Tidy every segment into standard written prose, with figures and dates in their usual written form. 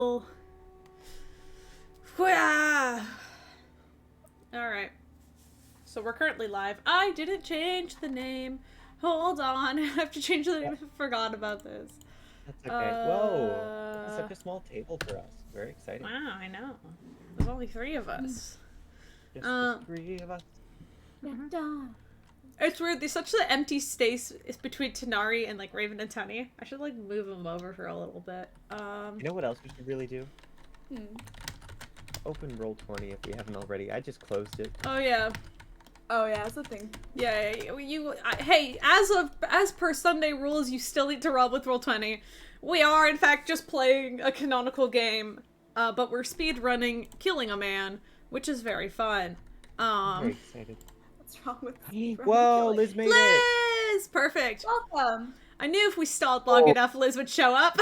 Alright. So we're currently live. I didn't change the name. Hold on. I have to change the name. I forgot about this. That's okay. Whoa! This is such a small table for us. Very exciting. Wow, I know. There's only 3 of us. Just the 3 of us. It's weird. There's such an empty space between Tanari and like Raven and Tunny. I should like move them over for a little bit. You know what else we should really do? Hmm. Open Roll20 if we haven't already. I just closed it. Oh yeah. Oh yeah, it's a thing. Yeah, hey, as per Sunday rules, you still need to roll with Roll20. We are in fact just playing a canonical game, but we're speed running Killing a Man, which is very fun. I'm very excited. What's wrong with Whoa, Liz made it! Liz! Perfect. Welcome. I knew if we stalled long enough, Liz would show up.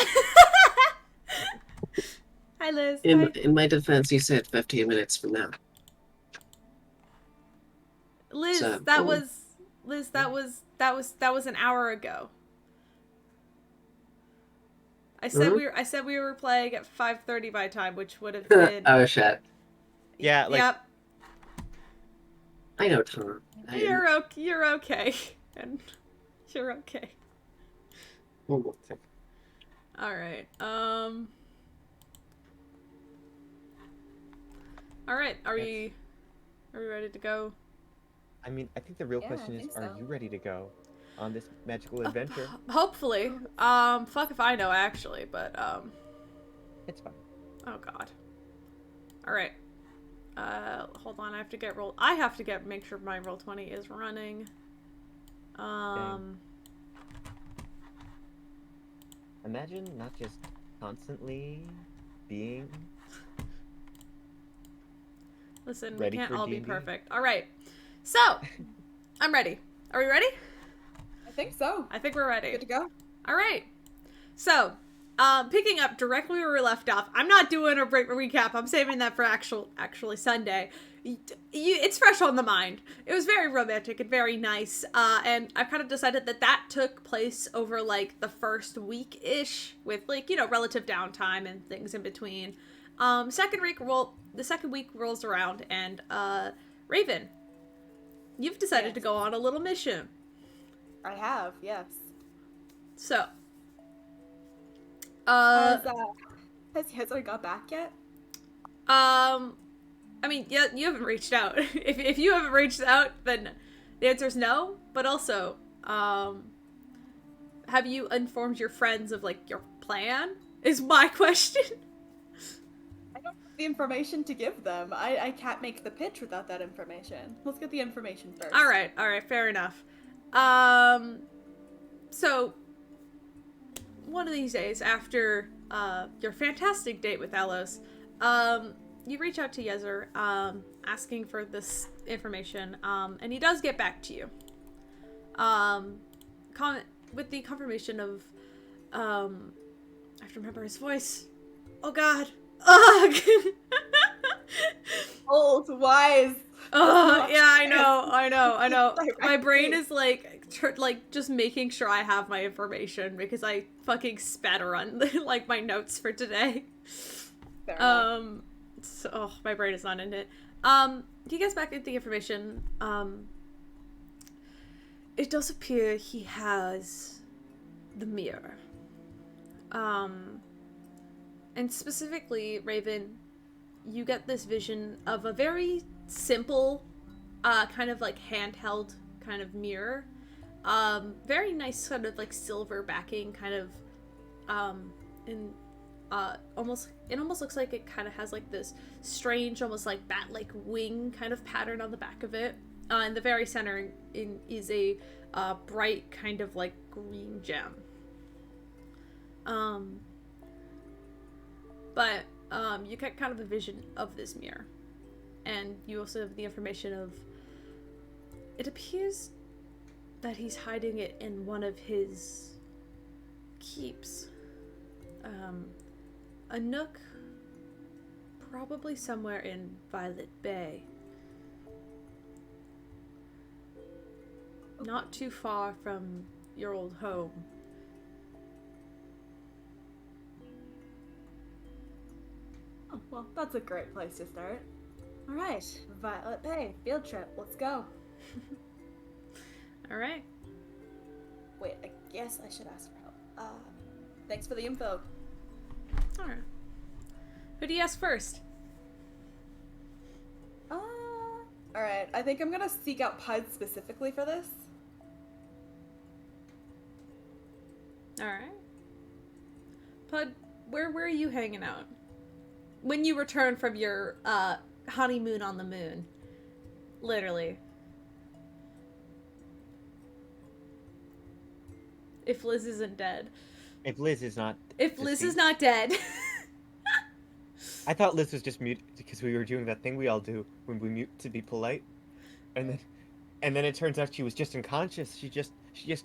Hi, Liz. In my defense, you said 15 minutes from now. Liz, So, that was an hour ago. I said we were playing at 5:30 my time, which would have been. Oh shit! Yeah, like. Yep. I know Tom. You're okay, and you're okay. Oh, All right. All right. Are we ready to go? I mean, I think the real Yeah, question I is, think are so. you ready to go on this magical adventure? Hopefully. Fuck if I know, actually, but It's fine. oh god. All right. Hold on. I have to make sure my Roll20 is running. Imagine not just constantly being. Listen, Ready we can't for all be D&D? perfect. All right. So, I'm ready. Are we ready? I think so. I think we're ready. Good to go. All right. So, picking up directly where we left off. I'm not doing a recap. I'm saving that for actually Sunday. It's fresh on the mind. It was very romantic and very nice. And I've kind of decided that took place over like the first week-ish with like, relative downtime and things in between. The second week rolls around and, Raven, you've decided to go on a little mission. I have, yes. So, Has Heather got back yet? I mean, yeah, you haven't reached out. If you haven't reached out, then the answer is no. But also, have you informed your friends of like your plan? Is my question. I don't have the information to give them. I can't make the pitch without that information. Let's get the information first. All right, fair enough. So one of these days after your fantastic date with Alos, you reach out to Yezer, asking for this information, and he does get back to you. With the confirmation of, I have to remember his voice. Oh god. Ugh! Old, wise. Oh, yeah, I know. My brain is like just making sure I have my information because I fucking spatter on like my notes for today. Fair enough. So my brain is not in it. He gets back into the information. It does appear he has the mirror. And specifically, Raven, you get this vision of a very simple, kind of like handheld kind of mirror. Very nice sort of like silver backing, kind of, it almost looks like it kind of has like this strange, almost like bat-like wing kind of pattern on the back of it. In the very center is a bright kind of like green gem. But you get kind of a vision of this mirror. And you also have the information of, it appears that he's hiding it in one of his keeps. A nook, probably somewhere in Violet Bay. Not too far from your old home. Oh, well, that's a great place to start. All right, Violet Bay field trip. Let's go. All right. Wait, I guess I should ask for help. Thanks for the info. All right. Who do you ask first? All right. I think I'm gonna seek out Pud specifically for this. All right. Pud, where are you hanging out? When you return from your honeymoon on the moon. Literally. If Liz isn't dead. If Liz is not. If Liz is deceased- not dead. I thought Liz was just mute because we were doing that thing we all do when we mute to be polite, and then it turns out she was just unconscious. She just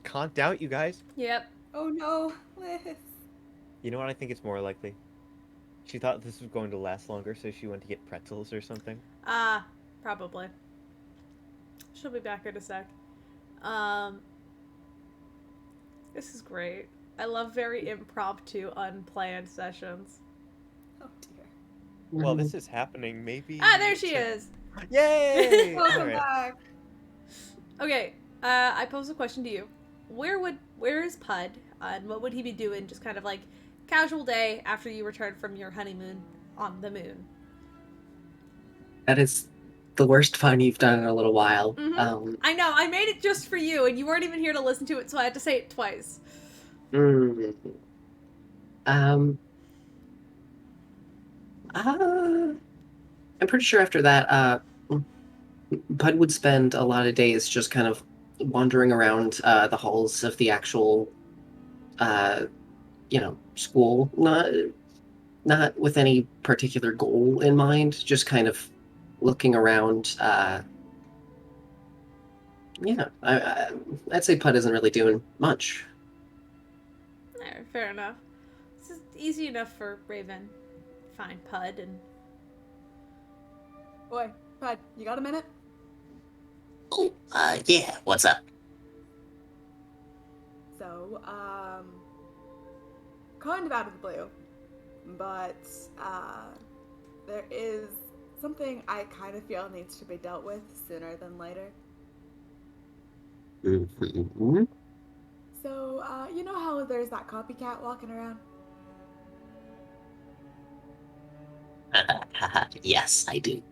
conked out, you guys. Yep. Oh no, Liz. You know what? I think it's more likely. She thought this was going to last longer, so she went to get pretzels or something. Probably. She'll be back in a sec. This is great. I love very impromptu, unplanned sessions. Oh dear. Well, this is happening. Maybe. There she is! Yay! Welcome Alright. back. Okay, I pose a question to you. Where is Pud, and what would he be doing just kind of like casual day after you return from your honeymoon on the moon? That is the worst fun you've done in a little while. Mhm. I know, I made it just for you, and you weren't even here to listen to it, so I had to say it twice. Mm, um, I'm pretty sure after that, Bud would spend a lot of days just kind of wandering around the halls of the actual, school. Not with any particular goal in mind, just kind of looking around. I'd say Pud isn't really doing much. Fair enough. This is easy enough for Raven. Find Pud and... Boy, Pud, you got a minute? Oh, yeah, what's up? So, kind of out of the blue, but, there is something I kind of feel needs to be dealt with sooner than later. Mm-hmm. So, you know how there's that copycat walking around? Yes, I do.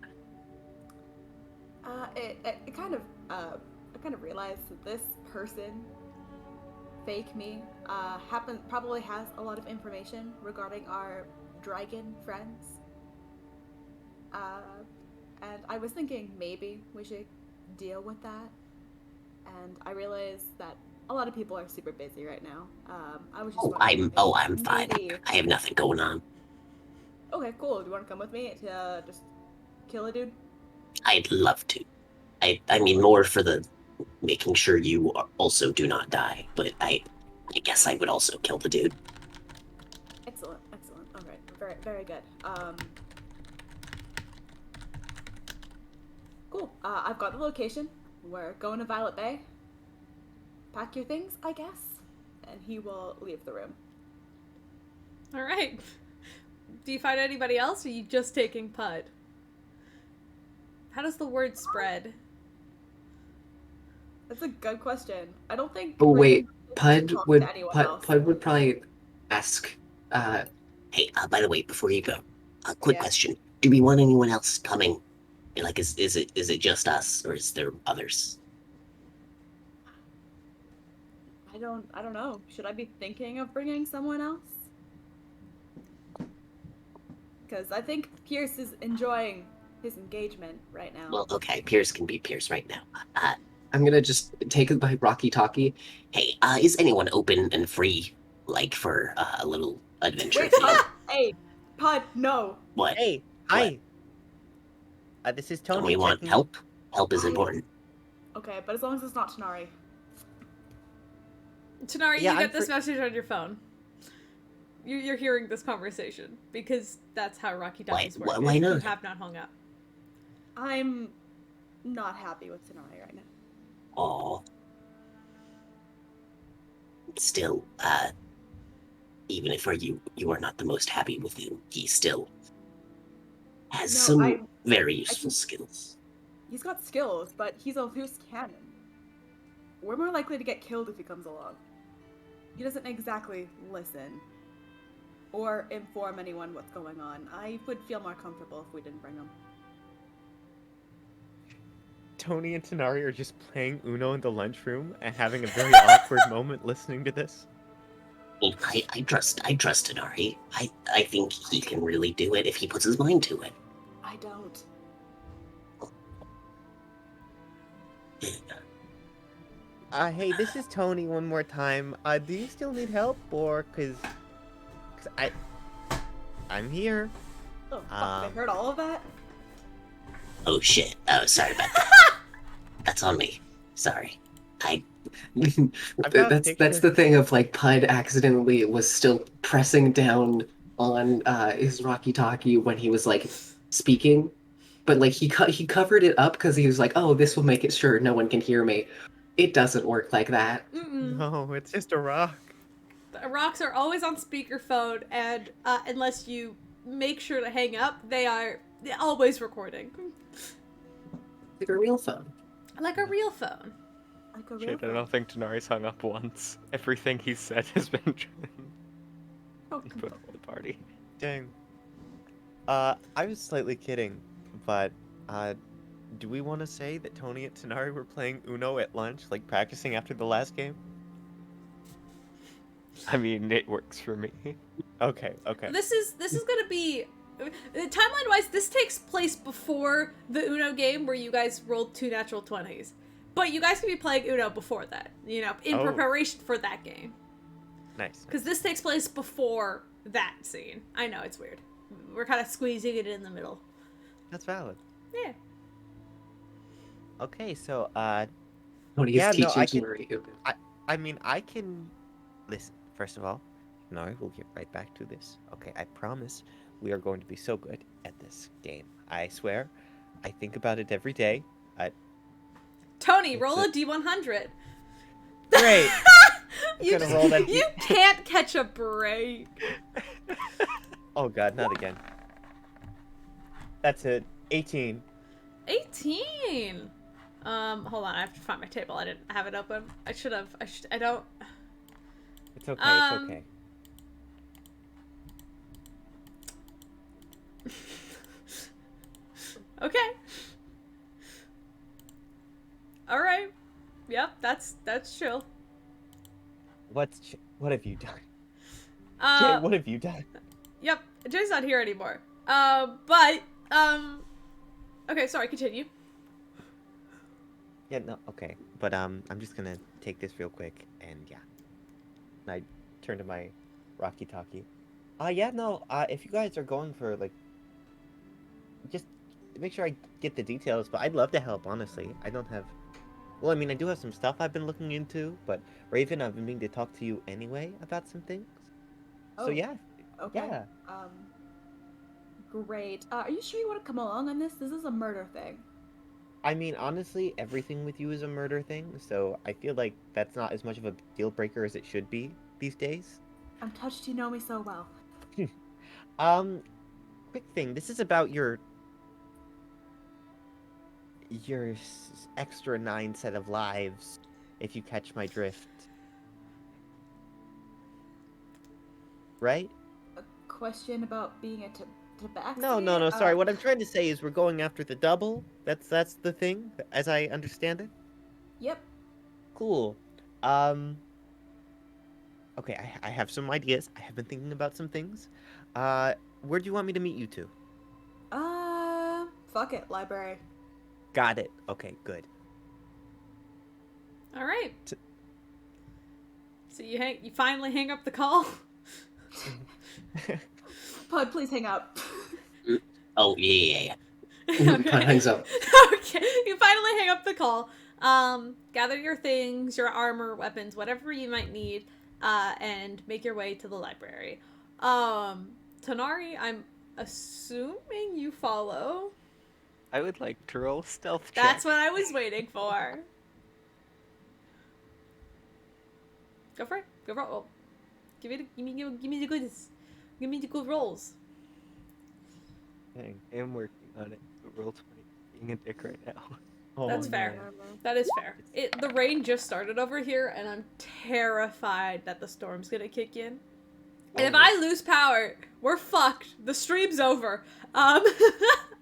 It kind of, I kind of realized that this person, fake me, probably has a lot of information regarding our dragon friends. And I was thinking maybe we should deal with that. And I realized that a lot of people are super busy right now. I was just wondering I'm if fine. maybe... I have nothing going on. Okay, cool. Do you want to come with me to just kill a dude? I'd love to. I mean, more for the making sure you also do not die, but I guess I would also kill the dude. Excellent, excellent. All right, very, very good. Cool. I've got the location. We're going to Violet Bay. Pack your things, I guess, and he will leave the room. All right. Do you find anybody else, or are you just taking Pud? How does the word spread? That's a good question. I don't think. Oh wait, Raven Pud talk would to anyone else. Pud would probably ask. Hey, by the way, before you go, a quick Yeah. question: do we want anyone else coming? Like, is it just us, or is there others? I don't know. Should I be thinking of bringing someone else? Because I think Pierce is enjoying his engagement right now. Well, okay, Pierce can be Pierce right now. I'm gonna just take it by Rocky Talkie. Hey, is anyone open and free, like for a little adventure? Wait, Pud! Hey, Pud, no. What? Hey, hi. This is Tony. Don't we want checking- help? Help is important. Okay, but as long as it's not Tanari. Tanari, Yeah, you I'm get this message on your phone. You're hearing this conversation, because that's how Rocky Talkies work. Why if not? You have not hung up. I'm not happy with Tanari right now. Oh. Still, even if you are not the most happy with him, he's still has No, some very I useful think skills. he's got skills, but he's a loose cannon. We're more likely to get killed if he comes along. He doesn't exactly listen or inform anyone what's going on. I would feel more comfortable if we didn't bring him. Tony and Tanari are just playing Uno in the lunchroom and having a very awkward moment listening to this. I trust Inari. I think he can really do it if he puts his mind to it. I don't. Hey, this is Tony one more time. Do you still need help, or cause I'm here. Oh fuck! I heard all of that. Oh shit. Oh, sorry about that. That's on me. Sorry. I've got a That's picture. the thing of like Pud accidentally was still pressing down on his Rocky Talkie when he was like speaking, but like he covered it up because he was like, oh, this will make it sure no one can hear me. It doesn't work like that. No, it's just a rock. The rocks are always on speakerphone, and unless you make sure to hang up, they're always recording. Like a real phone. Like a real phone. Like a real Shit, I phone. don't think Denari's hung up once. Everything he said has been Oh, put on the party. Dang. I was slightly kidding, but do we want to say that Tony and Tanari were playing Uno at lunch, like practicing after the last game? I mean, it works for me. Okay. This is gonna be timeline wise. This takes place before the Uno game where you guys rolled 2 natural 20s, but you guys can be playing Uno before that. You know, in Oh. preparation for that game. Nice. Because this takes place before that scene. I know it's weird. We're kind of squeezing it in the middle. That's valid. Yeah. Okay, so Tony Yeah, is no, teaching I can- Tanari. I mean, I can listen. First of all, no, we'll get right back to this. Okay, I promise we are going to be so good at this game. I swear. I think about it every day. Tony, It's roll a- a D100. Great. You gonna roll that you can't catch a break. Oh god, not again. That's it. 18. 18. Hold on. I have to find my table. I didn't have it open. I should have. I don't. It's okay. Um, It's okay. Okay. All right. Yep. That's chill. What have you done? Uh, Jay, what have you done? Yep. Jay's not here anymore. But Okay. Sorry. Continue. Yeah, no, okay. But I'm just gonna take this real quick, and yeah. And I turn to my Rocky Talkie. Yeah, no. If you guys are going for like, just make sure I get the details. But I'd love to help, honestly. I don't have. Well, I mean, I do have some stuff I've been looking into, but Raven, I've been meaning to talk to you anyway about some things. Oh, So yeah, Okay. yeah. Great. Are you sure you want to come along on this? This is a murder thing. I mean, honestly, everything with you is a murder thing, so I feel like that's not as much of a deal breaker as it should be these days. I'm touched you know me so well. Quick thing. This is about your extra 9 set of lives, if you catch my drift. Right? A question about being a tabaxi? No. Sorry. What I'm trying to say is we're going after the double. That's the thing, as I understand it. Yep. Cool. Okay, I have some ideas. I have been thinking about some things. Where do you want me to meet you two? Fuck it, library. Got it. Okay, good. All right. So you finally hang up the call. Pud, please hang up. Oh yeah. Okay. Pud hangs up. Okay, you finally hang up the call. Gather your things, your armor, weapons, whatever you might need, and make your way to the library. Tanari, I'm assuming you follow. I would like to roll stealth check. That's what I was waiting for. Go for it. Go roll. Give me the goods. Give me the good rolls. Dang, I am working on it. Roll 20. Being a dick right now. Oh, That's no. fair. That is fair. The rain just started over here, and I'm terrified that the storm's gonna kick in. And if Oh. I lose power, we're fucked. The stream's over.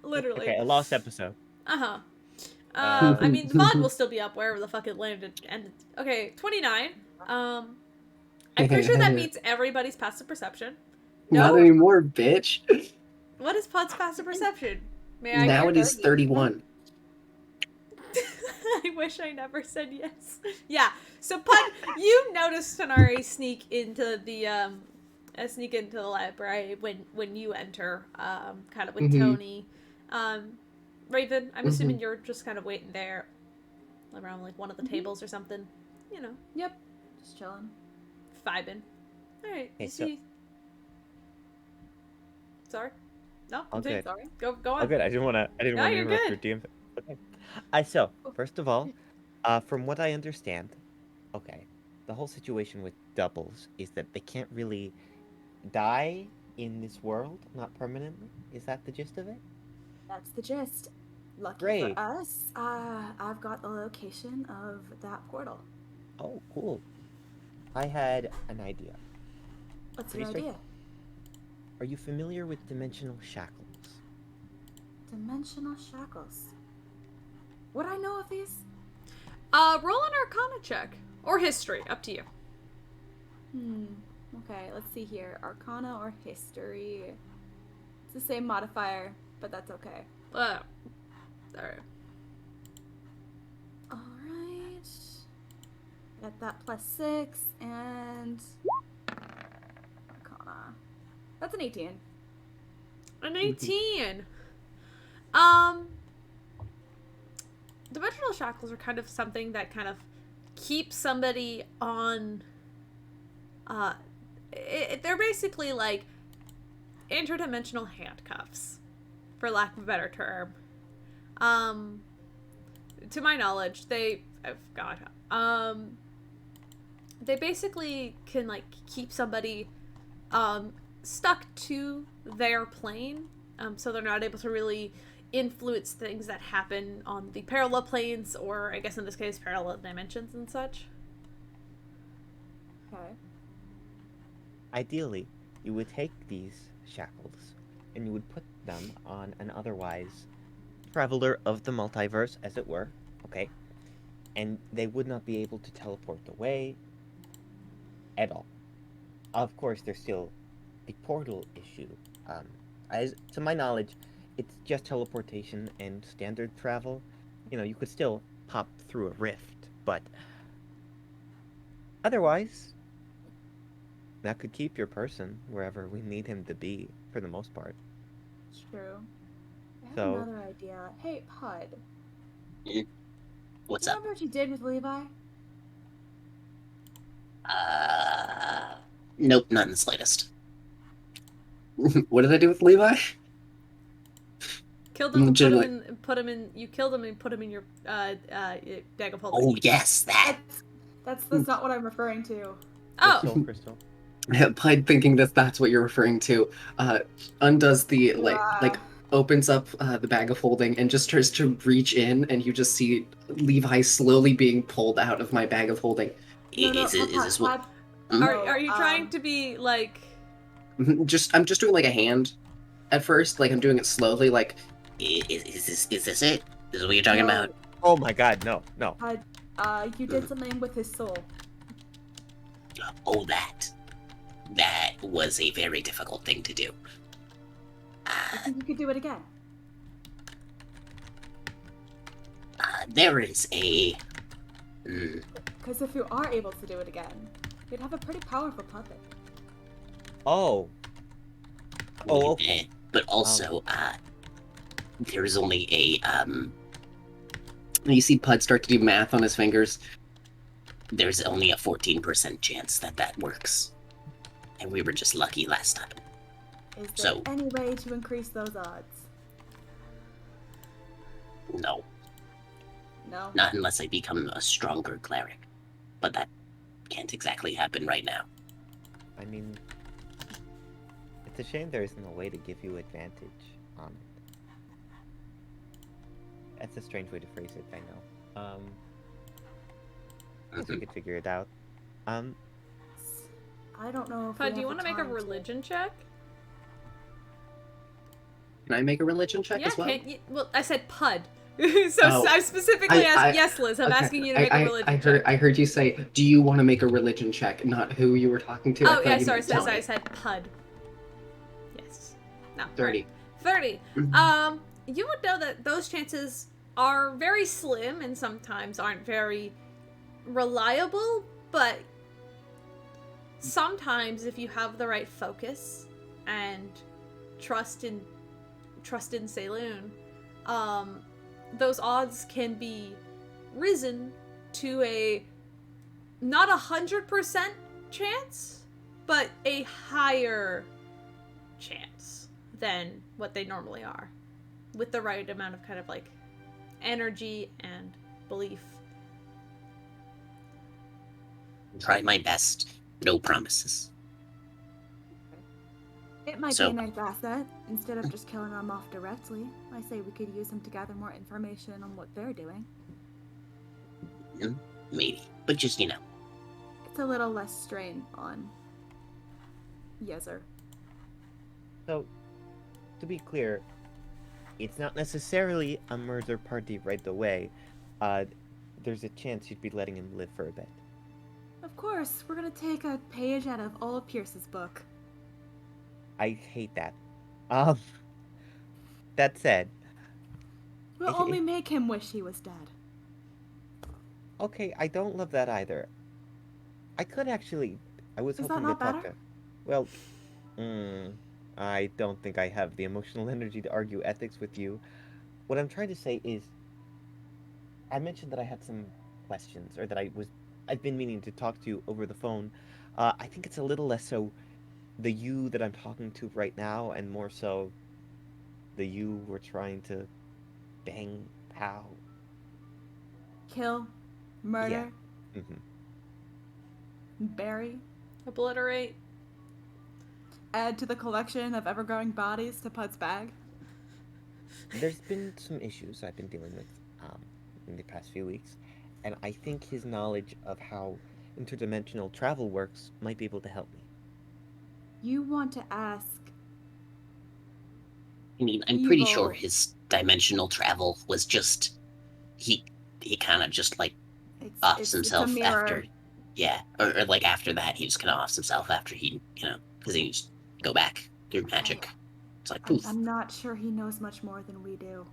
Literally. Okay, a lost episode. Uh-huh. Uh, I mean, the VOD will still be up wherever the fuck it landed. And okay, 29. I'm pretty sure that beats everybody's passive perception. Not No? anymore, bitch. What is Pud's passive perception? May I Now hear? it is 31. I wish I never said yes. Yeah. So Pud, you noticed Tanari sneak into the library when you enter, kind of with Mhm. Tony. Raven, I'm assuming you're just kind of waiting there around like one of the tables or something. You know, Yep. Just chilling. vibing. Alright, Okay, you so- see. Sorry? No? All Continue. good. Sorry. Go on. Oh, good. I didn't want to No, you're interrupt good. your DM. Okay. So first of all, from what I understand, okay, the whole situation with doubles is that they can't really die in this world, not permanently. Is that the gist of it? That's the gist. Lucky Great. for us, I've got the location of that portal. Oh, cool. I had an idea. What's Pretty your straight- idea? Are you familiar with dimensional shackles? Dimensional shackles. Would I know of these? Roll an Arcana check. Or history, up to you. Okay, let's see here. Arcana or history. It's the same modifier, but that's okay. Alright. Alright. Got that +6 and Arcana. That's an 18. An 18. Dimensional shackles are kind of something that kind of keeps somebody on. They're basically like interdimensional handcuffs, for lack of a better term. To my knowledge, they basically can like keep somebody stuck to their plane, so they're not able to really influence things that happen on the parallel planes, or I guess in this case parallel dimensions and such. Okay. Ideally, you would take these shackles and you would put them on an otherwise traveler of the multiverse, as it were, okay? And they would not be able to teleport away at all. Of course, there's still the portal issue. As to my knowledge, it's just teleportation and standard travel. You know, you could still pop through a rift, but otherwise, that could keep your person wherever we need him to be, for the most part. True. I have So- another idea. Hey, Pud. What's Do you up? remember what you did with Levi? Nope, not in the slightest. What did I do with Levi? Killed him, Legitimately. you killed him and put him in your bag of Oh holding. yes, that. That's not what I'm referring to. Oh, Crystal. Pied thinking that that's what you're referring to, undoes the, like opens up the bag of holding and just tries to reach in, and you just see Levi slowly being pulled out of my bag of holding. Is this what? Pud, are you trying to be like? I'm just doing like a hand at first, like I'm doing it slowly, like Is this it? This is what you're talking No. about? Oh my god, no. Pud, you did something with his soul. Oh, that was a very difficult thing to do. I think you could do it again. There is a. Because if you are able to do it again, you'd have a pretty powerful puppet. Oh. Oh, okay. But also, there is only a. you see Pud start to do math on his fingers. There's only a 14% chance that works, and we were just lucky last time. Is there So- any way to increase those odds? No, No? not unless I become a stronger cleric, but that can't exactly happen right now. I mean, It's a shame there isn't a way to give you advantage on it. That's a strange way to phrase it, I know. I guess we could figure it out. Um, I don't know if Pud, we do you have want the to make a time religion check? Can I make a religion check Yeah, as well? can't you? Well, I said Pud. So Oh, I specifically asked, I- yes, Liz, I'm Okay, asking you to make a religion check. I heard you say, "Do you want to make a religion check?" Not who you were talking to. I Oh, thought yeah, you sorry, meant sorry, Tony. I said Pud. Yes. No, 30. 30. Mhm. You would know that those chances are very slim and sometimes aren't very reliable, but sometimes if you have the right focus and trust in Saloon, those odds can be risen to a not 100% chance, but a higher chance than what they normally are, with the right amount of kind of like energy and belief. Try my best. No promises. It might So- be a nice asset. Instead of just killing them off directly, I say we could use them to gather more information on what they're doing. Maybe. But just, It's a little less strain on Yezer. so, to be clear, it's not necessarily a murder party right away. There's a chance you'd be letting him live for a bit. Of course, we're gonna take a page out of all of Pierce's book. I hate that. Um, that said, We'll If- only if- make him wish he was dead. okay, I don't love that either. I could actually. I was Is that hoping not to talk better? to. Well, I don't think I have the emotional energy to argue ethics with you. What I'm trying to say is, I mentioned that I had some questions, or that I've been meaning to talk to you over the phone. I think it's a little less so the you that I'm talking to right now, and more so the you we're trying to bang pow. Kill, murder, hmm bury, Obliterate. add to the collection of ever-growing bodies to Pud's bag. There's been some issues I've been dealing with in the past few weeks, and I think his knowledge of how interdimensional travel works might be able to help me. You want to ask I'm pretty sure Evil. his dimensional travel was just he kind of just like offs it's a himself mirror. after, yeah, or like after that he was kind of offs himself after he because he just go back through magic. It's like poof. I'm not sure he knows much more than we do.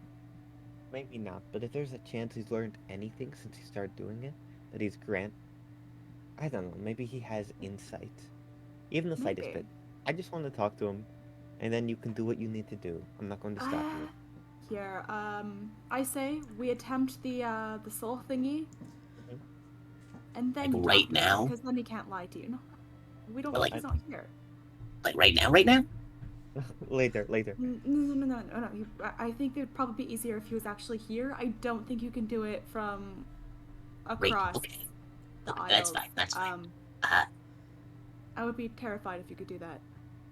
Maybe not, but if there's a chance he's learned anything since he started doing it, that he's I don't know, maybe he has insight. Even the slightest Maybe. bit. I just want to talk to him, and then you can do what you need to do. I'm not going to stop you. Here, I say we attempt the soul thingy, Mhm. and then Like you right talk to him, now? because then he can't lie to you. No, we don't. Well, like- he's not here. Like right now. Later. No. I think it would probably be easier if he was actually here. I don't think you can do it from Right. across Okay. the Okay, aisles. that's fine. That's fine. I would be terrified if you could do that.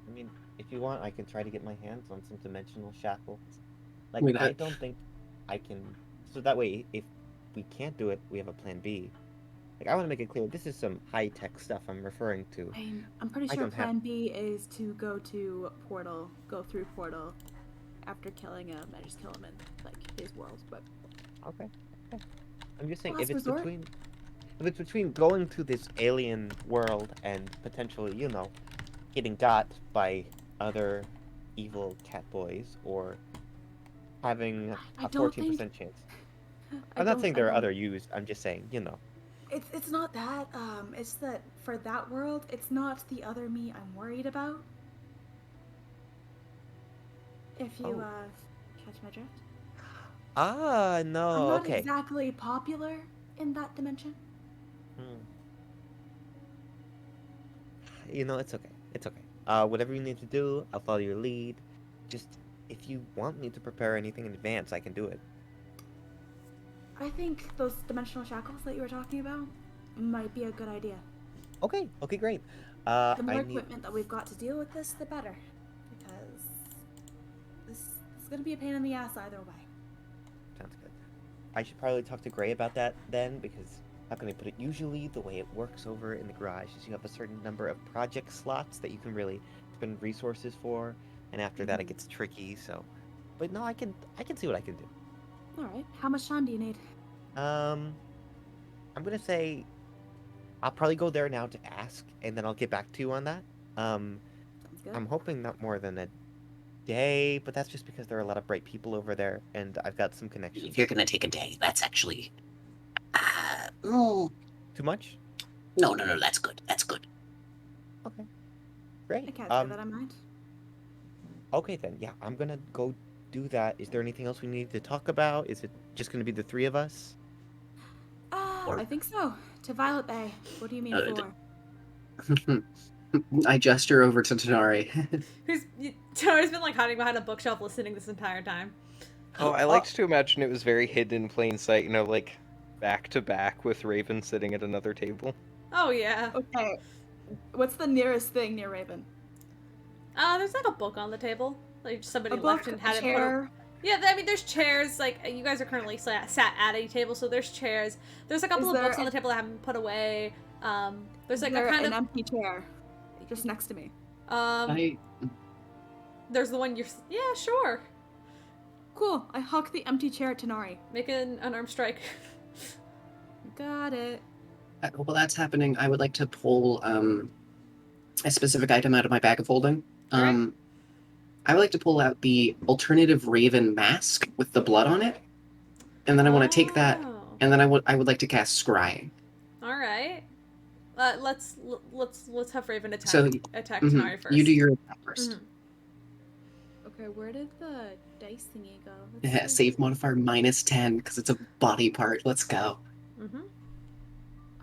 I mean, if you want, I can try to get my hands on some dimensional shackles. Like, Wait, I that- don't think I can. So that way, if we can't do it, we have a plan B. Like, I want to make it clear, this is some high-tech stuff I'm referring to. I'm pretty I sure don't have- Plan B is to go through Portal, after killing him and just kill him in like his world. But Okay. I'm just saying, Last if it's resort. between going to this alien world and potentially, getting got by other evil cat boys, or having I a don't 14% chance. I I'm not don't- saying I there are don't- other yous. I'm just saying, It's not that. It's that for that world, it's not the other me I'm worried about. If you Oh. catch my drift. Ah, no, I'm not okay. exactly popular in that dimension. Hmm. It's okay. It's okay. Whatever you need to do, I'll follow your lead. Just, if you want me to prepare anything in advance, I can do it. I think those dimensional shackles that you were talking about might be a good idea. Okay, great. The more I need... equipment that we've got to deal with this, the better. It's gonna be a pain in the ass either way. Sounds good. I should probably talk to Gray about that then, because how can I put it? Usually, the way it works over in the garage is you have a certain number of project slots that you can really spend resources for, and after that, it Mhm. gets tricky. So, but no, I can see what I can do. All right. How much time do you need? I'm gonna say I'll probably go there now to ask, and then I'll get back to you on that. Um, Sounds good. I'm hoping not more than a day, but that's just because there are a lot of bright people over there, and I've got some connections. If you're gonna take a day, that's actually. No, Too much? no, that's good. That's good. Okay. I Great. can't say that I mind. Okay then. Yeah, I'm gonna go do that. Is there anything else we need to talk about? Is it just gonna be the three of us? Or- I think so. To Violet Bay. What do you mean Uh, for? I gesture over to Tanari. Tonari's been like hiding behind a bookshelf listening this entire time. Oh, I liked to imagine it was very hidden in plain sight, you know, like back to back with Raven sitting at another table. Oh yeah. Okay. What's the nearest thing near Raven? There's like a book on the table. Like somebody A left book, and a had it put. chair. Yeah, I mean, there's chairs. Like you guys are currently sat at a table, so there's chairs. There's a couple Is of there books on a- the table that haven't been put away. There's Is like there a kind an of empty chair just next to me? I There's the one you're. Yeah, sure. Cool. I huck the empty chair at Tanari. Make an unarmed strike. Got it. while that's happening, I would like to pull a specific item out of my bag of holding. Alright. I would like to pull out the alternative Raven mask with the blood on it, and then I want to take that, and then I would like to cast Scrying. All right. Let's have Raven attack So, attack Mhm. Tanari first. You do your attack 1st Mhm. Okay, where did the dice thingy go? Yeah, save modifier -10 because it's a body part. Let's go. Mhm.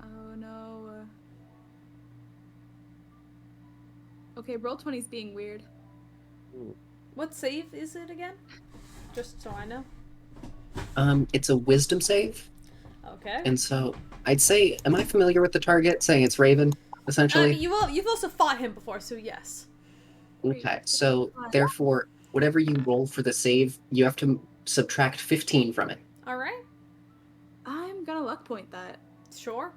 Oh no. Okay, roll 20's being weird. What save is it again? Just so I know. It's a Wisdom save, Okay. and so I'd say, am I familiar with the target? Saying it's Raven, essentially. You've also fought him before, so yes. Okay, so therefore, whatever you roll for the save, you have to subtract 15 from it. All right. I'm gonna luck point that. Sure.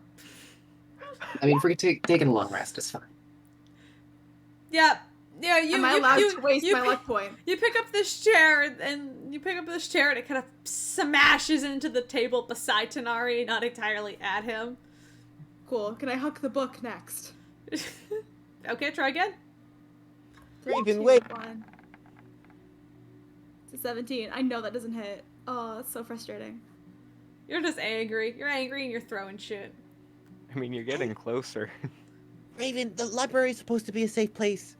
I mean, if we're taking a long rest, it's fine. Yeah. Yeah. Am I allowed to waste my luck point? You pick up this chair and it kind of smashes into the table beside Tanari, not entirely at him. Cool. Can I huck the book next? Okay, try again. Raven, 2, wait. 1. It's a 17. I know that doesn't hit. Oh, it's so frustrating. You're just angry. You're angry and you're throwing shit. I mean, you're getting closer. Raven, the library is supposed to be a safe place.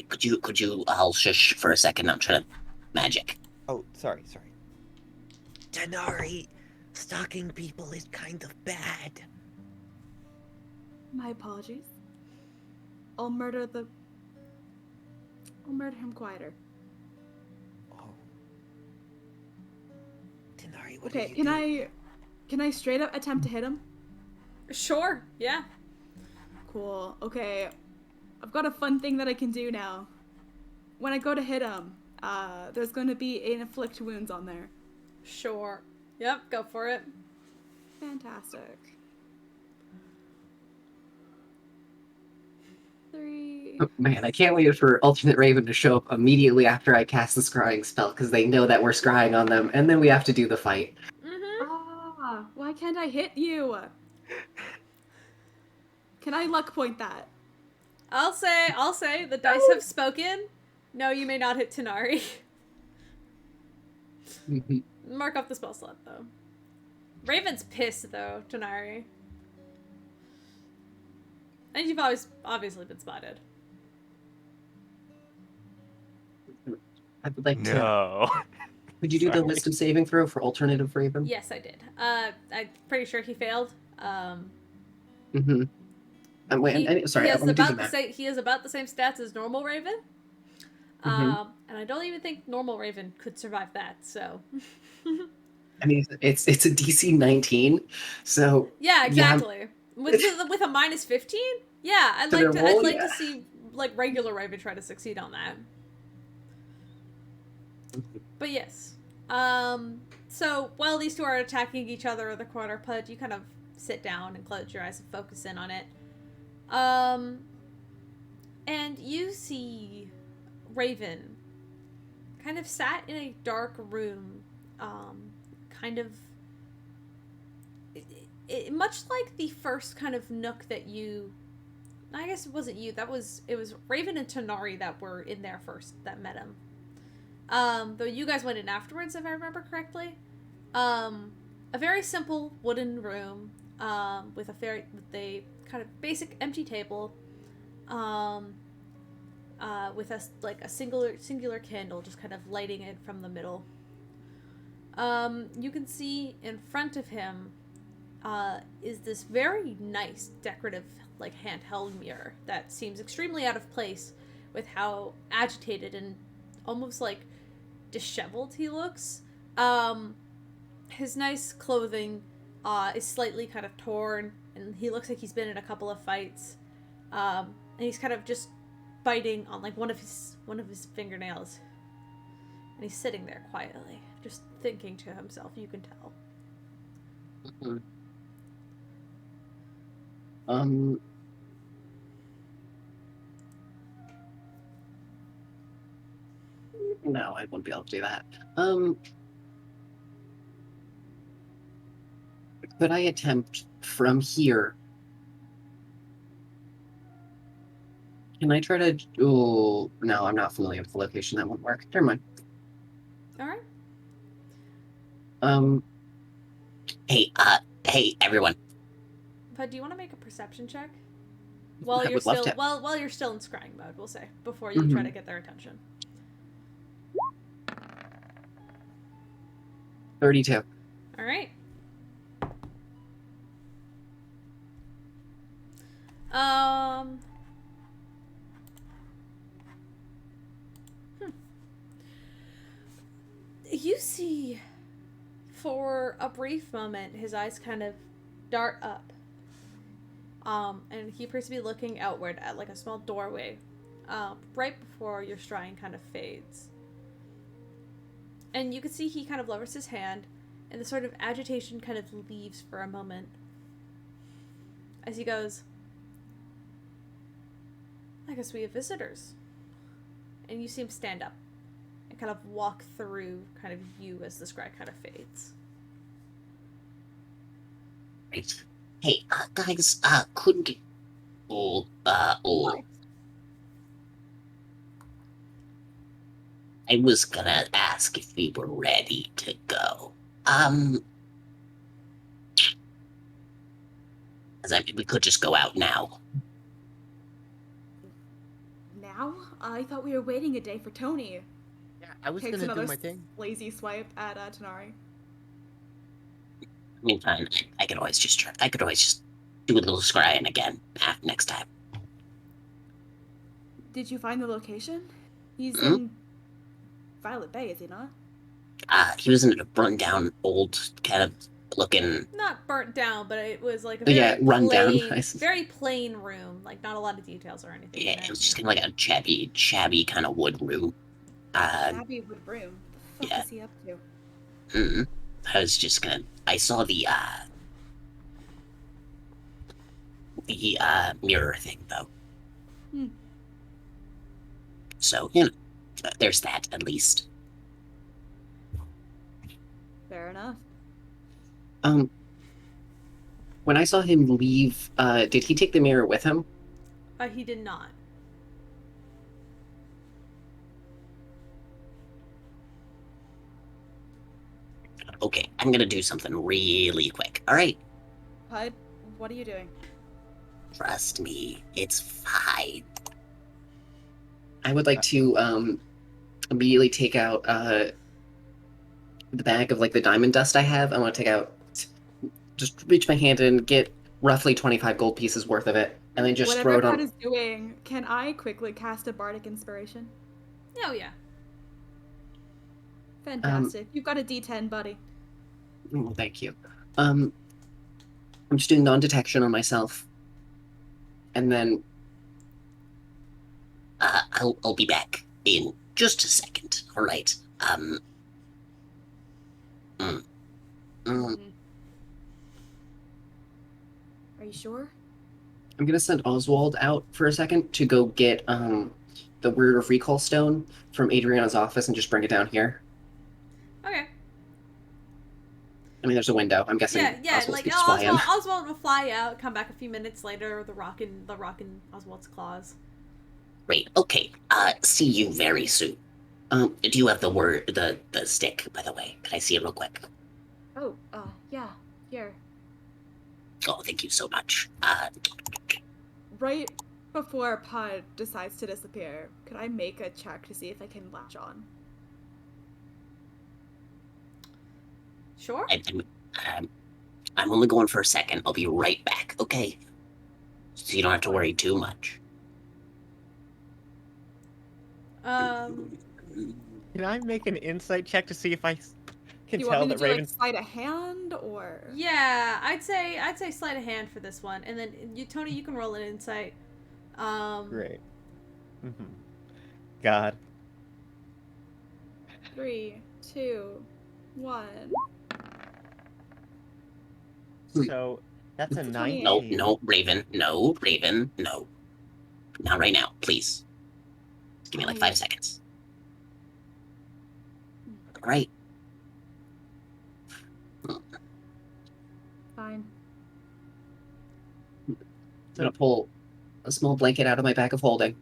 Could you all shush for a second? I'm trying to magic. Oh, sorry. Tanari, stalking people is kind of bad. My apologies. I'll murder him quieter. Oh. Tanari, what Okay, are you doing? can I straight up attempt to hit him? Sure. Yeah. Cool. Okay. I've got a fun thing that I can do now. When I go to hit him, there's going to be an inflict wounds on there. Sure. Yep. Go for it. Fantastic. 3. Oh, man, I can't wait for alternate Raven to show up immediately after I cast the scrying spell, because they know that we're scrying on them, and then we have to do the fight. Mm-hmm. Ah, why can't I hit you? Can I luck point that? I'll say the dice have spoken. No, you may not hit Tanari. Mark off the spell slot though. Raven's pissed though, Tanari. And you've always obviously been spotted. I would like to. No. Would you do the Sorry. wisdom saving throw for alternative Raven? Yes, I did. I'm pretty sure he failed. Mm-hmm. Wait, sorry, I want to do the math. He has about the same stats as normal Raven. Mhm. And I don't even think normal Raven could survive that. So. I mean, it's a DC 19, so Yeah, exactly. With a minus 15. Yeah, I'd To like their to. I'd roll, like yeah. to see like regular Raven try to succeed on that. But yes. So while these two are attacking each other in the corner, Pud, you kind of sit down and close your eyes and focus in on it. And you see Raven kind of sat in a dark room, kind of much like the first kind of nook that you, I guess it wasn't you, it was Raven and Tanari that were in there first that met him. Though you guys went in afterwards, if I remember correctly. A very simple wooden room, with a kind of basic empty table, with a singular candle just kind of lighting it from the middle. You can see in front of him, is this very nice decorative like handheld mirror that seems extremely out of place with how agitated and almost like disheveled he looks. His nice clothing is slightly kind of torn, and he looks like he's been in a couple of fights. And he's kind of just biting on like one of his fingernails, and he's sitting there quietly, just thinking to himself. You can tell. Mm-hmm. No, I wouldn't be able to do that. Could I attempt from here? Can I try to? Oh, no, I'm not familiar with the location. That won't work. Never mind. All right. Hey, everyone. But do you want to make a perception check? While I you're would love still to. while you're still in scrying mode, we'll say, before you try to get their attention. 32. All right. You see, for a brief moment, his eyes kind of dart up. And he appears to be looking outward at like a small doorway, right before your stride kind of fades. And you can see he kind of lowers his hand, and the sort of agitation kind of leaves for a moment. As he goes, I guess we have visitors. And you see him stand up and kind of walk through kind of you as the scry kind of fades. Right. Hey, guys, could I was gonna ask if we were ready to go. As I mean, we could just go out now. Now? I thought we were waiting a day for Tony. Yeah, I was Takes gonna do another my thing. lazy swipe at Tanari. I mean, fine. I could always just do a little scrying again next time. Did you find the location? He's Hmm? in Violet Bay, is he not? He was in a run-down, old kind of looking. Not burnt down, but it was like a very Yeah, run down. plain, very plain room. Like not a lot of details or anything. Yeah, in it was just kind of like a shabby kind of wood room. Shabby wood room. The fuck yeah. is he up to? I was just gonna. I saw the mirror thing though. So there's that at least. Fair enough. When I saw him leave, did he take the mirror with him? He did not. Okay, I'm gonna do something really quick. All right. Pud, what are you doing? Trust me, it's fine. I would like to immediately take out the bag of like the diamond dust I have. I want to take out, just reach my hand in, get roughly 25 gold pieces worth of it, and then just Whatever throw it Pud on. is doing, can I quickly cast a bardic inspiration? Oh yeah. Fantastic. You've got a D10, buddy. Oh, thank you. I'm just doing non-detection on myself, and then I'll be back in just a second. All right. Mm, mm. Are you sure? I'm gonna send Oswald out for a second to go get the Word of Recall stone from Adriana's office and just bring it down here. Okay. I mean, there's a window. I'm guessing Yeah. Oswald Like can just fly in. Oswald will fly out, come back a few minutes later. The rock in Oswald's claws. Great. Okay. See you very soon. Do you have the stick, by the way? Can I see it real quick? Oh, yeah. Here. Oh, thank you so much. Right before Pod decides to disappear, could I make a check to see if I can latch on? Sure. I'm only going for a second. I'll be right back, okay? So you don't have to worry too much. Um. Can I make an insight check to see if I can Do you tell want me that to do Raven? like sleight of hand or? Yeah, I'd say sleight of hand for this one, and then Tony, you can roll an insight. Great. God. 3, 2, 1. So that's a It's a 19. 28. No, Raven. No, Raven. No. Not right now, please. Give me like 5 seconds. All right. Fine. I'm gonna pull a small blanket out of my bag of holding,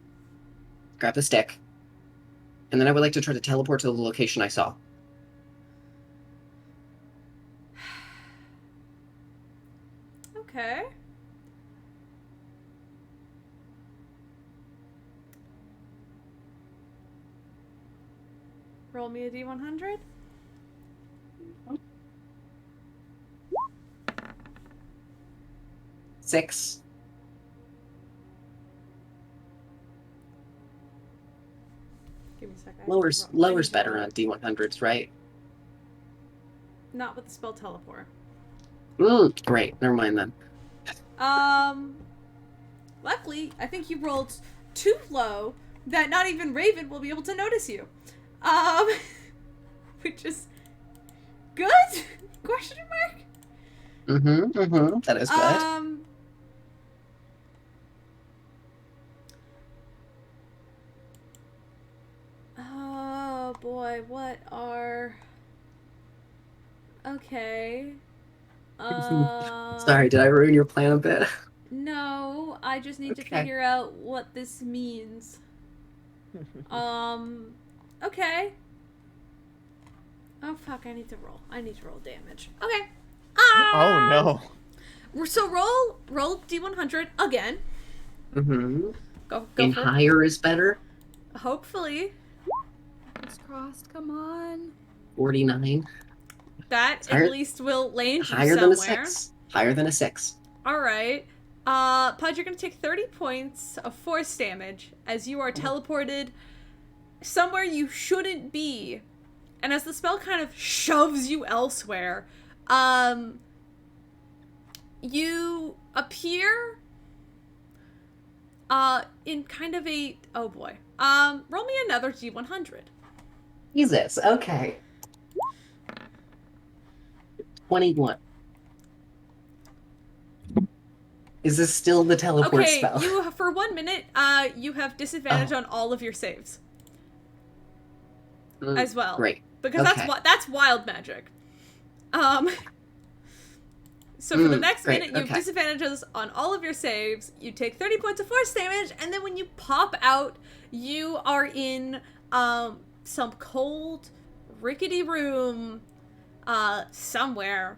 grab the stick, and then I would like to try to teleport to the location I saw. Okay. Roll me a d100. Six. Give me a second. Lower's better on D100s, right? Not with the spell teleport. Great. Never mind then. Luckily, I think you rolled too low that not even Raven will be able to notice you. Which is good? Question mark? That is good. Oh boy, what are... Okay. Sorry, did I ruin your plan a bit? No, I just need to Okay. figure out what this means. Okay. Oh fuck, I need to roll. I need to roll damage. Okay. Oh no. So roll D100 again. Go And for it. higher is better. Hopefully. Fingers crossed. Come on. 49. That Higher- at least will land you Higher somewhere. than a 6. Higher than a 6. Alright. Pudge, you're gonna take 30 points of force damage as you are teleported somewhere you shouldn't be. And as the spell kind of shoves you elsewhere, you appear in kind of a... Oh boy. Roll me another D100. Jesus, okay. 21. Is this still the teleport Okay, spell? you for 1 minute, you have disadvantage on all of your saves as well. Great. Because that's wild magic. So for the next great, minute, you have okay. disadvantages on all of your saves. You take 30 points of force damage, and then when you pop out, you are in some cold, rickety room somewhere.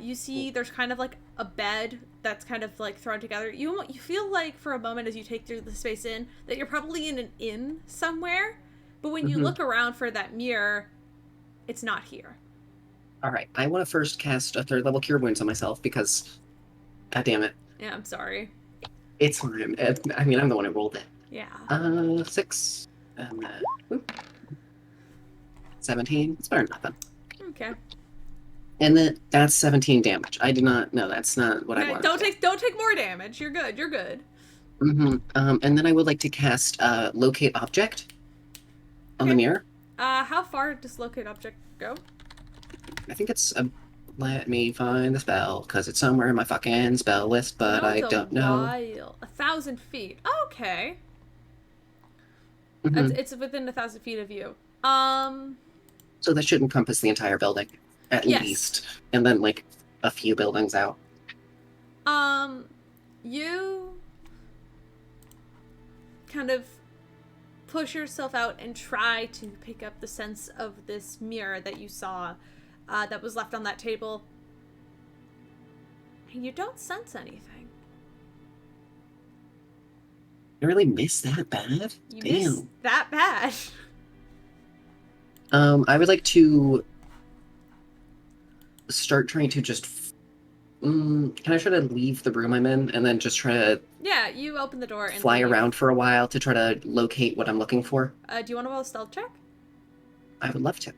You see there's kind of like a bed that's kind of like thrown together. You feel like for a moment as you take through the space in that you're probably in an inn somewhere, but when you look around for that mirror, it's not here. All right, I want to first cast a 3rd level Cure Wounds on myself because, god damn it, Yeah, I'm sorry. it's fine. I mean, I'm the one who rolled it. Yeah. 6, and 17. It's better than nothing. Okay. And then that's 17 damage. I did not. No, that's not what I wanted. Don't take more damage. You're good. You're good. And then I would like to cast Locate Object on the Okay. mirror. How far does locate object go? I think it's let me find the spell, because it's somewhere in my fucking spell list, but I it's don't a know. while. 1,000 feet. Okay. Mhm. It's within 1,000 feet of you. So that should encompass the entire building, at Yes. least. And then, like, a few buildings out. You kind of push yourself out and try to pick up the sense of this mirror that you saw that was left on that table. And you don't sense anything. You really miss that bad? You Damn. miss that bad. I would like to start trying to just. Can I try to leave the room I'm in and then just try to Yeah, you open the door and fly leave. around for a while to try to locate what I'm looking for? Do you want to roll a stealth check? I would love to.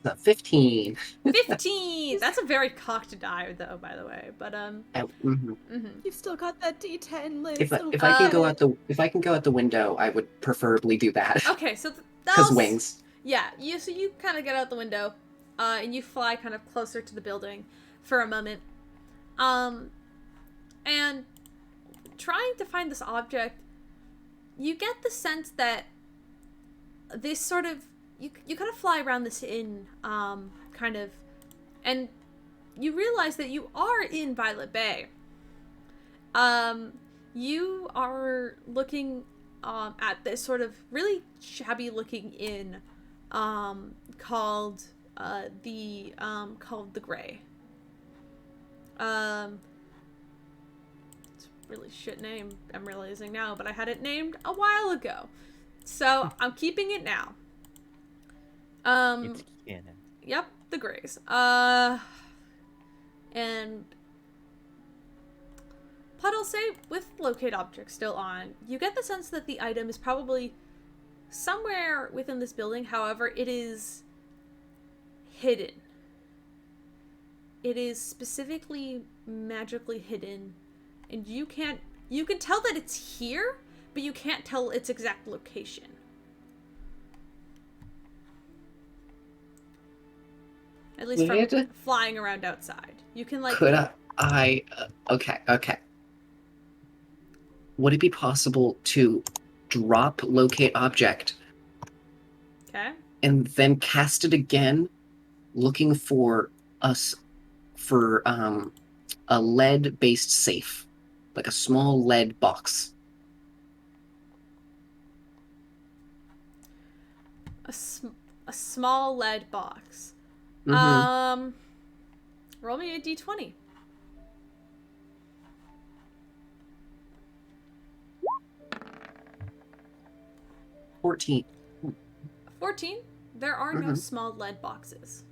The 15. 15. That's a very cocked die, though, by the way. But You've still got that D10, Liz. If I don't can go forget. out the window, I would preferably do that. Okay, so Because wings. Yeah, so you kind of get out the window, and you fly kind of closer to the building for a moment, and trying to find this object, you get the sense that this sort of you kind of fly around this inn, kind of, and you realize that you are in Violet Bay. You are looking at this sort of really shabby looking inn called the Gray. It's a really shit name, I'm realizing now, but I had it named a while ago. So I'm keeping it now. It's canon. Yep, the Grays. And Puddle, say with locate object still on, you get the sense that the item is probably somewhere within this building. However, it is hidden. It is specifically magically hidden, and you can tell that it's here, but you can't tell its exact location. At least from flying around outside. You can, like... Could I okay. Would it be possible to drop locate object Okay. and then cast it again, looking for a lead-based safe, like a small lead box? A small lead box. Mm-hmm. Roll me a d20. $14. 14. There are no small lead boxes.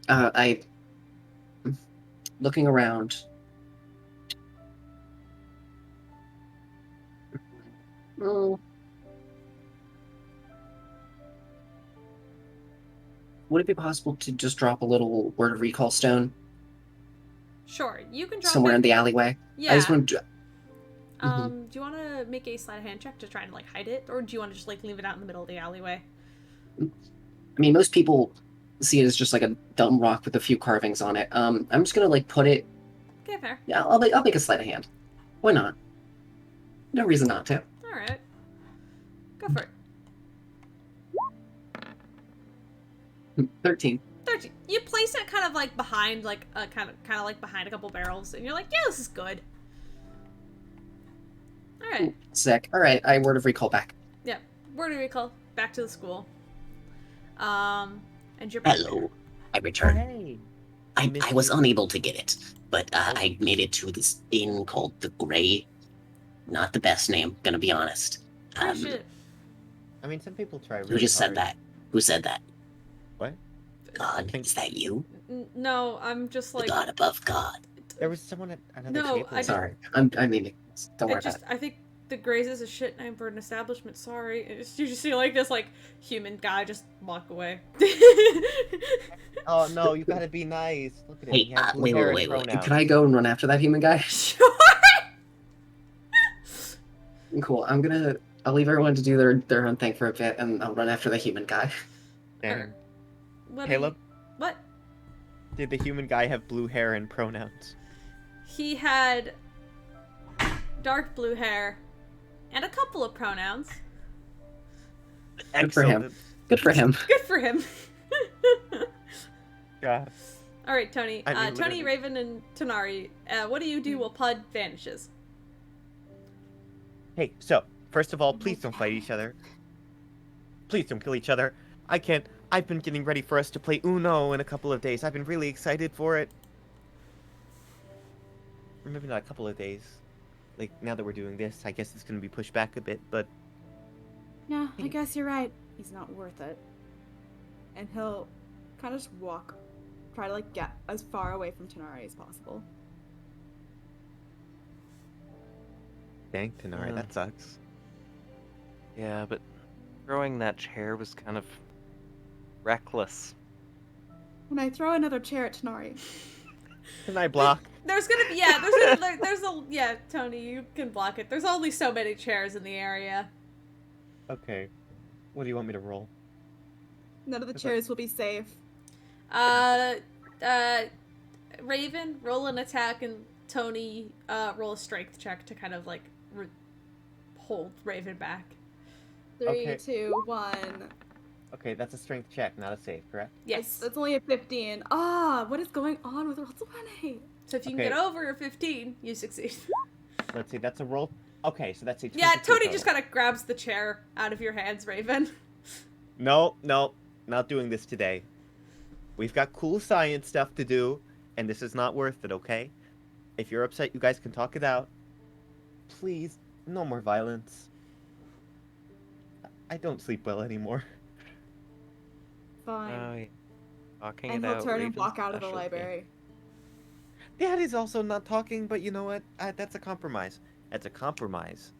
I looking around. Would it be possible to just drop a little word of recall stone Sure, you can drop somewhere it in the alleyway? Yeah. I just want to. Do you want to make a sleight of hand check to try and like hide it, or do you want to just like leave it out in the middle of the alleyway? I mean, most people see it as just like a dumb rock with a few carvings on it. I'm just gonna like put it. Okay, fair. Yeah, I'll make a sleight of hand. Why not? No reason not to. All right, go for it. 13. 13. You place it kind of like behind, like kind of like behind a couple barrels, and you're like, yeah, this is good. All right. Sick. All right, I word of recall back. Yeah, word of recall back to the school. And you're back. Hello, I returned. Hey. I was unable to get it, but I made it to this inn called the Gray. Not the best name, gonna be honest. Oh, shit. I mean, some people try really Who just hard. said that? Who said that? What? God, is that you? No, I'm just The like... God above God. There was someone at another No, table. I just- Sorry, I'm meaning. Don't worry about it. I think the Grays is a shit name for an establishment. Sorry. You just see like this like human guy just walk away. Oh no, you gotta be nice. Look at him. Hey, He has blue wait, hair wait, and wait, wait. pronouns. Can I go and run after that human guy? Sure. Cool. I'll leave everyone to do their own thing for a bit, and I'll run after the human guy. Damn. What? Caleb, What? did the human guy have blue hair and pronouns? He had dark blue hair and a couple of pronouns. Good for him. Excellent. Good for him. Good for him. God. All right, Tony. I mean, Tony, literally. Raven, and Tanari. What do you do while Pud vanishes? Hey, so first of all, please don't fight each other. Please don't kill each other. I can't. I've been getting ready for us to play Uno in a couple of days. I've been really excited for it. Or maybe not a couple of days. Like, now that we're doing this, I guess it's gonna be pushed back a bit, but Yeah, I guess you're right. He's not worth it. And he'll kind of just try to like get as far away from Tanari as possible. dang, Tanari, Uh. that sucks. Yeah, but throwing that chair was kind of reckless. When I throw another chair at Tanari, Can I block? There's gonna be yeah. Tony, you can block it. There's only so many chairs in the area. Okay. What do you want me to roll? none of the Okay. chairs will be safe. Raven, roll an attack, and Tony, roll a strength check to kind of like hold Raven back. 3, Okay. 2, 1. Okay, that's a strength check, not a save, correct? Yes. It's only a 15. Ah, what is going on with Roll20? So if you can Okay. get over a 15, you succeed. Let's see, that's a roll. Okay, so that's a 22 Yeah, Tony total. just kind of grabs the chair out of your hands, Raven. No, not doing this today. We've got cool science stuff to do, and this is not worth it, okay? If you're upset, you guys can talk it out. Please, no more violence. I don't sleep well anymore. Fine. Oh, yeah. Talking And it he'll out. turn and Raven's walk out of the specialty. library. Dad is also not talking, but you know what? That's a compromise. That's a compromise.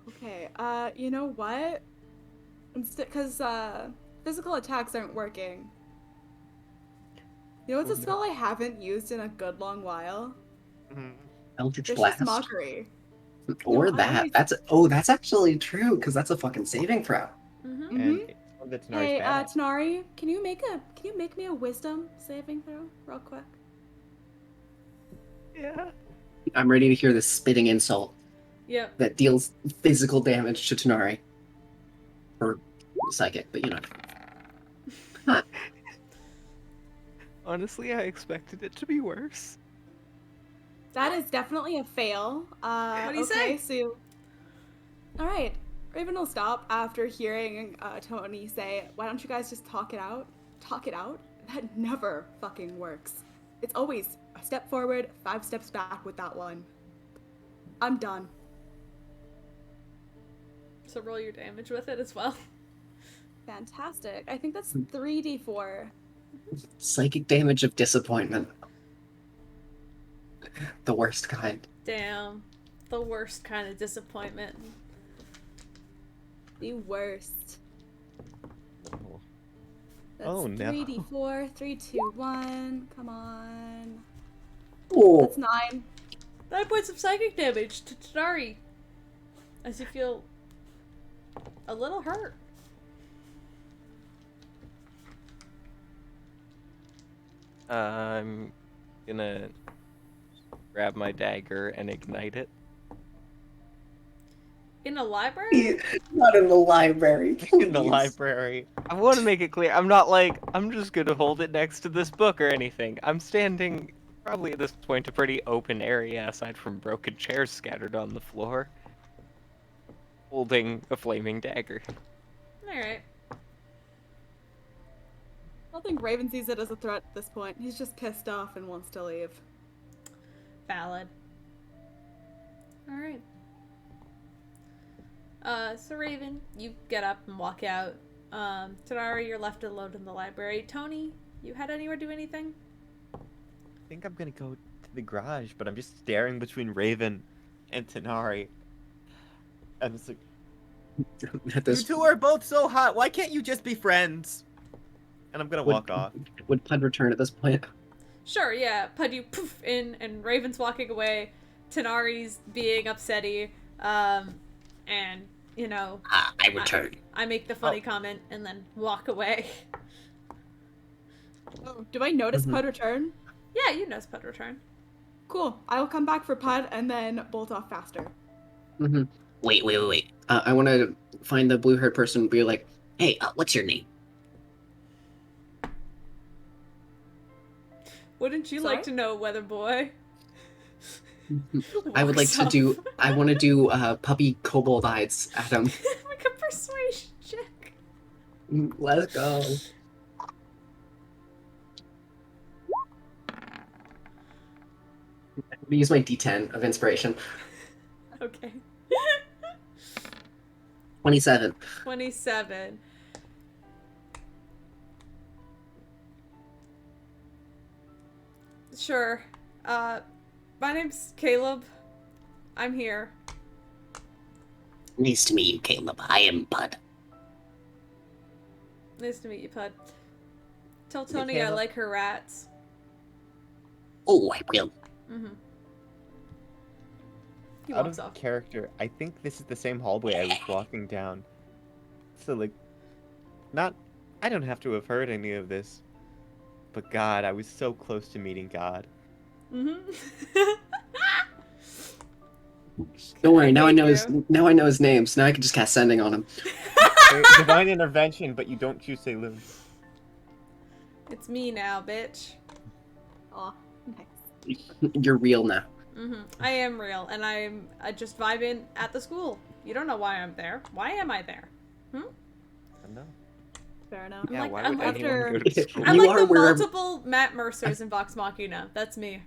Okay, you know what? Instead, because, physical attacks aren't working. You know what's Oh, a no. spell I haven't used in a good long while? Eldritch Vicious Blast. Mockery. Or No, I that. always- That's actually true, because that's a fucking saving throw. Mm-hmm. And Mhm. it's one that's Hey, bad at. Tanari, can you make me a wisdom saving throw real quick? Yeah. I'm ready to hear this spitting insult Yep. that deals physical damage to Tanari. Or psychic, but you know. Honestly, I expected it to be worse. That is definitely a fail. What do you okay, say? So, all right, Raven will stop after hearing Tony say, "Why don't you guys just talk it out? Talk it out." That never fucking works. It's always a step forward, 5 steps back with that one. I'm done. So roll your damage with it as well. Fantastic. I think that's 3d4. Psychic damage of disappointment. The worst kind. Damn. The worst kind of disappointment. The worst. Oh. That's Oh, no. 3d4. 3, 2, 1. Come on. Oh, That's 9. 9 points of psychic damage to Tanari. As you feel a little hurt. I'm gonna grab my dagger and ignite it. In a library? not in the library. In the please. library. I want to make it clear, I'm not like, I'm just gonna hold it next to this book or anything. I'm standing, probably at this point, a pretty open area aside from broken chairs scattered on the floor, holding a flaming dagger. Alright. I don't think Raven sees it as a threat at this point. He's just pissed off and wants to leave. Valid. Alright. So Raven, you get up and walk out. Tanari, you're left alone in the library. Tony, you head anywhere to do anything? I think I'm gonna go to into the garage, but I'm just staring between Raven and Tanari. And it's like, At this, you two are both so hot. Why can't you just be friends? And I'm gonna would, walk off. would Pud return at this point? Sure, yeah. Pud, you poof in, and Raven's walking away. Tanari's being upsetty. And, you know, I return. I make the funny comment and then walk away. Oh, do I notice Mhm. Pud return? Yeah, you notice Pud return. Cool. I'll come back for Pud and then bolt off faster. Mm-hmm. Wait. I want to find the blue-haired person and be like, Hey, what's your name? Wouldn't you Sorry? like to know, Weather Boy? I would like Walks to off. do. I want to do puppy kobold eyes at him. Like a persuasion check. Let's go. I'm gonna use my D10 of inspiration. Okay. 27. 27. Sure. My name's Caleb. I'm here. Nice to meet you, Caleb. I am Bud. Nice to meet you, Pud. Tell Hey, Tony I Caleb. like her rats. Oh, I will. Mm-hmm. He Out walks of off. character, I think this is the same hallway I was walking down. So, like, I don't have to have heard any of this. But God, I was so close to meeting God. Mm-hmm. Don't worry. Now I Thank know his. you. Now I know his name. So now I can just cast sending on him. Divine intervention, but you don't choose Salem. It's me now, bitch. Aw, nice. You're real now. Mm-hmm. I am real, and I'm just vibing at the school. You don't know why I'm there. Why am I there? I know. Fair enough. I'm Yeah, like- why I'm would like- anyone go to school? I'm You like are the wherever- multiple Matt Mercers in Vox Machina. That's me.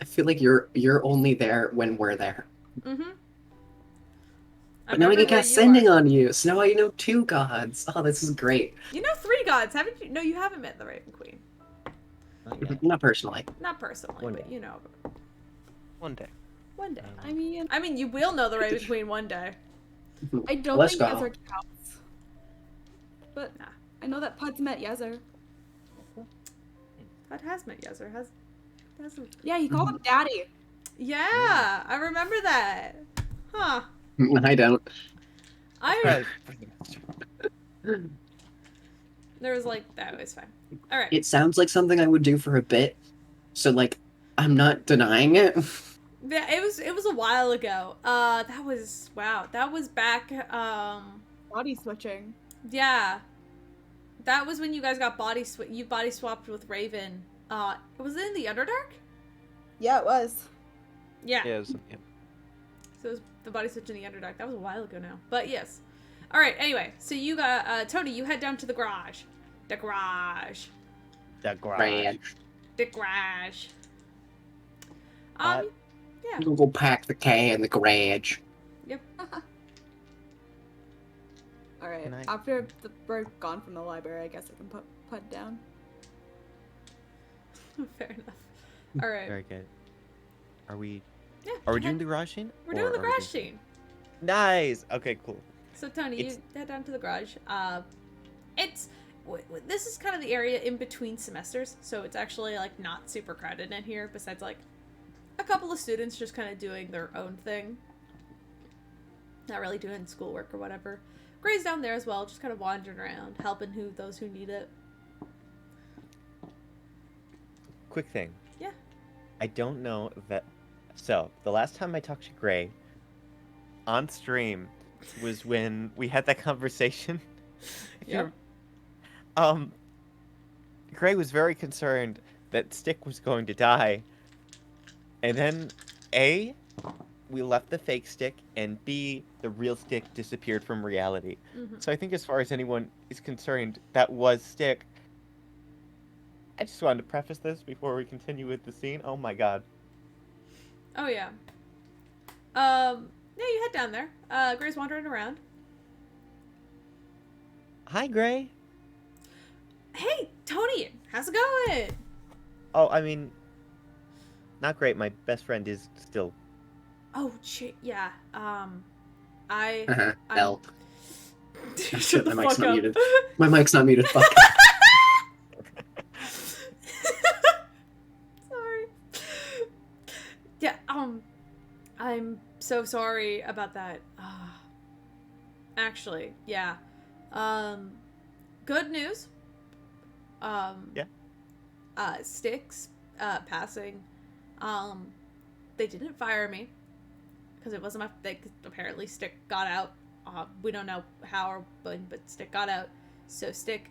I feel like you're only there when we're there. Mm-hmm. But now I can cast sending on you. So now I know 2 gods. Oh, this is great. You know 3 gods, haven't you? No, you haven't met the Raven Queen. Not yet. Not personally. Not personally, One but day. you know. One day. One day. I mean, You will know the Raven Queen one day. I don't Let's think go. Yezer counts. But Nah. I know that Pud's met Yezer. That has met Yezer, hasn't. Yeah, he called him Daddy. Yeah, I remember that. Huh. I don't. I Right. there was like that was fine. All right. It sounds like something I would do for a bit. So like, I'm not denying it. Yeah, it was a while ago. That was wow. That was back. Body switching. Yeah. That was when you guys got you body swapped with Raven. Was it in the Underdark? Yeah, it was. Yeah. Yeah, it was- yeah. So it was the body switch in the Underdark. That was a while ago now. But yes. All right. Anyway, so you got Tony. You head down to the garage. The garage. That garage. Right. The garage. Uh, Yeah. We'll go pack the K in the garage. Yep. Alright, Can I- after we're gone from the library, I guess I can put Pud down. Fair enough. All right. Very good. Are we Yeah. Are we head- doing the garage scene? We're Or doing the are we garage scene. Nice. Okay, cool. So Tony, It's- you head down to the garage. This is kind of the area in between semesters, so it's actually like not super crowded in here. Besides like a couple of students just kind of doing their own thing, not really doing schoolwork or whatever. Gray's down there as well, just kind of wandering around, helping those who need it. Quick thing. Yeah. I don't know that. So the last time I talked to Gray on stream was when we had that conversation. Yeah. Gray was very concerned that Stick was going to die, and then A, we left the fake Stick, and B, the real Stick disappeared from reality. Mhm. So I think as far as anyone is concerned, that was Stick. I just wanted to preface this before we continue with the scene. Oh my god. Oh yeah. Yeah, you head down there. Gray's wandering around. Hi, Gray. Hey, Tony, how's it going? Oh, I mean, not great. My best friend is still. Oh shit, yeah. I I'm L. shut the My mic's fuck not up. muted. My mic's not muted. Fuck. Sorry. Yeah, I'm so sorry about that. Actually, yeah. Good news. Yeah. Sticks, passing. They didn't fire me because it wasn't my. Apparently, Stick got out. We don't know how or when, but Stick got out. So Stick,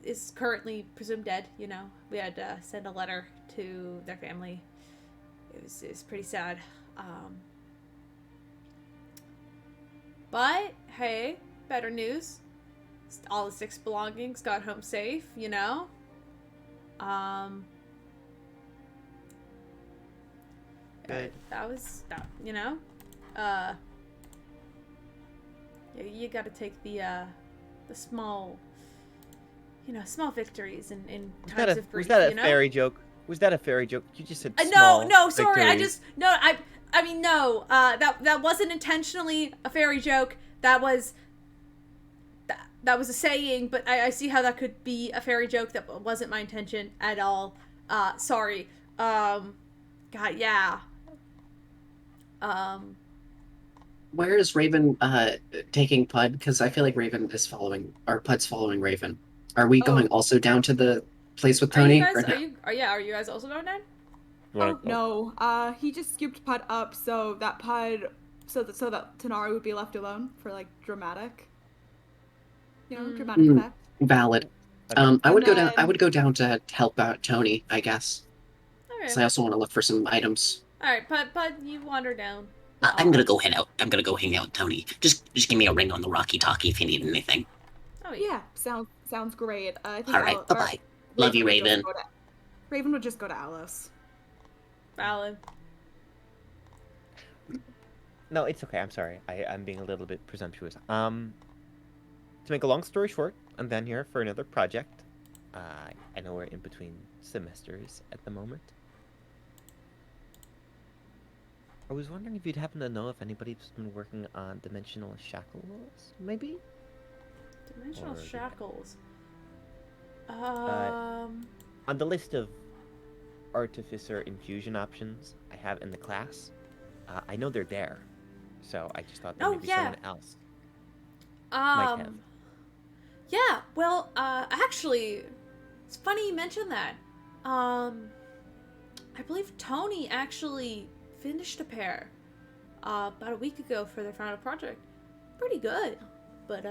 is currently presumed dead. You know, we had to send a letter to their family. It was pretty sad. But hey, better news. All the Stick's belongings got home safe. You know. Good. That was that. You know. You got to take the small, small victories in times of grief. Was that a you know? fairy joke? Was that a fairy joke? You just said No, small no, sorry. victories. I mean, no. That wasn't intentionally a fairy joke. That was a saying, but I see how that could be a fairy joke. That wasn't my intention at all. Sorry. God, yeah. Where is Raven taking Pud? Because I feel like Raven is following, or Pud's following Raven. Are we going also down to the place with Tony? Are you guys? Or no? Are you guys also going down? Oh no, he just scooped Pud up so that Tanara would be left alone for like dramatic, dramatic effect. Valid. Okay. I would go down. then- I would go down to help out Tony, I guess. All Because right. I also want to look for some items. All right, Pud, you wander down. I'm gonna go head out. I'm gonna go hang out with Tony. Just give me a ring on the Rocky Talkie if you need anything. Oh yeah. Yeah, sounds great. I think All right, bye bye. Love you, would just Raven. go to- Raven would just go to Alice. Valid. No, it's okay. I'm sorry. I'm being a little bit presumptuous. To make a long story short, I'm down here for another project. I know we're in between semesters at the moment. I was wondering if you'd happen to know if anybody's been working on dimensional shackles, maybe? Dimensional Or- shackles. On the list of artificer infusion options I have in the class, I know they're there. So I just thought that Oh, maybe yeah. someone else might have. Yeah, well, actually, it's funny you mentioned that. I believe Tony actually finished a pair about a week ago for their final project. Pretty good, but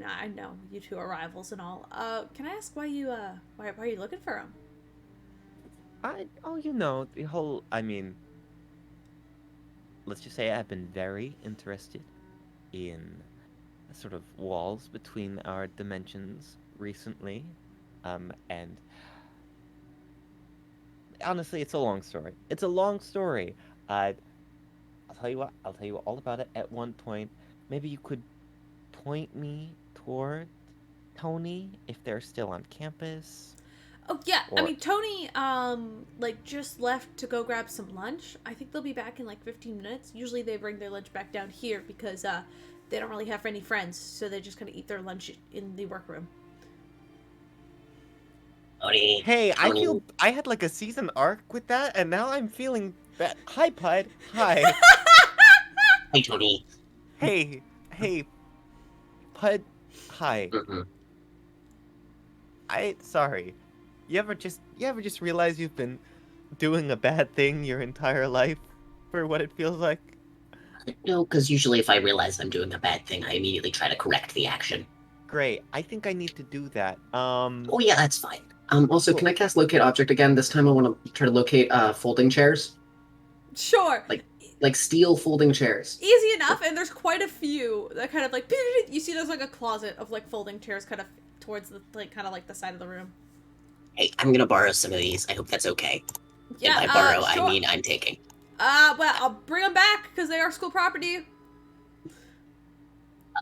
I know you two are rivals and all. Can I ask why you why are you looking for them? The whole, let's just say I've been very interested in sort of walls between our dimensions recently. And honestly, it's a long story. I'll tell you what, I'll tell you all about it at one point. Maybe you could point me toward Tony if they're still on campus. Oh yeah, I Or- mean Tony just left to go grab some lunch. I think they'll be back in like 15 minutes. Usually they bring their lunch back down here because they don't really have any friends, so they just kind of eat their lunch in the workroom. Tony. Hey, I Tony. feel I had like a season arc with that, and now I'm feeling bad. Hi, Pud. Hi. Hey, Tony. Hey, Pud. Hi. Mhm. Sorry. You ever just realize you've been doing a bad thing your entire life for what it feels like? No, because usually if I realize I'm doing a bad thing, I immediately try to correct the action. Great. I think I need to do that. Oh yeah, that's fine. Also, Cool. can I cast locate object again? This time I want to try to locate folding chairs, Sure. like steel folding chairs. Easy enough, and there's quite a few that kind of like you see there's like a closet of like folding chairs kind of towards the the side of the room. Hey, I'm gonna borrow some of these. I hope that's okay. Yeah, if I borrow, sure. I mean I'm taking. Well, I'll bring them back because they are school property.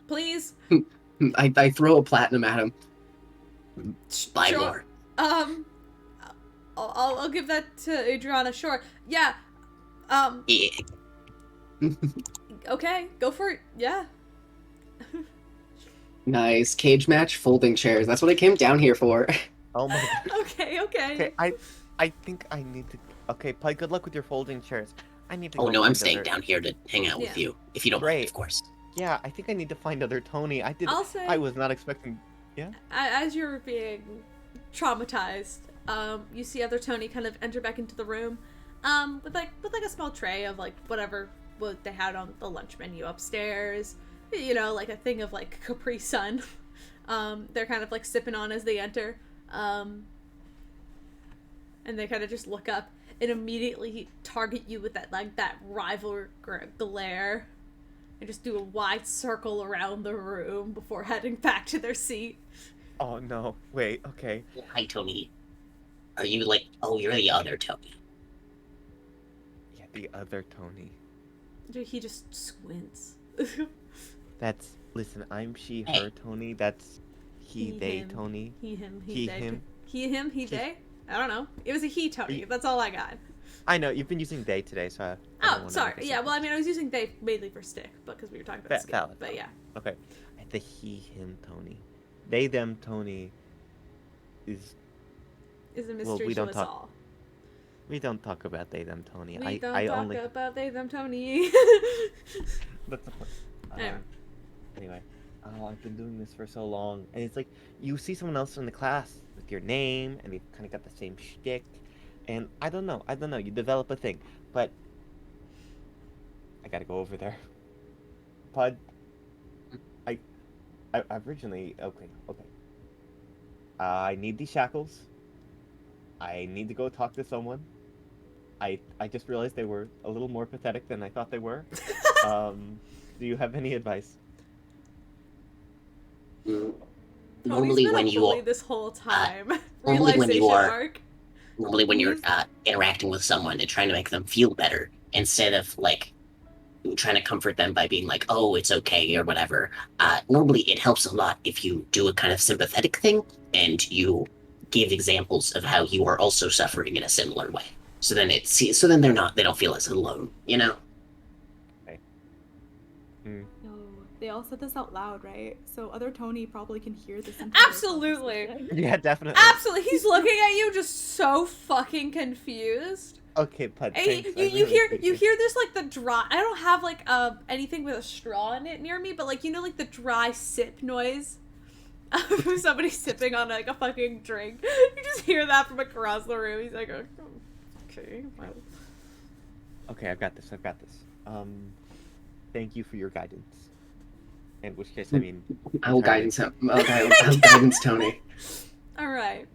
Please. I throw a platinum at him. Buy Sure. more. Um, I'll give that to Adriana. Sure. Yeah. Yeah. Okay. Go for it. Yeah. Nice. Cage match, folding chairs. That's what I came down here for. Oh my god. Okay. Okay. Okay, I think I need to. Okay, Pi, good luck with your folding chairs. I need to Oh go no, I'm find staying other... down here to hang out with Yeah. you, if you don't mind, Great. of course. Yeah, I think I need to find other Tony. I'll say. I was not expecting. As you're being traumatized, you see other Tony kind of enter back into the room, with like a small tray of like whatever what they had on the lunch menu upstairs. You know, like a thing of like Capri Sun. They're kind of like sipping on as they enter. And they kind of just look up and immediately target you with that rival glare. And just do a wide circle around the room before heading back to their seat. Oh no! Wait. Okay. Hi, Tony. Are you like? Oh, you're the other Tony. Yeah, the other Tony. He just squints. That's. Listen, I'm she, Hey. her Tony. That's he, they him. Tony. He, him, He, they. him. He, him, he, they? I don't know. It was a he Tony. He- That's all I got. I know you've been using they today, so. I don't Oh, wanna sorry. make Yeah, well, I assumptions. mean, I was using they mainly for stick, because we were talking about skill. Valid. But yeah. Okay. The he, him Tony. They, them Tony. Is Is a Well, mystery we to don't us talk- all. we don't talk about they, them Tony. We I don't talk only. about they, them, Tony. That's the point. Anyway. Anyway, oh, I've been doing this for so long, and it's like you see someone else in the class with your name, and they've kind of got the same shtick, and I don't know. You develop a thing, but I gotta go over there. Pud, I originally okay. I need these shackles. I need to go talk to someone. I just realized they were a little more pathetic than I thought they were. Do you have any advice? Tony's Normally, been when a you bully this whole time. normally when you Realization are- arc. normally when you're interacting with someone and trying to make them feel better, instead of like trying to comfort them by being like, "Oh, it's okay" or whatever. Normally, it helps a lot if you do a kind of sympathetic thing and you give examples of how you are also suffering in a similar way. So then they don't feel as alone, you know? No, they all said this out loud, right? So other Tony probably can hear this. Absolutely. Yeah, definitely. Absolutely. He's looking at you just so fucking confused. Okay, Pud. And Thanks. I you really hear appreciate it. this like the dry. I don't have like anything with a straw in it near me, but like like the dry sip noise of somebody sipping on like a fucking drink. You just hear that from across the room. He's like, oh, okay. Well. Okay, I've got this. Thank you for your guidance. In which case, I mean, I'll entirely- guidance him. I'll guidance Tony. All right.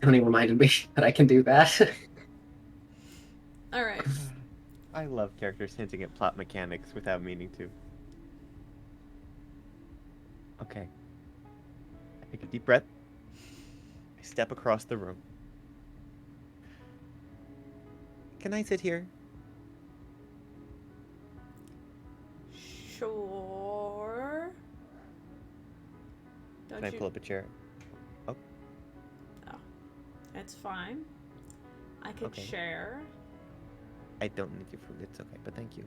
Tony reminded me that I can do that. All right. I love characters hinting at plot mechanics without meaning to. Okay. I take a deep breath. I step across the room. Can I sit here? Sure. Can I pull up a chair? It's fine. I could Okay. share. I don't need your food. It's okay, but thank you.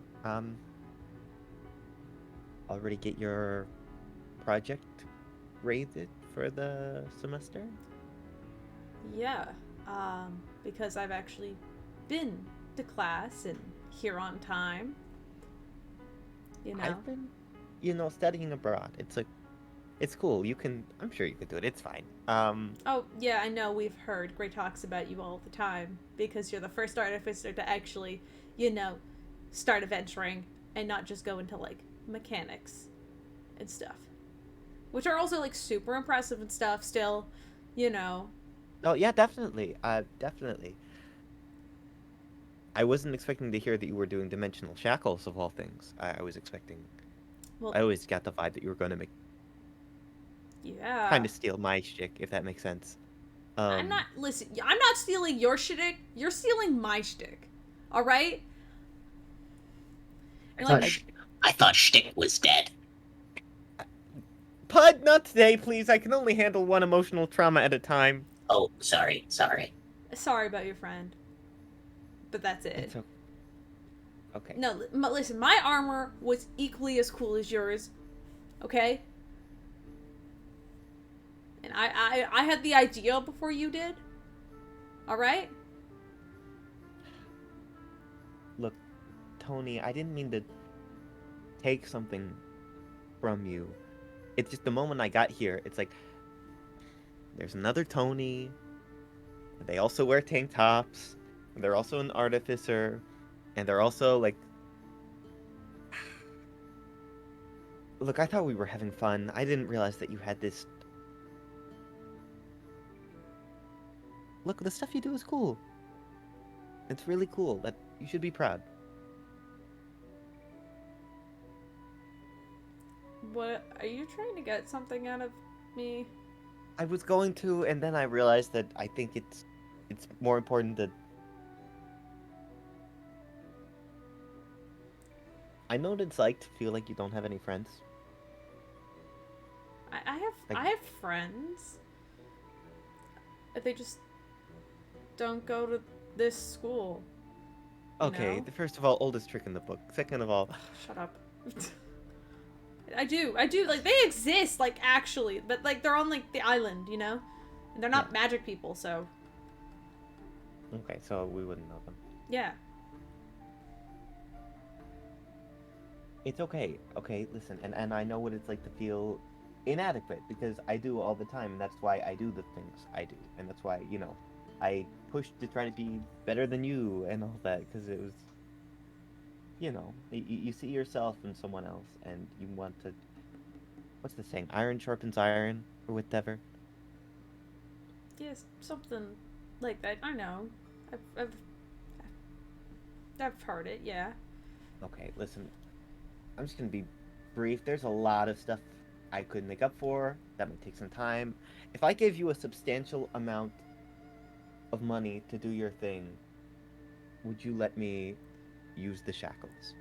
Already get your project graded for the semester? Yeah. Because I've actually been to class and here on time. You know. I've been, studying abroad. It's cool. I'm sure you can do it. It's fine. Oh, yeah, I know. We've heard great talks about you all the time because you're the first artificer to actually, start adventuring and not just go into, like, mechanics and stuff. Which are also, like, super impressive and stuff still, Oh, yeah, definitely. Definitely. I wasn't expecting to hear that you were doing dimensional shackles of all things. I was expecting. Well, I always got the vibe that you were going to make yeah. kind of steal my shtick, if that makes sense. I'm not stealing your shtick. You're stealing my shtick. All right? And, like, I thought Shtick was dead. Pud, not today, please. I can only handle one emotional trauma at a time. Oh, sorry. Sorry about your friend. But that's it. It's okay. No, listen, my armor was equally as cool as yours. Okay? And I had the idea before you did. Alright? Look, Tony, I didn't mean to take something from you. It's just the moment I got here, it's like there's another Tony. They also wear tank tops. And they're also an artificer. And they're also like... Look, I thought we were having fun. I didn't realize that you had this... Look, the stuff you do is cool. It's really cool. That you should be proud. What? Are you trying to get something out of me? I was going to, and then I realized that I think it's more important that... I know what it's like to feel like you don't have any friends. I have friends. They just don't go to this school. You Okay, know? first of all, oldest trick in the book. Second of all, Shut up. I do. Like, they exist, like, actually. But, like, they're on, like, the island, you know? And they're not magic people, so... okay, so we wouldn't know them. Yeah. It's okay. Okay, listen, and I know what it's like to feel inadequate, because I do all the time, and that's why I do the things I do. And that's why, you know, I pushed to try to be better than you and all that, because it was... You know, you see yourself in someone else, and you want to... What's the saying? Iron sharpens iron, or whatever. Yes, something like that. I know. I've heard it, yeah. Okay, listen. I'm just gonna be brief. There's a lot of stuff I could make up for. That might take some time. If I gave you a substantial amount of money to do your thing, would you let me use the shackles?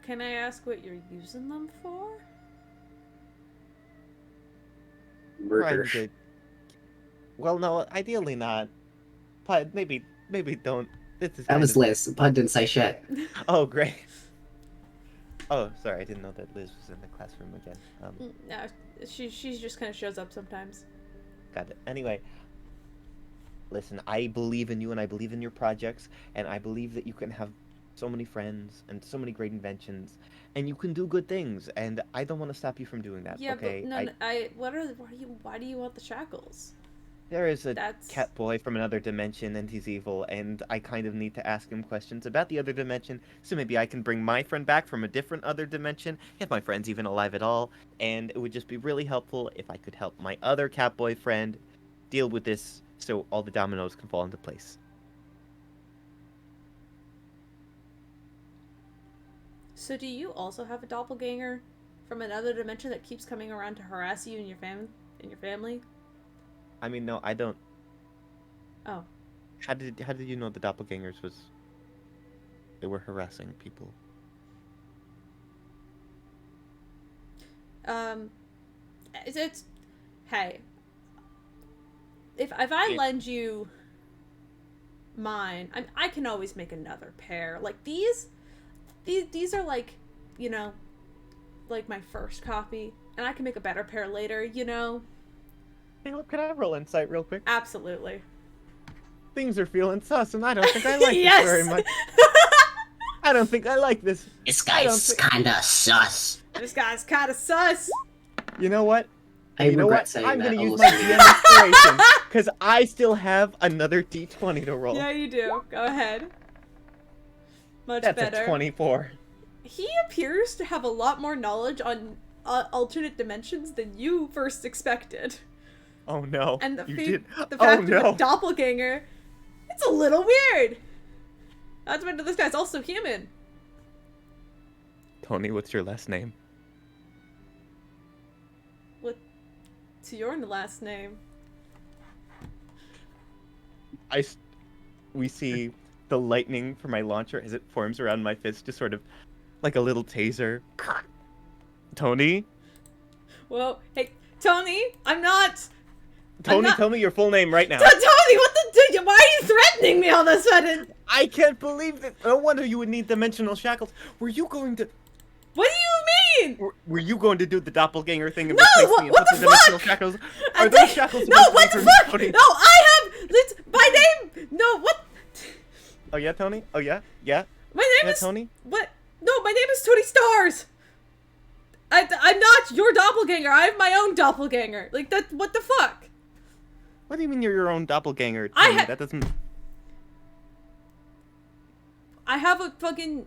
Can I ask what you're using them for? Murder. Trying to... Well, no, ideally not. But maybe don't. This is That kind was of... Liz. Bud didn't say shit. Oh, great. Oh, sorry, I didn't know that Liz was in the classroom again. No, she just kind of shows up sometimes. Got it. Anyway, listen, I believe in you, and I believe in your projects, and I believe that you can have so many friends and so many great inventions, and you can do good things, and I don't want to stop you from doing that. Yeah, okay? but why do you want the shackles? There is a That's... cat boy from another dimension, and he's evil, and I kind of need to ask him questions about the other dimension, so maybe I can bring my friend back from a different other dimension, if my friend's even alive at all, and it would just be really helpful if I could help my other cat boy friend deal with this, so all the dominoes can fall into place. So do you also have a doppelganger from another dimension that keeps coming around to harass you and your family? I mean, no, I don't. Oh. How did you know the doppelgangers they were harassing people? It's hey. If I lend you mine, I can always make another pair. Like these are like, you know, like my first copy, and I can make a better pair later, you know? Hey, look, can I roll insight real quick? Absolutely. Things are feeling sus, and I don't think I like Yes! this very much. I don't think I like this. This guy's kinda sus. This guy's kind of sus. You know what? I You know regret what? saying I'm that gonna use almost my immediately. DM inspiration, because I still have another D20 to roll. Yeah, you do. Go ahead. Much That's better. a 24. He appears to have a lot more knowledge on alternate dimensions than you first expected. Oh no. And the you fact did. of Oh a no. doppelganger, it's a little weird. Not to mention this guy's also human. Tony, what's your last name? What's your last name? We see the lightning from my launcher as it forms around my fist, just sort of like a little taser. Tony? Well, hey, Tony, I'm not. Tony, not- tell me your full name right now. Tony, what the? Why are you threatening me all of a sudden? I can't believe that. No wonder you would need dimensional shackles. Were you going to? What do you mean? Were you going to do the doppelganger thing and No, replace me and what put the dimensional fuck? shackles? I Are those think- shackles No, supposed what to the be for fuck? me, Tony? No, I have. My name. No, what? Oh yeah, Tony. Oh yeah, yeah. My name Yeah, is Tony. What? No, my name is Tony Stars. I'm not your doppelganger. I have my own doppelganger. Like that. What the fuck? What do you mean you're your own doppelganger? I Tony? ha- That doesn't. I have a fucking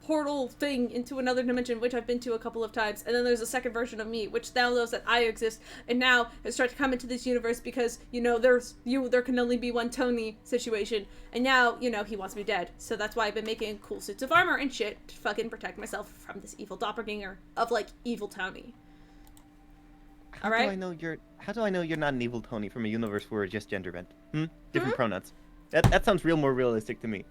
portal thing into another dimension, which I've been to a couple of times, and then there's a second version of me, which now knows that I exist, and now has started to come into this universe because there can only be one Tony situation, and now he wants me dead, so that's why I've been making cool suits of armor and shit to fucking protect myself from this evil doppelganger of evil Tony. How All right. do I know you're not an evil Tony from a universe where we're just gender bent? Different pronouns. That sounds more realistic to me.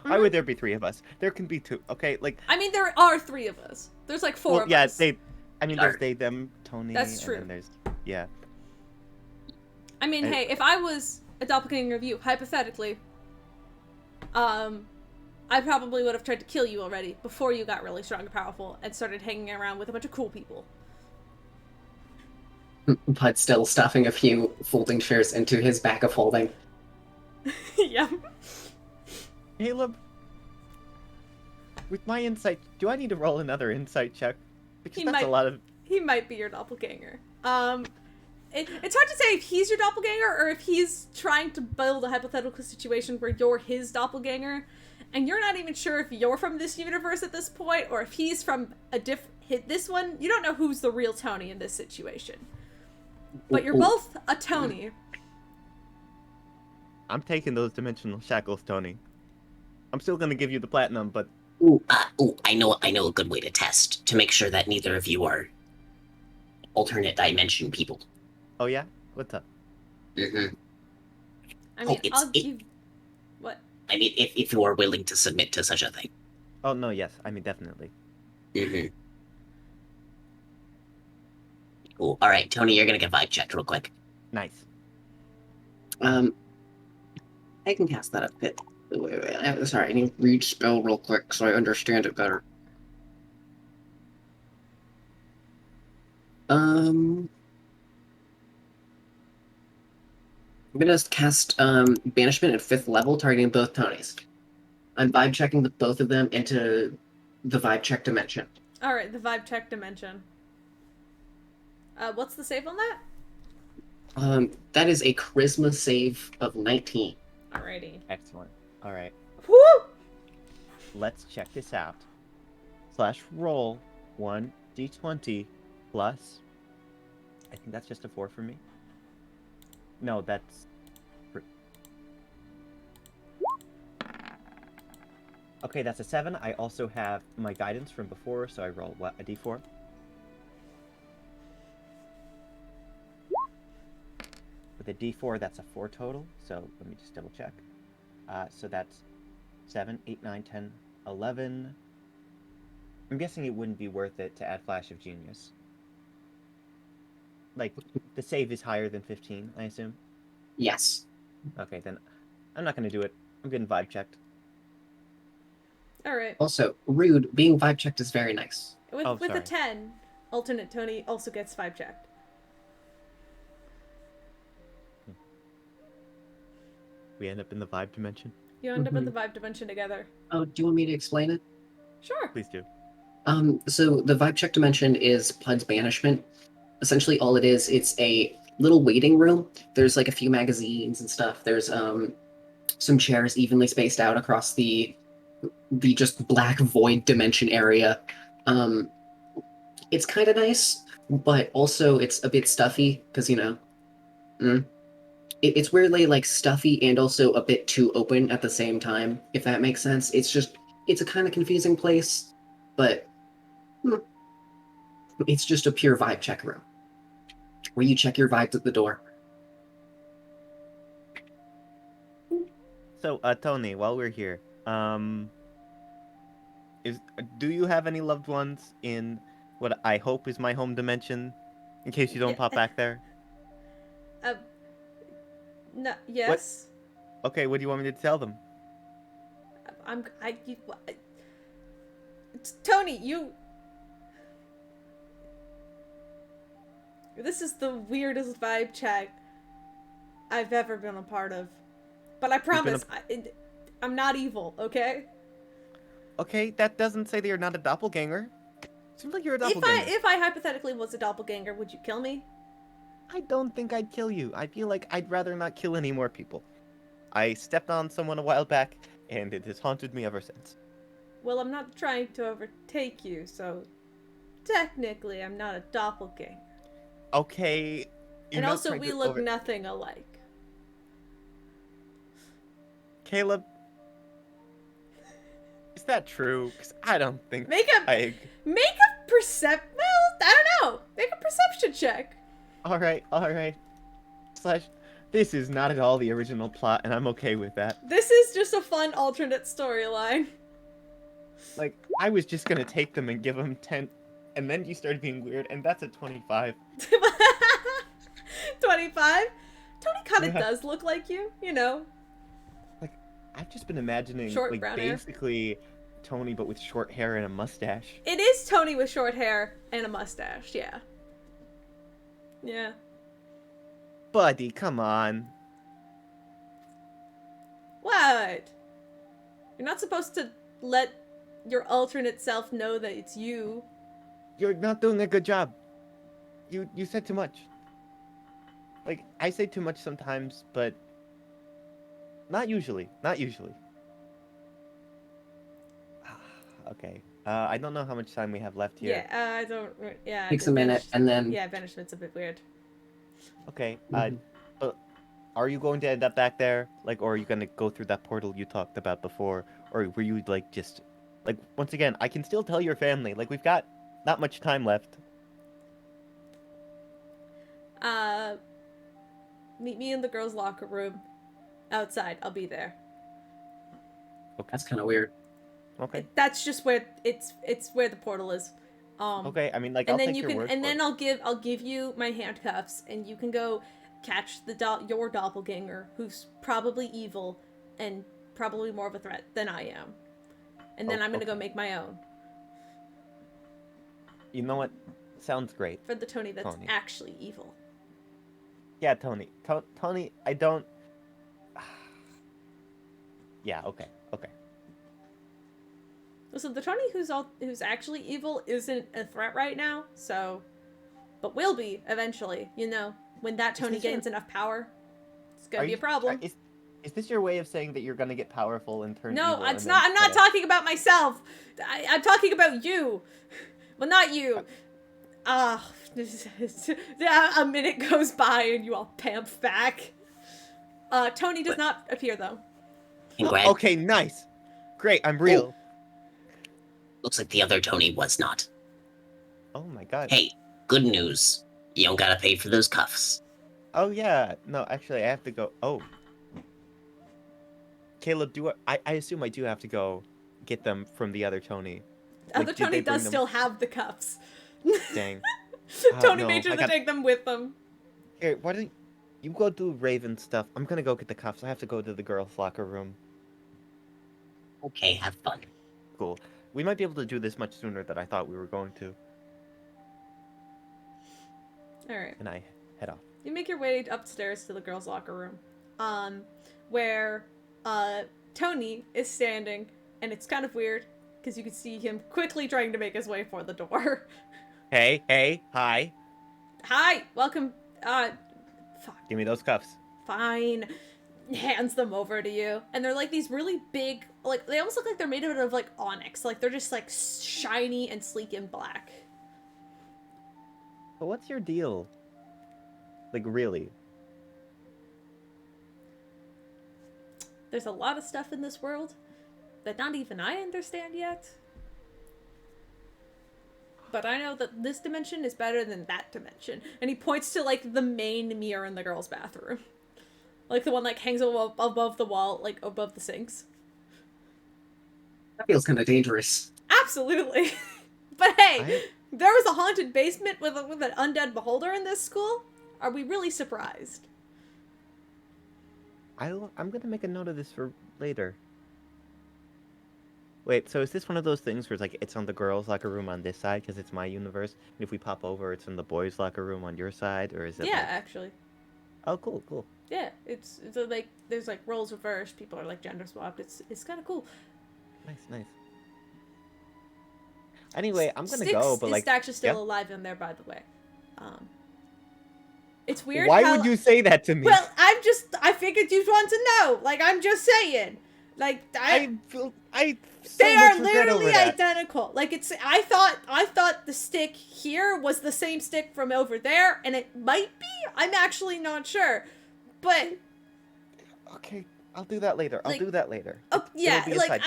Why would there be 3 of us? There can be 2. Okay, I mean, there are 3 of us. There's 4 of us. there's they, them, Tony. That's true. And then there's yeah. I mean, hey, if I was a doppelganger of you, hypothetically, I probably would have tried to kill you already before you got really strong and powerful and started hanging around with a bunch of cool people. Pud still stuffing a few folding chairs into his bag of holding. Yeah. Caleb, with my insight, do I need to roll another insight check? Because that's a lot of. He might be your doppelganger. It's hard to say if he's your doppelganger or if he's trying to build a hypothetical situation where you're his doppelganger, and you're not even sure if you're from this universe at this point or if he's from this one. You don't know who's the real Tony in this situation. But you're both a Tony. I'm taking those dimensional shackles, Tony. I'm still gonna give you the platinum, but I know a good way to test to make sure that neither of you are alternate dimension people. oh yeah, what's up? Mm-hmm. I mean, it's- I'll give... What? I mean, if you are willing to submit to such a thing. Oh no, yes, I mean definitely. Mm-hmm. Cool. All right, Tony, you're gonna get vibe checked real quick. Nice. I can cast that up bit. Wait, sorry, I need to read spell real quick so I understand it better. I'm gonna cast Banishment at 5th level, targeting both Tonys. I'm vibe checking both of them into the vibe check dimension. Alright, the vibe check dimension. What's the save on that? That is a charisma save of 19. Alrighty. Excellent. All right, Woo! let's check this out. /roll 1d20 plus. I think that's just a 4 for me. No, that's. Okay, that's a 7. I also have my guidance from before, so I roll what, a d4. With a d4, that's a 4 total. So let me just double check. So that's 7, 8, 9, 10, 11. I'm guessing it wouldn't be worth it to add Flash of Genius. Like, the save is higher than 15, I assume? Yes. Okay, then I'm not going to do it. I'm getting vibe checked. Alright. Also, rude, being vibe checked is very nice. With a sorry. 10, alternate Tony also gets vibe checked. We end up in the vibe dimension. You end up in the vibe dimension together. Oh, do you want me to explain it? Sure. Please do. So the vibe check dimension is Pud's banishment. Essentially, all it is, it's a little waiting room. There's like a few magazines and stuff. There's some chairs evenly spaced out across the just black void dimension area. It's kind of nice, but also it's a bit stuffy because it's weirdly like stuffy and also a bit too open at the same time. If that makes sense, it's a kind of confusing place, but it's just a pure vibe check room where you check your vibes at the door. So, Tony, while we're here, do you have any loved ones in what I hope is my home dimension? In case you don't Yeah. pop back there. No, yes. Okay, what do you want me to tell them? Tony, you. This is the weirdest vibe check I've ever been a part of. But I promise, I'm not evil, okay? Okay, that doesn't say that you're not a doppelganger. Seems like you're a doppelganger. If I hypothetically was a doppelganger, would you kill me? I don't think I'd kill you. I feel like I'd rather not kill any more people. I stepped on someone a while back, and it has haunted me ever since. Well, I'm not trying to overtake you, so technically I'm not a doppelganger. Okay. And also, we look nothing alike. Caleb, is that true? Because I don't think Make a perception check. All right. Slash, this is not at all the original plot, and I'm okay with that. This is just a fun alternate storyline. Like, I was just gonna take them and give them 10, and then you started being weird, and that's a 25. 25? Tony kind of Yeah. does look like you, you know. Like, I've just been imagining, Short like, brown hair. basically Tony, but with short hair and a mustache. It is Tony with short hair and a mustache, yeah. Yeah. Buddy, come on. What? You're not supposed to let your alternate self know that it's you. You're not doing a good job. You said too much. Like, I say too much sometimes, but not usually. Not usually. Okay. I don't know how much time we have left here. Yeah, I don't. Yeah. Takes a minute, and then Yeah, banishment's a bit weird. Okay. Mhm. But are you going to end up back there? Like, or are you gonna go through that portal you talked about before? Or were you like just like once again, I can still tell your family. Like we've got not much time left. Meet me in the girls' locker room. Outside, I'll be there. that's kind of weird. Okay. That's just where it's where the portal is. Okay. I mean, like, And I'll then take you your can, word and for then it. I'll give you my handcuffs, and you can go catch your doppelganger, who's probably evil and probably more of a threat than I am. And then Oh, I'm gonna go okay. make my own You know what? Sounds great. for the Tony that's Tony. actually evil. Yeah, Tony. Tony, I don't. Yeah. Okay. Okay. Listen, the Tony who's actually evil isn't a threat right now, so, but will be eventually. You know, when that Tony this your- gains enough power, it's gonna Are be you- a problem. Is this your way of saying that you're gonna get powerful and turn No, evil? it's and not. then I'm not try to- talking about myself. I'm talking about you. Well, not you. Ah, a minute goes by and you all pamp back. Tony does not appear though. Congrats. Okay, nice. Great, I'm real. Looks like the other Tony was not. Oh my god. Hey, good news. You don't gotta pay for those cuffs. Oh yeah. No, actually, I have to go. Oh. Caleb, I assume I do have to go get them from the other Tony. Other did Tony they bring does them- still have the cuffs. Dang. Tony no, made sure I to got- take them with them. Here, why don't you go do Raven stuff? I'm gonna go get the cuffs. I have to go to the girls' locker room. Okay, have fun. Cool. We might be able to do this much sooner than I thought we were going to. All right. And I head off. You make your way upstairs to the girls' locker room, where Tony is standing, and it's kind of weird because you can see him quickly trying to make his way for the door. Hey, hi. Hi, welcome. Fuck. Give me those cuffs. Fine. Hands them over to you, and they're like these really big, like they almost look like they're made out of like onyx, like they're just like shiny and sleek and black. But what's your deal? Like, really? There's a lot of stuff in this world that not even I understand yet. But I know that this dimension is better than that dimension. And he points to, like, the main mirror in the girls' bathroom. Like, the one, like, hangs above the wall, like, above the sinks. That feels kind of dangerous. Absolutely! But hey, There was a haunted basement with an undead beholder in this school? Are we really surprised? I'm gonna make a note of this for later. Wait, so is this one of those things where it's like it's on the girls' locker room on this side because it's my universe, and if we pop over, it's in the boys' locker room on your side, or is it? Yeah, like... actually. Oh, cool, cool. Yeah, it's like there's like roles reversed. People are like gender swapped. It's kind of cool. Nice, nice. Anyway, I'm gonna Styx go, but is like, actually still yeah? alive in there, by the way. It's weird. Why how... would you say that to me? Well, I figured you'd want to know. Like, I'm just saying. Like, I so they much are regret over literally that. identical. Like, it's. I thought the stick here was the same stick from over there, and it might be. I'm actually not sure, but. Okay, I'll do that later. I'll Like, do that later. Oh yeah, It'll be a like side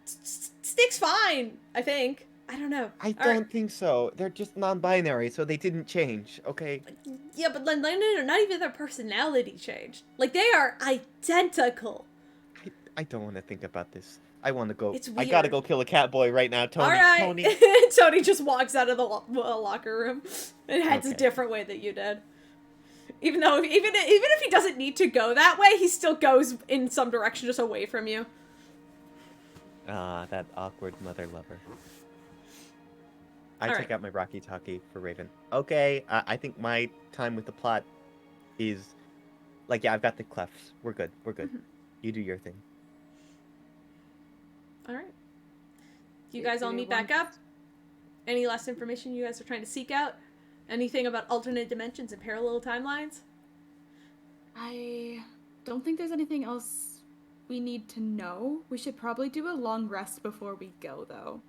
quest. stick's fine. I think. I don't know. I All right. don't think so. They're just non-binary, so they didn't change. Okay. Yeah, but not even their personality changed. Like, they are identical. I don't want to think about this. I want to go. It's I gotta weird. go kill a cat boy right now, Tony. All right. Tony. Tony just walks out of the locker room and heads a Okay. different way that you did. Even though, even if he doesn't need to go that way, he still goes in some direction just away from you. Ah, that awkward mother lover. I All take right. out my Rocky Talkie for Raven. Okay, I think my time with the plot is like, yeah, I've got the clefs. We're good. We're good. Mhm. You do your thing. All right. You guys all meet back up. Any last information you guys are trying to seek out? Anything about alternate dimensions and parallel timelines? I don't think there's anything else we need to know. We should probably do a long rest before we go, though.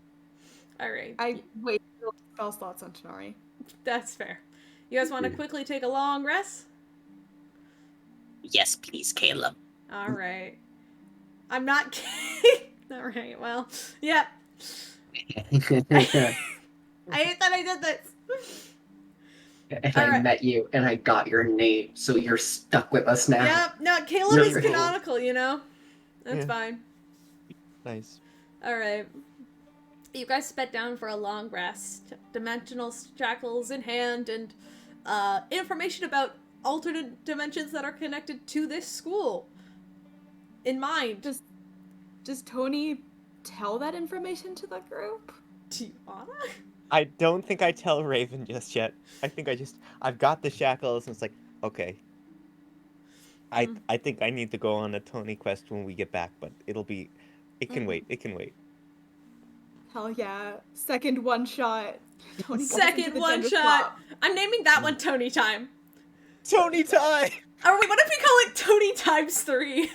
All right. I wait for spell slots on Tenari. That's fair. You guys want to quickly take a long rest? Yes, please, Caleb. All right. I'm not kidding. All right. Well, yeah. I hate that I did this. And All I right. met you, and I got your name, so you're stuck with us now. Yep. No, Caleb is No. canonical, you know? That's Yeah. fine. Nice. All right. You guys sped down for a long rest. Dimensional shackles in hand and information about alternate dimensions that are connected to this school in mind. Does Tony tell that information to the group? Do you wanna? I don't think I tell Raven just yet. I think I've got the shackles, and it's like, okay. I think I need to go on a Tony quest when we get back, but it can wait. It can wait. Hell yeah. Second one shot. Tony goes into Second the one gender shot. swap. I'm naming that one Tony Time. Tony time. Or wait, what if we call it Tony times 3?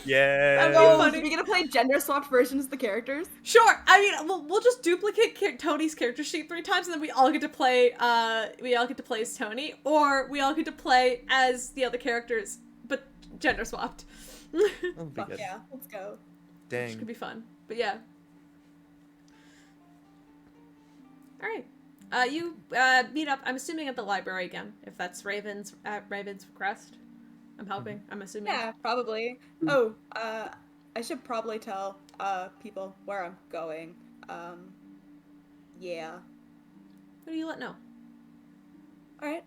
Yeah. That'd be Oh, funny. are we gonna play gender swapped versions of the characters? Sure. I mean, we'll just duplicate Tony's character sheet 3 times, and then we all get to play. We all get to play as Tony, or we all get to play as the other characters, but gender swapped. That'll be Fuck good. yeah, let's go. Which could Dang. be fun. But yeah. All right. You meet up. I'm assuming at the library again, if that's Raven's request. I'm hoping. I'm assuming. Yeah, probably. Oh, I should probably tell people where I'm going. Yeah. Who do you let know? All right.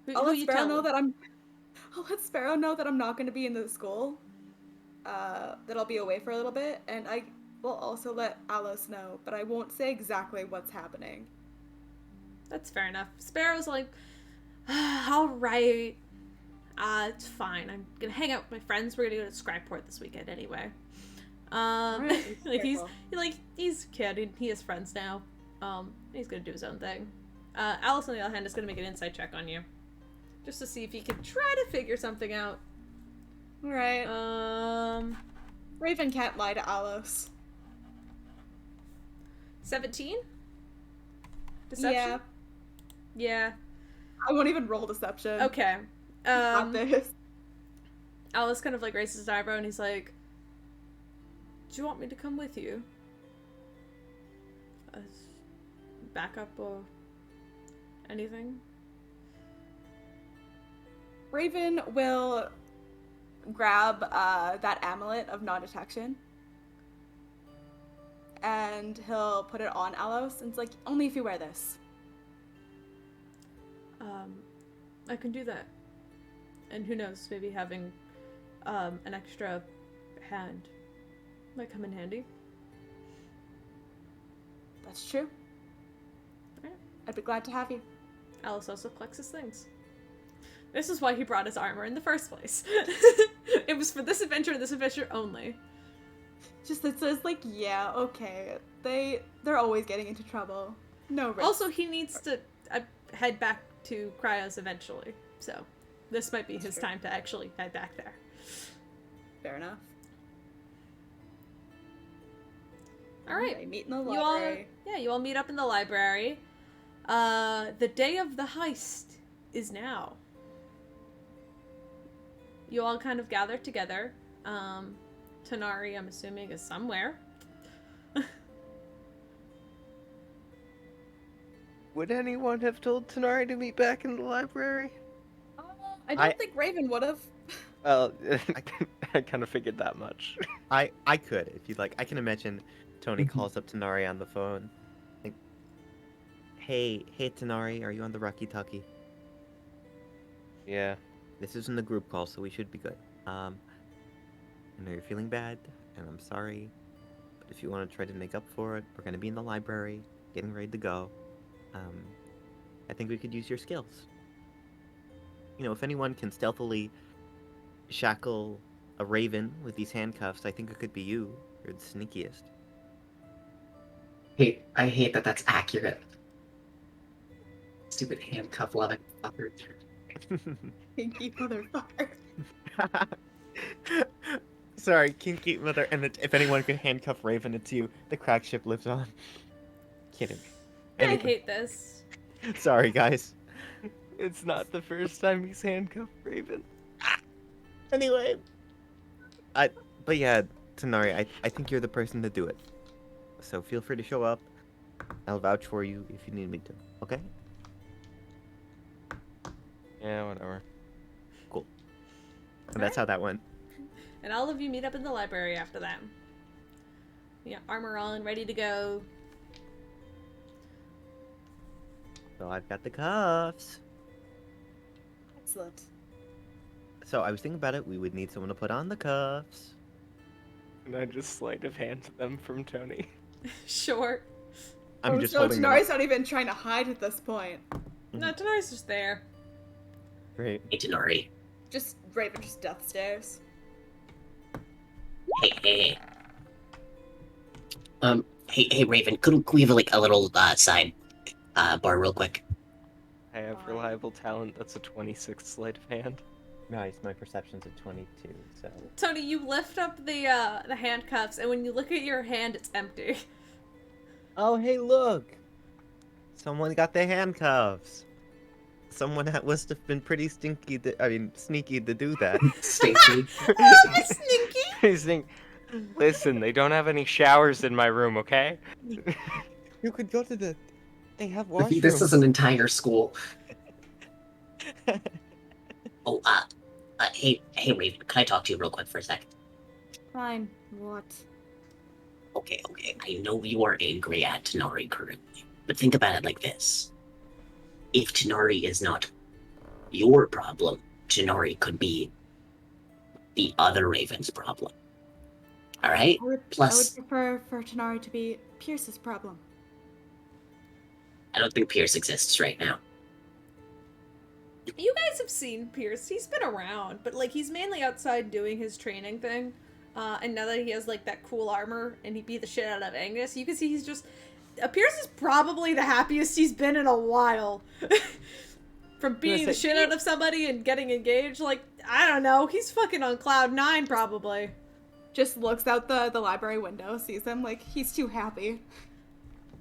Who I'll let you Sparrow tell know them? that I'll let Sparrow know that I'm not going to be in the school. That I'll be away for a little bit, and I will also let Alos know, but I won't say exactly what's happening. That's fair enough. Sparrow's like, all right. It's fine. I'm gonna hang out with my friends. We're gonna go to Scribeport this weekend anyway. Alright, like careful. he's a kid. He has friends now. He's gonna do his own thing. Alice on the other hand is gonna make an insight check on you, just to see if he can try to figure something out. All right. Raven can't lie to Alos. 17. Deception. Yeah. Yeah. I won't even roll deception. Okay. Got this. Alice kind of like raises his eyebrow and he's like, "Do you want me to come with you? As backup or anything?" Raven will grab that amulet of non-detection and he'll put it on Alos, and it's like, only if you wear this. I can do that. And who knows, maybe having an extra hand might come in handy. That's true. Alright. I'd be glad to have you. Alice also collects his things. This is why he brought his armor in the first place. It was for this adventure and this adventure only. Just it says like, yeah, okay. They're always getting into trouble. No risk. Also, he needs to head back to Cryos eventually, so this might be his True. time to actually head back there. Fair enough. All right, Okay, meet in the you all, library. you all meet up in the library. The day of the heist is now. You all kind of gather together. Tanari, I'm assuming, is somewhere. Would anyone have told Tanari to meet back in the library? I don't think Raven would have. Well, I kind of figured that much. I could, if you'd like. I can imagine Tony calls up Tanari on the phone. Like, hey Tanari, are you on the Rocky Talkie? Yeah. This isn't a group call, so we should be good. I know you're feeling bad, and I'm sorry. But if you want to try to make up for it, we're gonna be in the library, getting ready to go. I think we could use your skills. You know, if anyone can stealthily shackle a raven with these handcuffs, I think it could be you. You're the sneakiest. I hate that that's accurate. Stupid handcuff loving fucker. Kinky motherfucker. Sorry, kinky mother. And if anyone could handcuff Raven, it's you. The crack ship lives on. Kidding. I Anyway, hate this. sorry, guys. It's not the first time he's handcuffed Raven. Anyway, but yeah, Tanari, I think you're the person to do it. So feel free to show up. I'll vouch for you if you need me to. Okay? Yeah, whatever. Cool. And that's how that went. And all of you meet up in the library after that. Yeah, armor on, ready to go. So I've got the cuffs. Excellent. So I was thinking about it. We would need someone to put on the cuffs. And I just sleight of hand them from Tony. Sure. I'm just so holding them Tanari's up. not even trying to hide at this point. No, Tanari's just there. Great. Hey, Tenori. Just Raven just death stares. Hey. Hey, Raven. Could we have like a little side bar real quick? I have reliable talent. That's a 26 sleight of hand. Nice. My perception's at 22. So Tony, you lift up the handcuffs, and when you look at your hand, it's empty. oh, hey, look! Someone got the handcuffs. Someone that must have been pretty sneaky to do that. Stinky. Sneaky! He's think, listen, they don't have any showers in my room, okay? You could go to the. They have washrooms. This is an entire school. Oh, hey, Raven. Can I talk to you real quick for a sec? Fine. What? Okay. I know you are angry at Tenari currently, but think about it like this. If Tenari is not your problem, Tenari could be the other Raven's problem. Alright? I would Plus, prefer for Tanari to be Pierce's problem. I don't think Pierce exists right now. You guys have seen Pierce. He's been around, but like he's mainly outside doing his training thing. And now that he has like that cool armor and he beat the shit out of Angus, you can see he's just. Pierce is probably the happiest he's been in a while. From beating the shit out of somebody and getting engaged, like I don't know, he's fucking on cloud 9 probably. Just looks out the library window, sees them, like, he's too happy.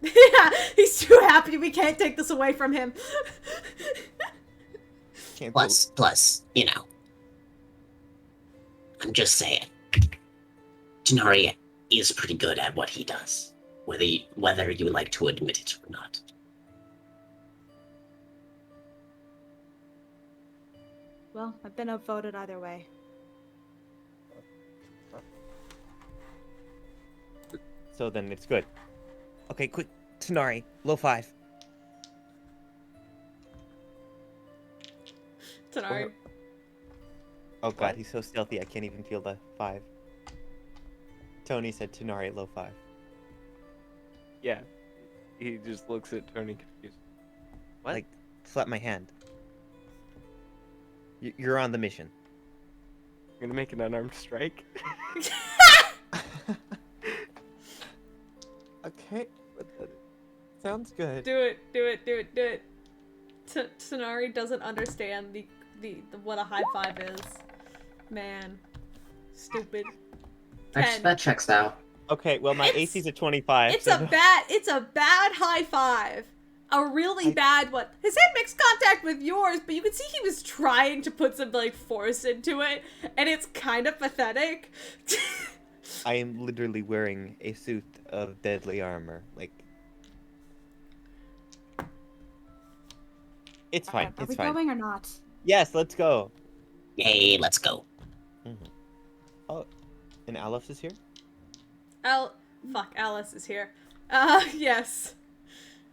Yeah, he's too happy. We can't take this away from him. Plus, you know. I'm just saying. Tenari is pretty good at what he does. Whether you like to admit it or not. Well, I've been outvoted either way. So then it's good. Okay, quick, Tanari, low 5. Tanari. Oh god, What? he's so stealthy, I can't even feel the 5. Tony said Tanari, low 5. Yeah. He just looks at Tony confused. What? Like, slap my hand. You're on the mission. You're gonna make an unarmed strike? Okay, sounds good. Do it. Tanari doesn't understand the what a high 5 is. Man. Stupid. 10. That checks out. Okay, well my It's- AC's a 25. It's so a bad high 5. A really bad one. His head makes contact with yours, but you can see he was trying to put some like force into it, and it's kind of pathetic. I am literally wearing a suit of deadly armor. Like, it's fine. Are It's we fine. going or not? Yes, let's go. Hey, let's go. Oh, and Aleph is here. Alice is here. Yes.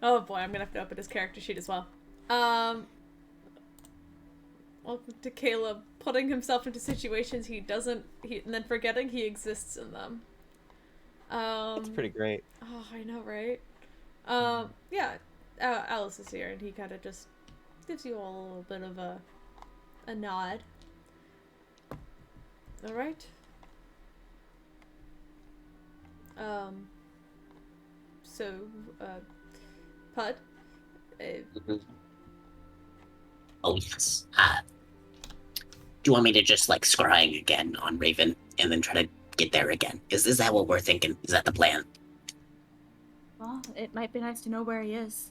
Oh boy, I'm gonna have to open his character sheet as well. Welcome to Caleb putting himself into situations and then forgetting he exists in them. That's pretty great. Oh, I know, right? Yeah, Alice is here, and he kind of just gives you all a little bit of a nod. All right. So, Pud, Oh yes. Do you want me to just like scrying again on Raven and then try to get there again? Is that what we're thinking? Is that the plan? Well, it might be nice to know where he is.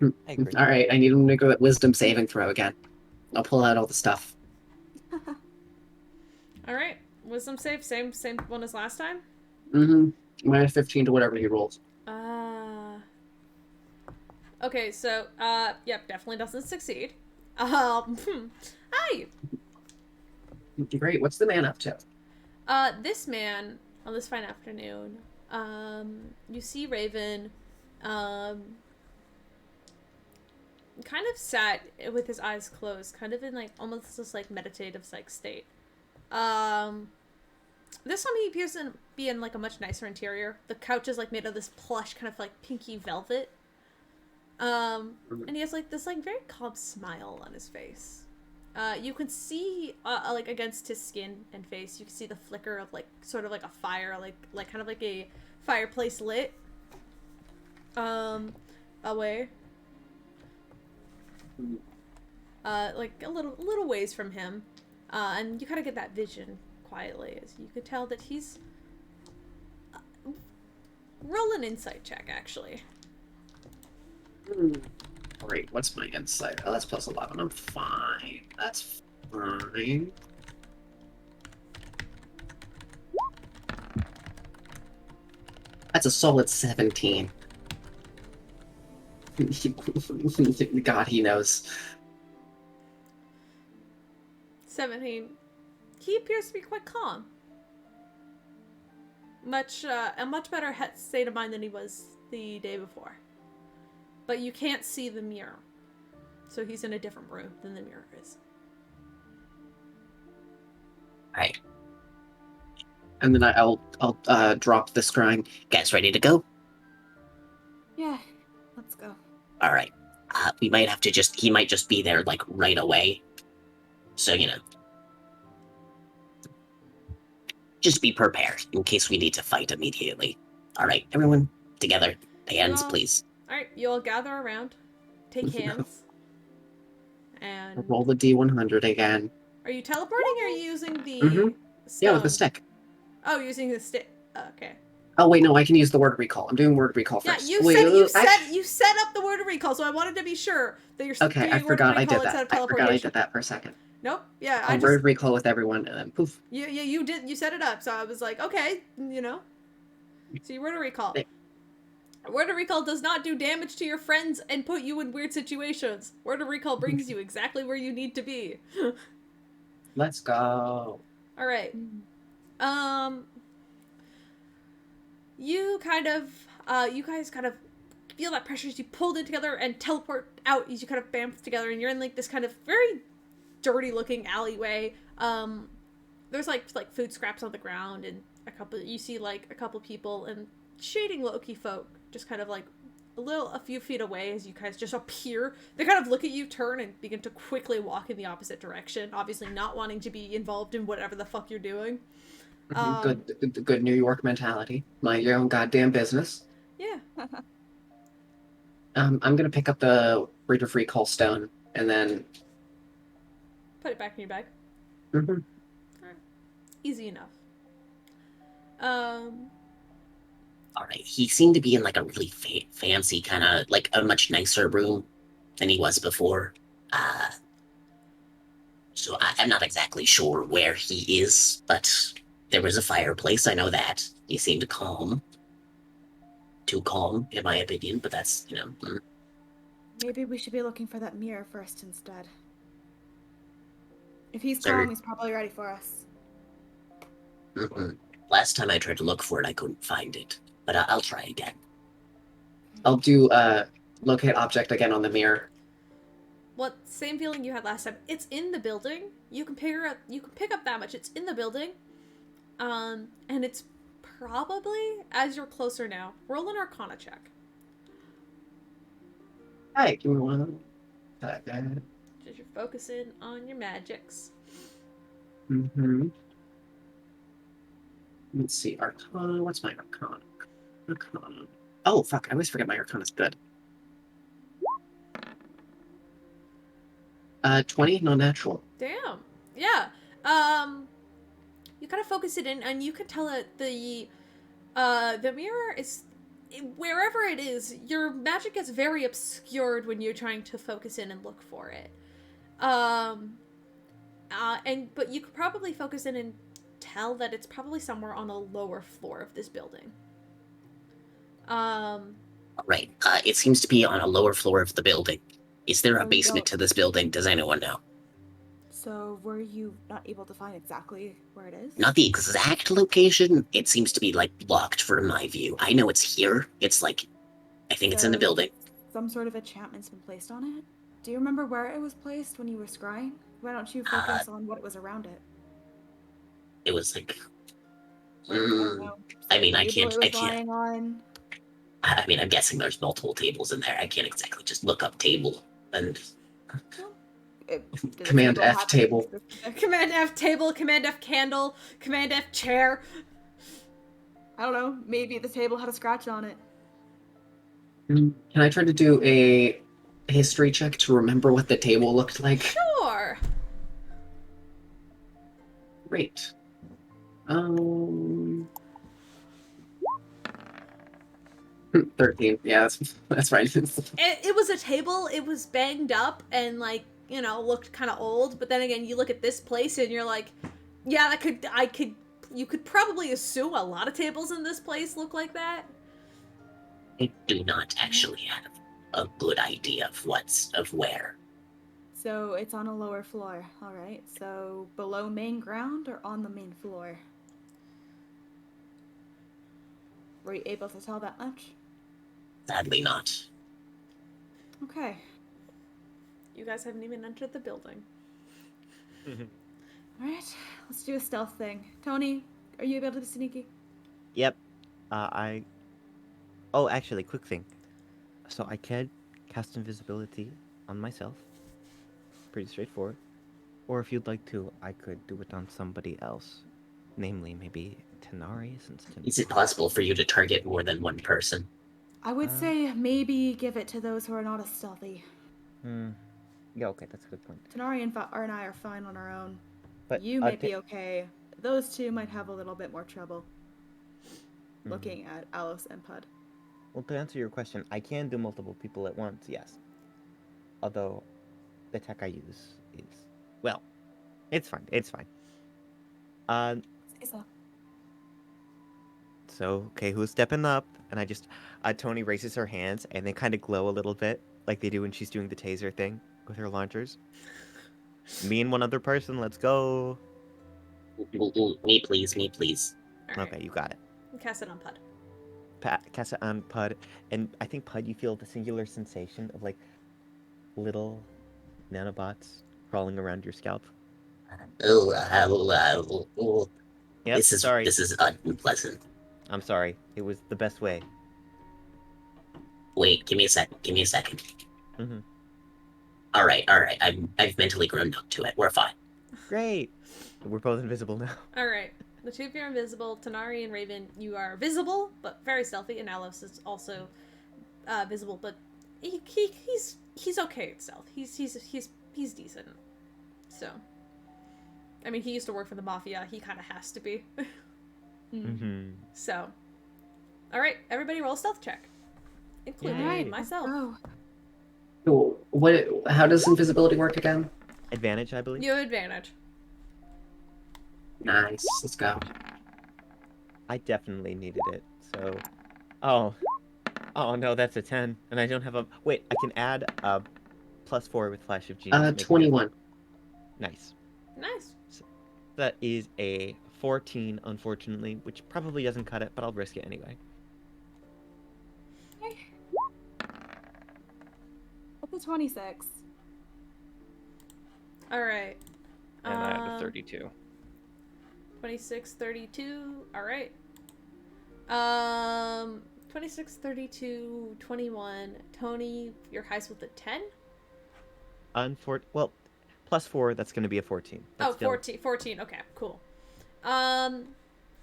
I agree. All right, I need him to make a wisdom saving throw again. I'll pull out all the stuff. all right. Wisdom save, same one as last time. Mm-hmm. Minus 15 to whatever he rolls. Okay, so, yep, definitely doesn't succeed. Hi! Great. What's the man up to? This man, on this fine afternoon, you see Raven, kind of sat with his eyes closed, kind of in, like, almost this, like, meditative, like, state. This time he appears to be in, like, a much nicer interior. The couch is, like, made of this plush, kind of, like, pinky velvet. And he has, like, this, like, very calm smile on his face. You can see, like, against his skin and face, you can see the flicker of, like, sort of like a fire, like kind of like a fireplace lit, away. Like, a little ways from him. And you kind of get that vision quietly, as you could tell that he's... roll an insight check, actually. Great. What's my insight? Oh, that's plus 11. I'm fine. That's fine. That's a solid 17. God, he knows. 17. He appears to be quite calm. A much better state of mind than he was the day before. But you can't see the mirror. So he's in a different room than the mirror is. Alright. And then I'll drop the scrying. Guys ready to go? Yeah, let's go. Alright. We might have to he might just be there like right away. So, just be prepared in case we need to fight immediately. Alright, everyone together. Hands, Yeah. please. Alright, you all gather around. Take hands. I'll And... roll the D100 again. Are you teleporting or are you using the... Mhm. Yeah, with the stone? stick. Oh, using the stick. Okay. Oh wait, no, I can use the word recall. I'm doing word recall Yeah, first. you Wait, you set up the word of recall, so I wanted to be sure that you're Okay, doing I word of forgot I recall did instead that. of I forgot I teleportation. did that for a second. Nope. Yeah, I'll word recall with everyone, and then poof. you did. You set it up, so I was like, okay, So you word of recall. Yeah. Word of recall does not do damage to your friends and put you in weird situations. Word of recall brings you exactly where you need to be. Let's go. All right. you guys kind of feel that pressure as you pulled in together and teleport out as you kind of bamf together, and you're in like this kind of very dirty looking alleyway. There's like food scraps on the ground, and you see like a couple people and shading Loki folk just kind of like a few feet away as you guys just appear. They kind of look at you, turn, and begin to quickly walk in the opposite direction, obviously not wanting to be involved in whatever the fuck you're doing. Good New York mentality. Mind your own goddamn business. Yeah. I'm gonna pick up the Reader Free Call Stone and then. Put it back in your bag. Mhm. Easy enough. All right. He seemed to be in like a really fancy kind of like a much nicer room than he was before. So I'm not exactly sure where he is, but there was a fireplace. I know that. He seemed calm. Too calm, in my opinion, but that's, Maybe we should be looking for that mirror first instead. If he's Sir. calm, he's probably ready for us. Last time I tried to look for it, I couldn't find it. But I'll try again. I'll do locate object again on the mirror. What same feeling you had last time? It's in the building. You can pick up that much. It's in the building. And it's probably as you're closer now. Roll an Arcana check. Hey, give me one. Second. Just you're focusing on your magics. Mm-hmm. Let's see, Arcana. What's my Arcana? Arcana. Oh, fuck, I always forget my Arcana's good. 20, non-natural. Damn. Yeah. You kind of focus it in, and you can tell that the mirror is wherever it is. Your magic gets very obscured when you're trying to focus in and look for it. But you could probably focus in and tell that it's probably somewhere on the lower floor of this building. Right. It seems to be on a lower floor of the building. Is there a basement to this building? Does anyone know? So were you not able to find exactly where it is? Not the exact location. It seems to be like blocked from my view. I know it's here. It's like, I think it's in the building. Some sort of enchantment's been placed on it? Do you remember where it was placed when you were scrying? Why don't you focus on what was around it? It was like, I mean, I can't. On? I mean, I'm guessing there's multiple tables in there. I can't exactly just look up table and. Command F table. Command F table, Command F candle, Command F chair. I don't know. Maybe the table had a scratch on it. Can I try to do a history check to remember what the table looked like? Sure. Great. 13. Yeah, that's right. It was a table. It was banged up and like, looked kind of old. But then again, you look at this place and you're like, yeah, you could probably assume a lot of tables in this place look like that. I do not actually have a good idea of where. So it's on a lower floor. All right. So below main ground or on the main floor? Were you able to tell that much? Sadly not. Okay. You guys haven't even entered the building. Alright, let's do a stealth thing. Tony, are you able to be sneaky? Yep. Oh, actually, quick thing. So I can cast invisibility on myself. Pretty straightforward. Or if you'd like to, I could do it on somebody else. Namely, maybe Tenari, since Tenari... Is it possible for you to target more than one person? I would say maybe give it to those who are not as stealthy. Yeah, okay, that's a good point. Tenari and I are fine on our own. But you might be okay. Those two might have a little bit more trouble. Looking at Alice and Pud. Well, to answer your question, I can do multiple people at once, yes. Although, the tech I use is... Well, it's fine, it's fine. So, okay, who's stepping up? And I just... Tony raises her hands, and they kind of glow a little bit, like they do when she's doing the taser thing with her launchers. Me and one other person, let's go. Me, please. All right. Okay, you got it. Cast it on Pud. cast it on Pud, and I think Pud, you feel the singular sensation of like little nanobots crawling around your scalp. Oh, oh. Yep, sorry. This is unpleasant. I'm sorry. It was the best way. Wait, give me a second. Give me a second. Hmm. All right. I've mentally grown up to it. We're fine. Great. We're both invisible now. All right. The two of you are invisible. Tanari and Raven, you are visible but very stealthy, and Alos is also visible, but he's okay at stealth. He's decent. So, I mean, he used to work for the mafia. He kind of has to be. Mm-hmm. So, all right, everybody, roll a stealth check, including Yay. myself. Cool. How does invisibility work again? Advantage, I believe. You have advantage. Nice. Let's go. I definitely needed it. So, oh no, that's a 10, and I don't have a. Wait, I can add a +4 with Flash of Genius. making it- 21. Nice. Nice. That is a 14, unfortunately, which probably doesn't cut it, but I'll risk it anyway. That's a 26. All right. And I have a 32. 26, 32. All right. 26, 32, 21. Tony, your highest with a 10? Well, +4, that's going to be a 14. That's Oh, still- 14. 14. Okay, cool.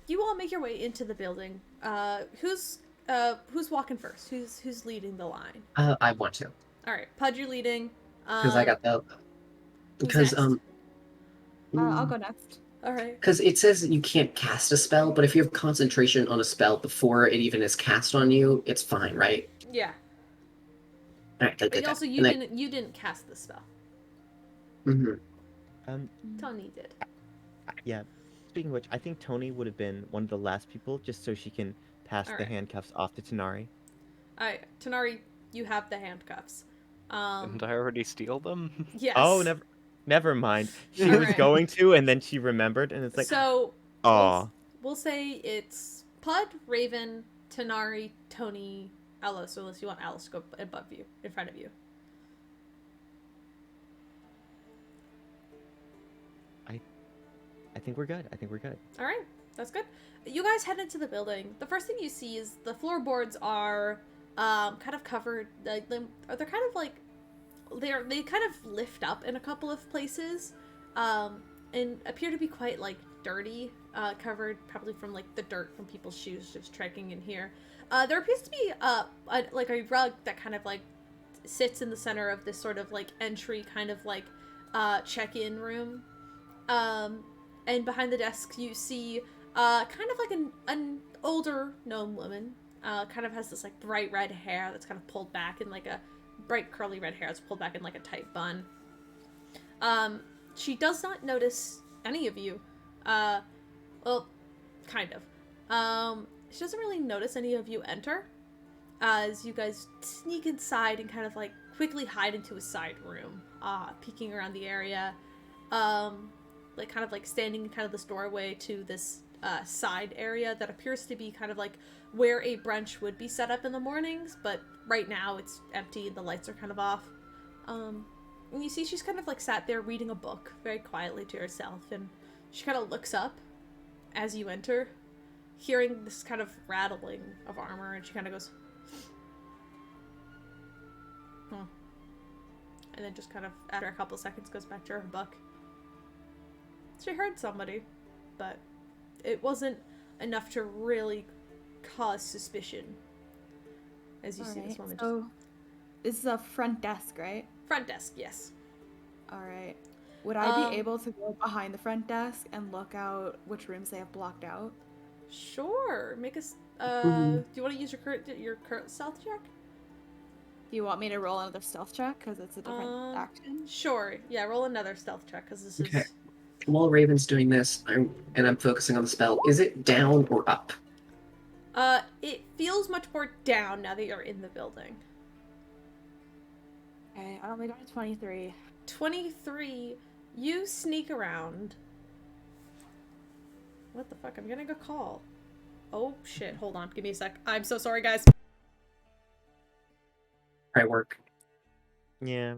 You all make your way into the building. Who's walking first? Who's leading the line? I want to. All right, Pudge, you're leading. Because I got the. who's Because, next? I'll go next. All right. Because it says you can't cast a spell, but if you have concentration on a spell before it even is cast on you, it's fine, right? Yeah. All right, good, But good. also, you didn't cast the spell. Mm-hmm. Tony did. Yeah. Speaking of which, I think Tony would have been one of the last people, just so she can pass All the right. handcuffs off to Tanari. All right, Tanari, you have the handcuffs. Didn't I already steal them? Yes. Oh, never mind. She was Alright. going to, and then she remembered, and it's like, So, aw. we'll say it's Pud, Raven, Tanari, Tony, Alice, unless you want Alice to go above you, in front of you. I think we're good. I think we're good. All right, that's good. You guys head into the building. The first thing you see is the floorboards are kind of covered. They're kind of like they kind of lift up in a couple of places, and appear to be quite like dirty, covered probably from like the dirt from people's shoes just trekking in here. There appears to be like a rug that kind of like sits in the center of this sort of like entry kind of like check-in room. And behind the desk you see kind of like an older gnome woman. Kind of has this like bright red hair that's kind of pulled back in like a bright curly red hair that's pulled back in like a tight bun. She does not notice any of you. Well, kind of. She doesn't really notice any of you enter as you guys sneak inside and kind of like quickly hide into a side room, peeking around the area. Like kind of like standing in kind of this doorway to this side area that appears to be kind of like where a brunch would be set up in the mornings, but right now it's empty and the lights are kind of off. And you see she's kind of like sat there reading a book very quietly to herself, and she kind of looks up as you enter, hearing this kind of rattling of armor, and she kind of goes, and then just kind of after a couple seconds goes back to her book. She heard somebody, but it wasn't enough to really cause suspicion. As you see this woman. So, this is a front desk, right? Front desk, yes. Alright. Would I be able to go behind the front desk and look out which rooms they have blocked out? Sure. Make us. Do you want to use your current stealth check? Do you want me to roll another stealth check because it's a different action? Sure. Yeah, roll another stealth check because this Okay. is. While Raven's doing this, I'm focusing on the spell. Is it down or up? It feels much more down now that you're in the building. Okay, I only got a 23. 23. You sneak around. What the fuck? I'm getting a call. Oh shit, hold on, give me a sec. I'm so sorry, guys. Try work. Yeah.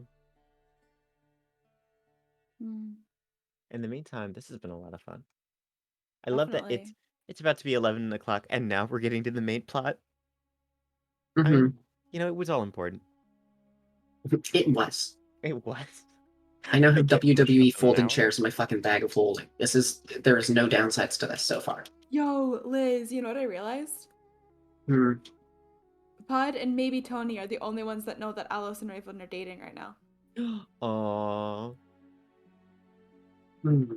Hmm, In the meantime, this has been a lot of fun. I love that definitely. it's about to be 11 o'clock, and now we're getting to the main plot. I Hmm. mean, it was all important. It was. It was. I now I have get WWE an folding hour? chairs in my fucking bag of holding. There is no downsides to this so far. Yo, Liz, you know what I realized? Hmm. Pud and maybe Tony are the only ones that know that Alice and Raven are dating right now. Aww. Hmm.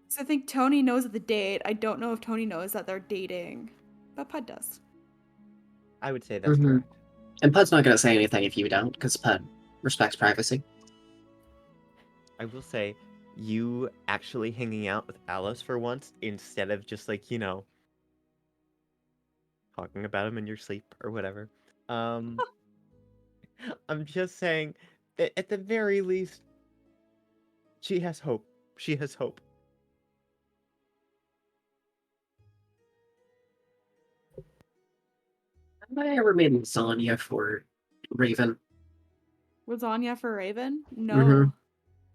So I think Tony knows of the date. I don't know if Tony knows that they're dating, but Pud does. I would say that's Mhm. correct. And Pud's not gonna say anything if you don't, because Pud respects privacy. I will say, you actually hanging out with Alice for once instead of just like, talking about him in your sleep or whatever. Um, I'm just saying that at the very least, she has hope. She has hope. Have I ever made lasagna for Raven? Lasagna for Raven? No. Mhm.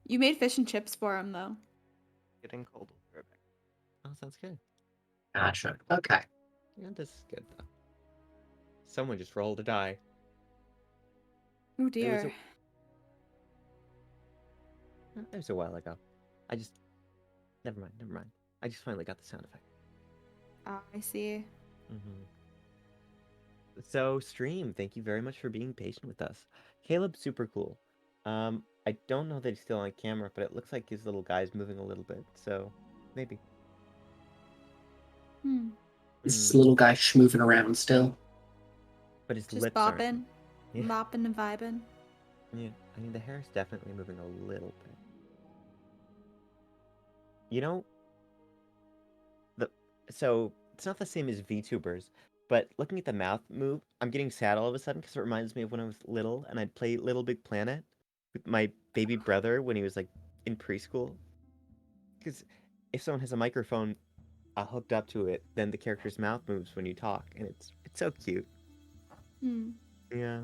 You made fish and chips for him though. Getting cold. Perfect. Oh, sounds good. Gotcha. Okay. Yeah, this is good though. Someone just rolled a die. Oh It was dear. it was a while ago. I just never mind. Never mind. I just finally got the sound effect. I see. Mm-hmm. So, Stream, thank you very much for being patient with us. Caleb's super cool. I don't know that he's still on camera, but it looks like his little guy's moving a little bit, so maybe. This Mm, little guy schmooving around still. but his Just lips aren't. bopping, Yeah, mopping and vibing. yeah. I mean, the hair is definitely moving a little bit. You know, the so it's not the same as VTubers, but looking at the mouth move, I'm getting sad all of a sudden because it reminds me of when I was little and I'd play Little Big Planet with my baby brother when he was like in preschool. Because if someone has a microphone hooked up to it, then the character's mouth moves when you talk, and it's so cute. Hmm. Yeah.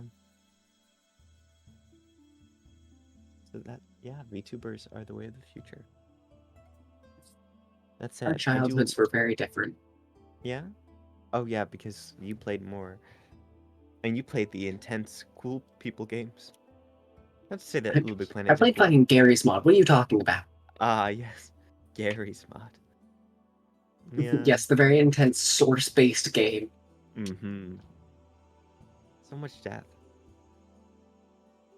So yeah, VTubers are the way of the future. That Our said, I do. childhoods were very different. Yeah. Oh yeah, because you played more, and you played the intense, cool people games. Not to say that Little Big I Planet played didn't be. fucking Gary's mod. What are you talking about? Ah, yes, Gary's mod. Yeah. Yes, the very intense source-based game. Mm-hmm. So much death.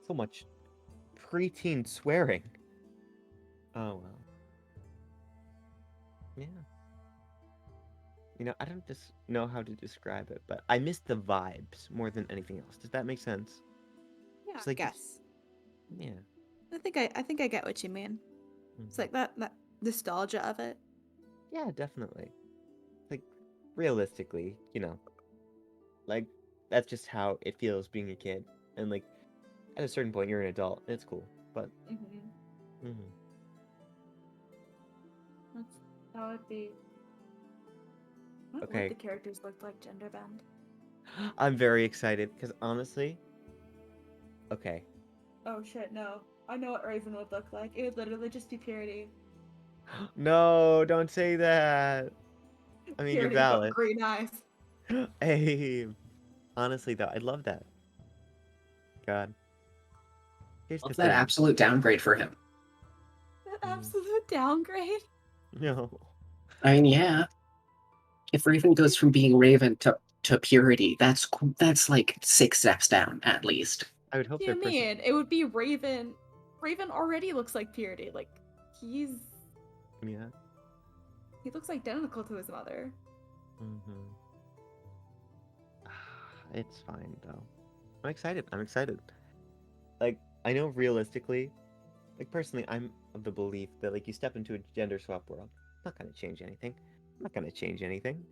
So much preteen swearing. Oh well. Yeah. I don't just know how to describe it, but I miss the vibes more than anything else. Does that make sense? Yeah, It's I like, guess. yeah. I think I get what you mean. It's Mhm. like that nostalgia of it. Yeah, definitely. Like, realistically, like, that's just how it feels being a kid. And, like, at a certain point, you're an adult, and it's cool. But, Mm-hmm. mhm. That would be. What would Okay. the characters look like gender bend? I'm very excited, because honestly, okay. Oh shit, no. I know what Raven would look like. It would literally just be Purity. No, don't say that. I mean, you're Purity but valid. green eyes. Hey, honestly, though, I love that. God. Here's the Love that thing. absolute downgrade for him. That Mhm. absolute downgrade. No. I mean, yeah. If Raven goes from being Raven to Purity, that's like 6 steps down at least. I would What hope do they're you mean? It would be Raven. Raven already looks like Purity. Like he's Yeah. he looks identical to his mother. Mm-hmm. It's fine though. I'm excited. I'm excited. Like, I know realistically, like personally, I'm of the belief that like you step into a gender swap world, it's not gonna change anything. Not gonna change anything.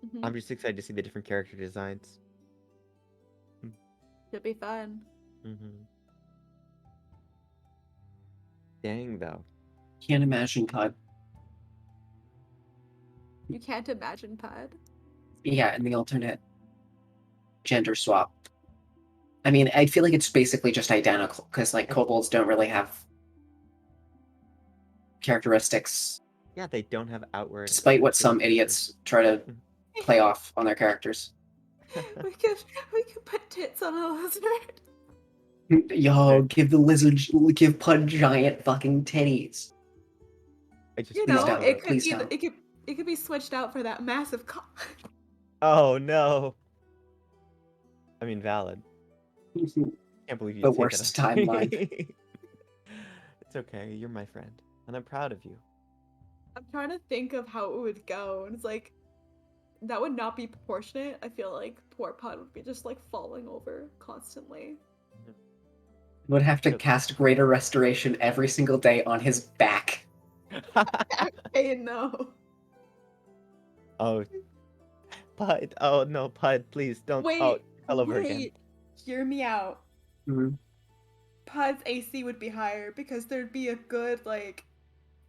Mm-hmm. I'm just excited to see the different character designs. Should be fun. Mm-hmm. Dang though. Can't imagine Pud. You can't imagine Pud. Yeah, and the alternate gender swap. I mean, I feel like it's basically just identical because like kobolds don't really have characteristics, Yeah, they don't have outward. despite what some physical idiots try to play off on their characters. We could put tits on a lizard. Yo, give Pud giant fucking titties. I just You Please know, follow don't. it it. could Please either don't. it could be switched out for that massive cock. Oh no. I mean, valid. Can't believe you The say worst that. timeline. It's okay. You're my friend, and I'm proud of you. I'm trying to think of how it would go, and it's like that would not be proportionate. I feel like poor Pod would be just like falling over constantly. Would have to cast Greater Restoration every single day on his back. Hey, no. Oh, Pud. Oh no, Pud. Please don't. Wait, Oh, all over again. wait. Hear me out. Mhm. Pod's AC would be higher because there'd be a good like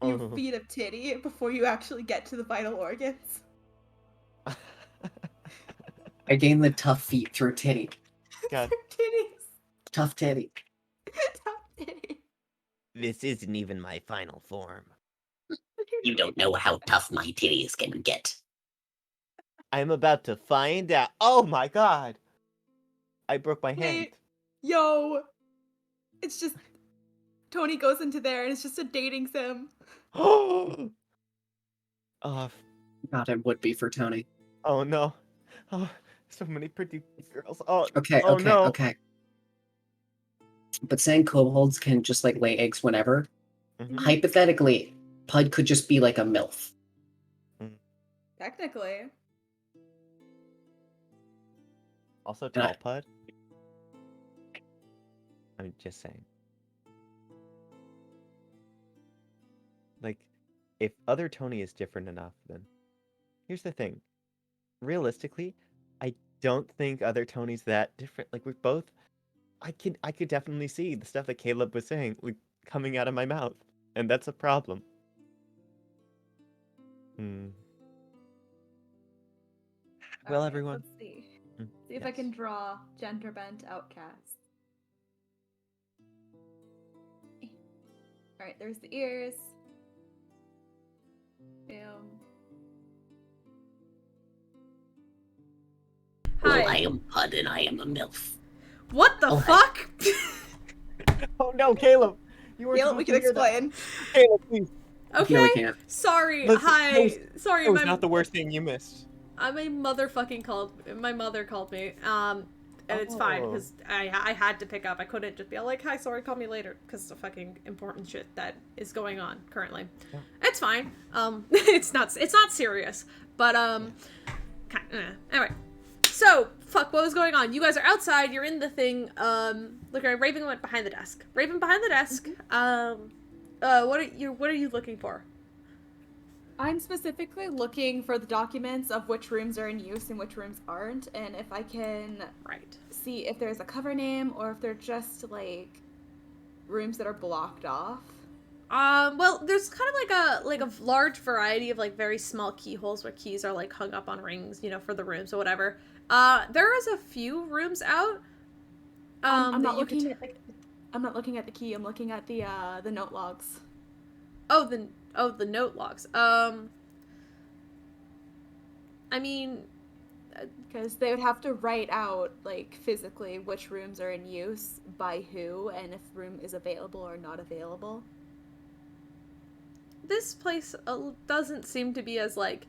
few Oh. feet of titty before you actually get to the vital organs. I gain the tough feet through titty. God. Titties. Tough titty. Top titty. This isn't even my final form. You don't know how tough my titties can get. I'm about to find out. Oh my god! I broke my hand. Wait. Yo. It's just Tony goes into there and it's just a dating sim. Oh, God, it would be for Tony. oh no. Oh, so many pretty girls. Oh, Okay, oh okay, no. okay. But saying kobolds can just like lay eggs whenever, Mhm. hypothetically, Pud could just be like a MILF. Technically. Also, And I- tall Pud. I'm just saying. Like, if other Tony is different enough, then here's the thing. Realistically, I don't think other Tony's that different. Like, we're both. I could definitely see the stuff that Caleb was saying, like, coming out of my mouth, and that's a problem. Hmm. Well, Alright, everyone. Let's see. Mm, See if I yes. can draw gender bent outcasts. Alright, there's the ears. Boom. Well, Hi. I am Pud and I am a MILF. What the Oh, fuck? Oh no, Caleb! You were Caleb, we can explain. Caleb, please. Okay. Yeah, we can't. Sorry. Listen, Hi. Sorry, That was my not the worst thing you missed. my motherfucking called. My mother called me. And it's fine Oh. because I had to pick up. I couldn't just be like, "Hi, sorry, call me later," because the fucking important shit that is going on currently. Yeah. It's fine. It's not serious, but anyway. So fuck, what was going on? You guys are outside. You're in the thing. Look, Raven went behind the desk. Raven behind the desk. What are you looking for? I'm specifically looking for the documents of which rooms are in use and which rooms aren't, and if I can Right. see if there's a cover name or if they're just like rooms that are blocked off. Well, there's kind of like a large variety of like very small keyholes where keys are like hung up on rings, for the rooms or whatever. There is a few rooms out. I'm that not you could looking at I'm not looking at the key. I'm looking at the note logs. the note logs. I mean, Because they would have to write out, like, physically which rooms are in use, by who, and if room is available or not available. this place doesn't seem to be as like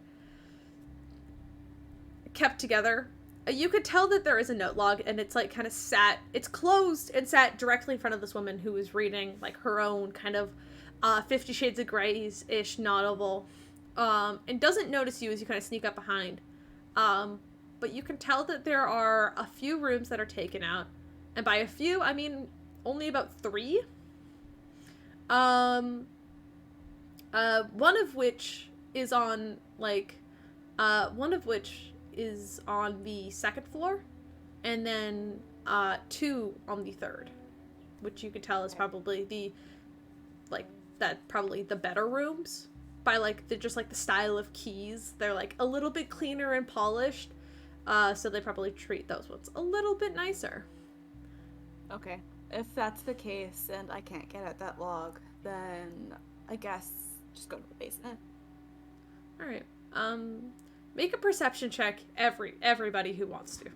kept together. You could tell that there is a note log, and it's like kind of it's closed and sat directly in front of this woman who is reading like her own kind of 50 Shades of Grey-ish novel, and doesn't notice you as you kind of sneak up behind. But you can tell that there are a few rooms that are taken out, and by a few, I mean only about 3. One of which is on the second floor, and then 2 on the third, which you could tell is probably the better rooms. by like the just like the style of keys. They're like a little bit cleaner and polished. So they probably treat those ones a little bit nicer. Okay. If that's the case and I can't get at that log, then I guess just go to the basement. All right. Make a perception check, everybody who wants to.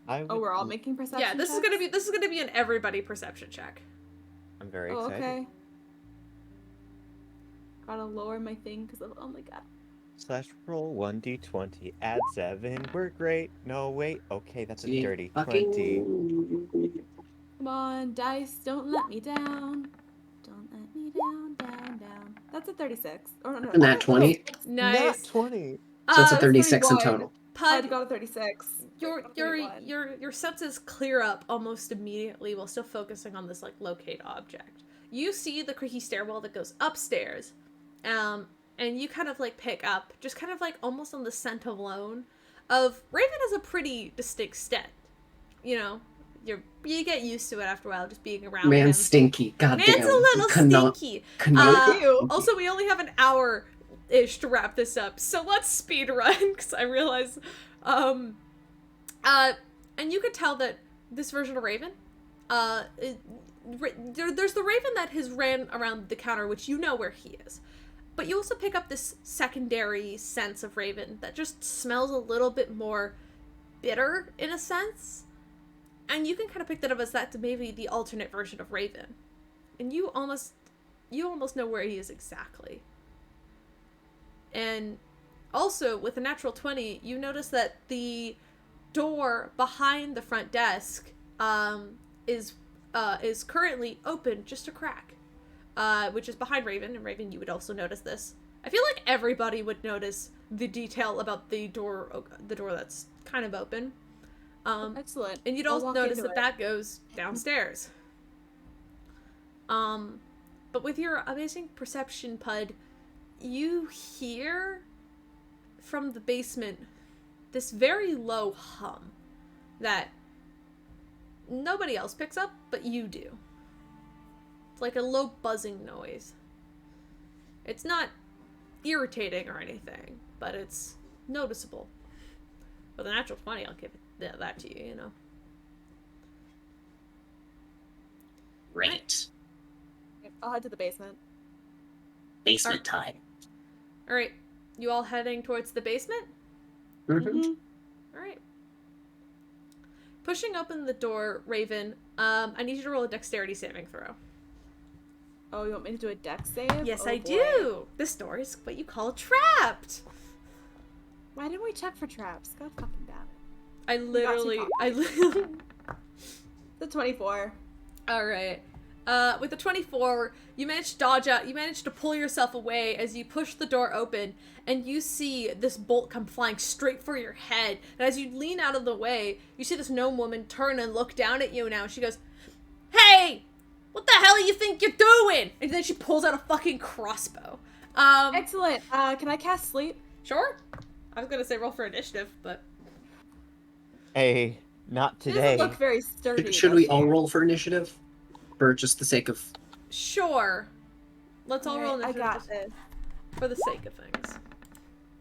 Oh, we're all making perception Yeah, this checks? is gonna be an everybody perception check. I'm very Oh, excited. okay. Gotta lower my thing because of, oh my god. /roll 1d20, add 7. We're great. No, wait. Okay, that's a See, dirty fucking 20. Come on, dice, don't let me down. Don't let me down, down. That's a 36. Or no, And that 20. Not Nice. 20. So it's a Uh, 36 in 31. total. I Pud, got a 36. your 31. senses clear up almost immediately while still focusing on this like locate object. You see the creaky stairwell that goes upstairs, and you kind of like pick up, just kind of like almost on the scent alone, of Raven has a pretty distinct scent. You know, you get used to it after a while, just being around him. Man's stinky. God Man's damn. a little stinky. Ew. Also, we only have an hour-ish to wrap this up, so let's speed run, because I realize, and you could tell that this version of Raven, there's the Raven that has ran around the counter, which you know where he is. But you also pick up this secondary sense of Raven that just smells a little bit more bitter, in a sense. And you can kind of pick that up as that's maybe the alternate version of Raven. And you almost know where he is exactly. And also, with a natural 20, you notice that the door behind the front desk is currently open just a crack, which is behind Raven. And Raven, you would also notice this. I feel like everybody would notice the detail about the door that's kind of open. Excellent. And you'd I'll also walk notice into that that goes downstairs. But with your amazing perception, Pud, you hear from the basement this very low hum that nobody else picks up, but you do. It's like a low buzzing noise. It's not irritating or anything, but it's noticeable. With a natural 20, I'll give that to you, you know. Great. I'll head to the basement. Basement time. Alright, you all heading towards the basement? Mhm. Alright. Pushing open the door, Raven, I need you to roll a dexterity saving throw. Oh, you want me to do a dex save? Yes, Oh, I boy. do! This door is what you call trapped! Why didn't we check for traps? God fucking damn it. I literally... The 24. Alright. With the 24, you managed to dodge out, you managed to pull yourself away as you push the door open, and you see this bolt come flying straight for your head. And as you lean out of the way, you see this gnome woman turn and look down at you now. She goes, "Hey! What the hell do you think you're doing?" And then she pulls out a fucking crossbow. Excellent. Can I cast sleep? Sure? I was gonna say roll for initiative, but... Hey, not She today. doesn't look very sturdy. Should does we she? all roll for initiative? For just the sake of... Sure. Let's all roll Alright, I initiative got just this. for the sake of things.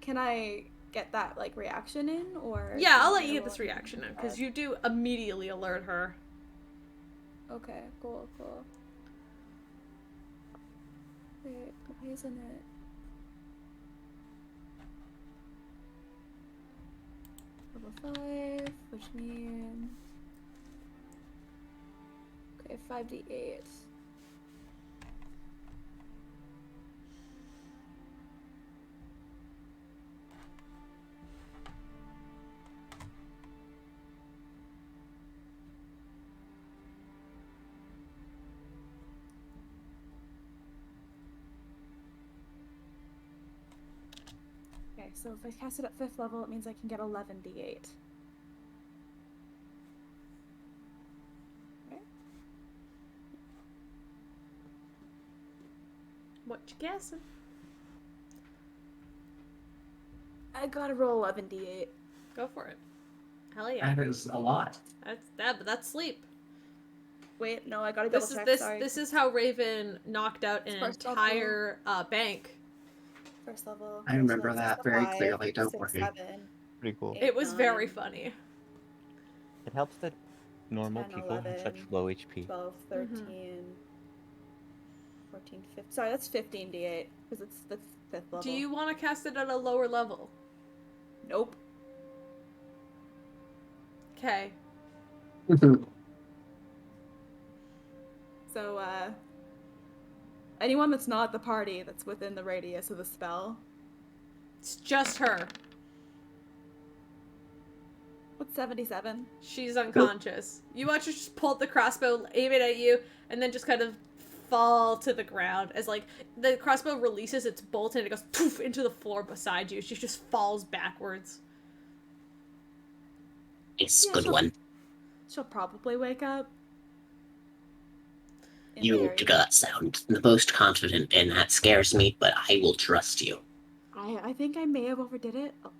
Can I get that, like, reaction in, or...? Yeah, I'll can I let you get this roll? reaction in, because you do immediately alert her. Okay, cool. Wait, why isn't it? Level 5, which means... Okay, 5d8. Okay, so if I cast it at 5th level, it means I can get 11d8. Okay. What you guessing? I gotta roll 11d8. Go for it. Hell yeah. That is a lot. But that's sleep. Wait, no, I gotta double check, sorry. This is how Raven knocked out an First level. entire bank First level. I remember so that that's very 5, clearly, don't 6, worry. 7, Pretty cool. 8, It was very 9, funny. It helps that normal 10, people have such 11, low HP. 12, Mm-hmm. 13, 14, 15. Sorry, that's 15 d8 because it's the 5th level. Do you want to cast it at a lower level? Nope. Okay. So, anyone that's not at the party that's within the radius of the spell. It's just her. What's 77? She's unconscious. You watch her just pull the crossbow, aim it at you, and then just kind of fall to the ground as like the crossbow releases its bolt and it goes poof into the floor beside you. She just falls backwards. It's a Yeah, good she'll- one. She'll probably wake up. In You theory. do not sound the most confident, and that scares me, but I will trust you. I think I may have overdid it. Oh,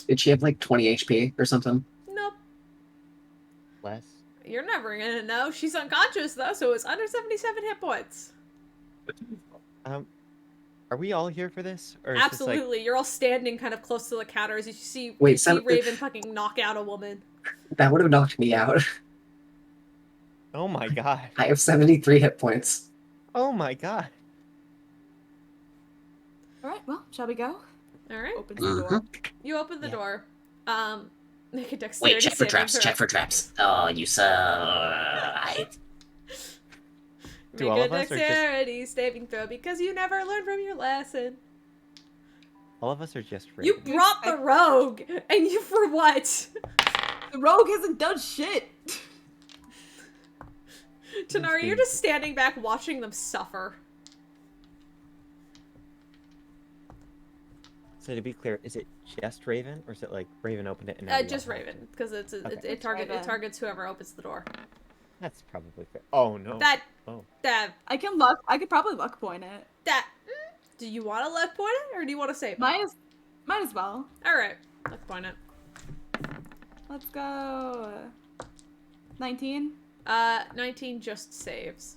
Did she have like 20 HP or something? Nope. Less. You're never gonna know. She's unconscious though, so it's under 77 hit points. Are we all here for this? Or is this like, Absolutely. You're all standing kind of close to the counter as you see Wait, you see some- Raven fucking knock out a woman. That would have knocked me out. oh my god. I have 73 hit points. Oh my god. all right, well, shall we go? Alright. Opens the door. You open the Yeah. door. Make a dexterity Wait, check for saving traps. throw. Check for traps. Oh, you suck. Do Make all a of us or just- dexterity saving throw because you never learned from your lesson. All of us are just You Raven. brought the rogue, and you for what? The rogue hasn't done shit. Tanari, you're just standing back watching them suffer. So to be clear, is it just Raven, or is it like Raven opened it and now we Just all have Raven, because it It's it Raven. targets whoever opens the door. to? That's probably fair. Oh no. That Oh. I could probably luck point it. Do you want to luck point it, or do you want to save it? Might as well. Alright, luck point it. Let's go. 19. 19 just saves.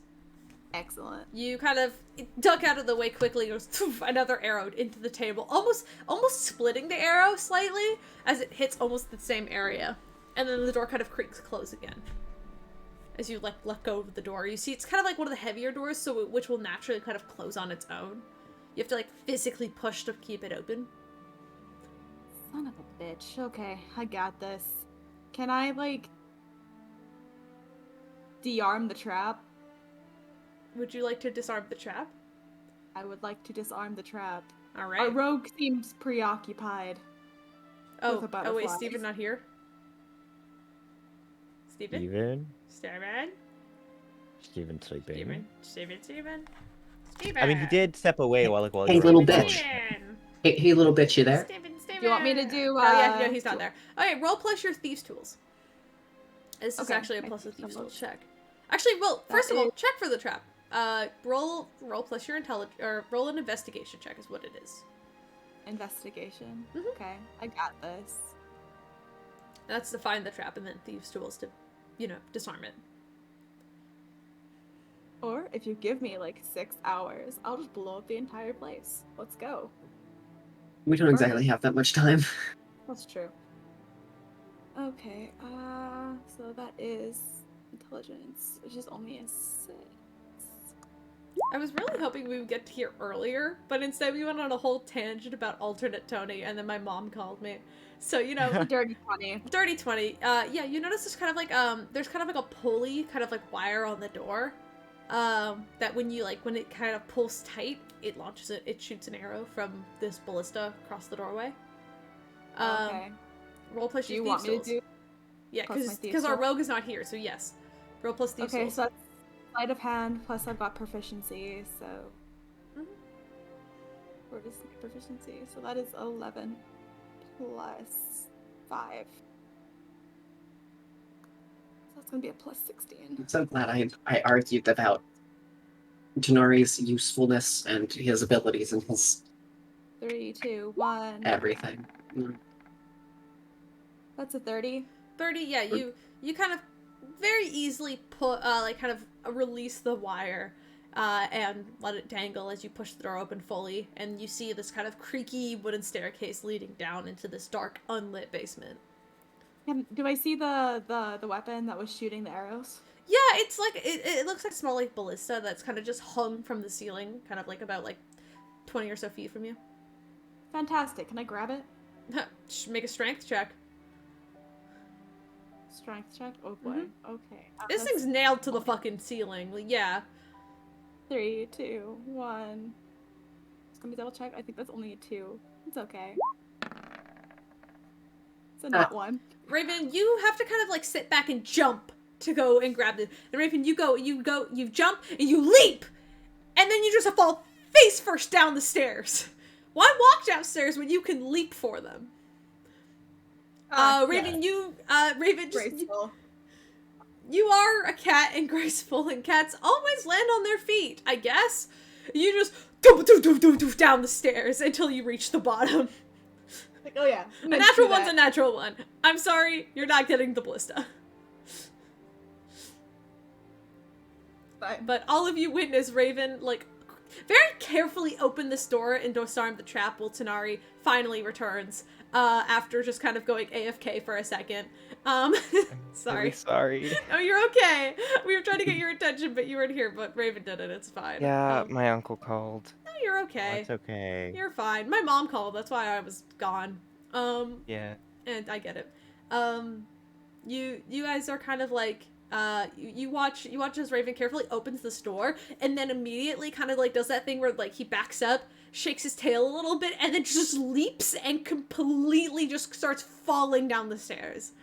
Excellent. You kind of duck out of the way quickly, goes poof, another arrow into the table, almost splitting the arrow slightly as it hits almost the same area, and then the door kind of creaks close again. As you like let go of the door, you see it's kind of like one of the heavier doors, so which will naturally kind of close on its own. You have to like physically push to keep it open. Son of a bitch. Okay, I got this. Can I, like, de-arm the trap? Would you like to disarm the trap? I would like to disarm the trap. All Our right. rogue seems preoccupied. Oh, with the oh wait, butterflies. Steven not here. Steven? Steven? Steven? Steven sleeping. Steven? I mean, he did step away while Hey, you were little on the phone. bitch. Steven! Hey, little bitch, you there? Steven! Do you want me to do, Oh yeah, uh, no, he's not there. Okay, roll plus your thieves tools. This is Okay, actually a my plus a thieves thieves tools. tools check. Actually, well, first That of all, is- check for the trap. Roll plus your intelligence, or roll an investigation check is what it is. Investigation. Mhm. Okay, I got this. That's to find the trap, and then thieves tools to, disarm it. Or if you give me like 6 hours, I'll just blow up the entire place. Let's go. We don't exactly have that much time. That's true. Okay, so that is intelligence, which is only a 6. I was really hoping we would get to here earlier, but instead we went on a whole tangent about alternate Tony, and then my mom called me. So, Dirty 20. dirty 20. Yeah, you notice there's kind of like, there's kind of like a pulley, kind of like wire on the door. That when it kind of pulls tight, it launches it shoots an arrow from this ballista across the doorway. Okay. Roll plus Do your you want thieves me to tools. do? Yeah, plus my because thieves our tool? rogue is not here, so yes. Roll plus thieves Okay, tools. so that's sleight of hand, plus I've got proficiency, so. Mhm. Where is my proficiency? So that is 11 plus 5. So that's gonna be a plus 16. I'm so glad I argued about Janari's usefulness and his abilities and his 3, 2, 1. everything. That's a 30. 30, yeah, you kind of very easily kind of release the wire, and let it dangle as you push the door open fully, and you see this kind of creaky wooden staircase leading down into this dark, unlit basement. Do I see the weapon that was shooting the arrows? Yeah, it's like, it looks like a small, like, ballista that's kind of just hung from the ceiling, kind of like about, like, 20 or so feet from you. Fantastic. Can I grab it? Make a strength check. Strength check? Oh boy. Mhm. Okay. This That's thing's nailed to the fucking ceiling. Like, yeah. 3, 2, 1. Just gonna double check. I think that's only a 2. It's okay. It's a not 1. Raven, you have to kind of like sit back and jump to go and grab it. And Raven, you jump and you leap, and then you just fall face first down the stairs. Why walk downstairs when you can leap for them? Raven, Raven, Graceful. you are a cat and graceful, and cats always land on their feet, I guess. You just doof down the stairs until you reach the bottom. Like, oh yeah. A natural one's a natural one. I'm sorry, you're not getting the ballista. Fine. But all of you witness Raven, like, very carefully open this door and disarm the trap while Tanari finally returns, after just kind of going AFK for a second. Sorry. Really sorry. No, you're okay. We were trying to get your attention, but you weren't here, but Raven did it. It's fine. Yeah, my uncle called. No, you're Oh, okay. it's okay. You're fine. My mom called. That's why I was gone. Yeah. And I get it. You guys are kind of like, you watch as Raven carefully opens this door, and then immediately kind of like does that thing where like he backs up, shakes his tail a little bit, and then just leaps and completely just starts falling down the stairs.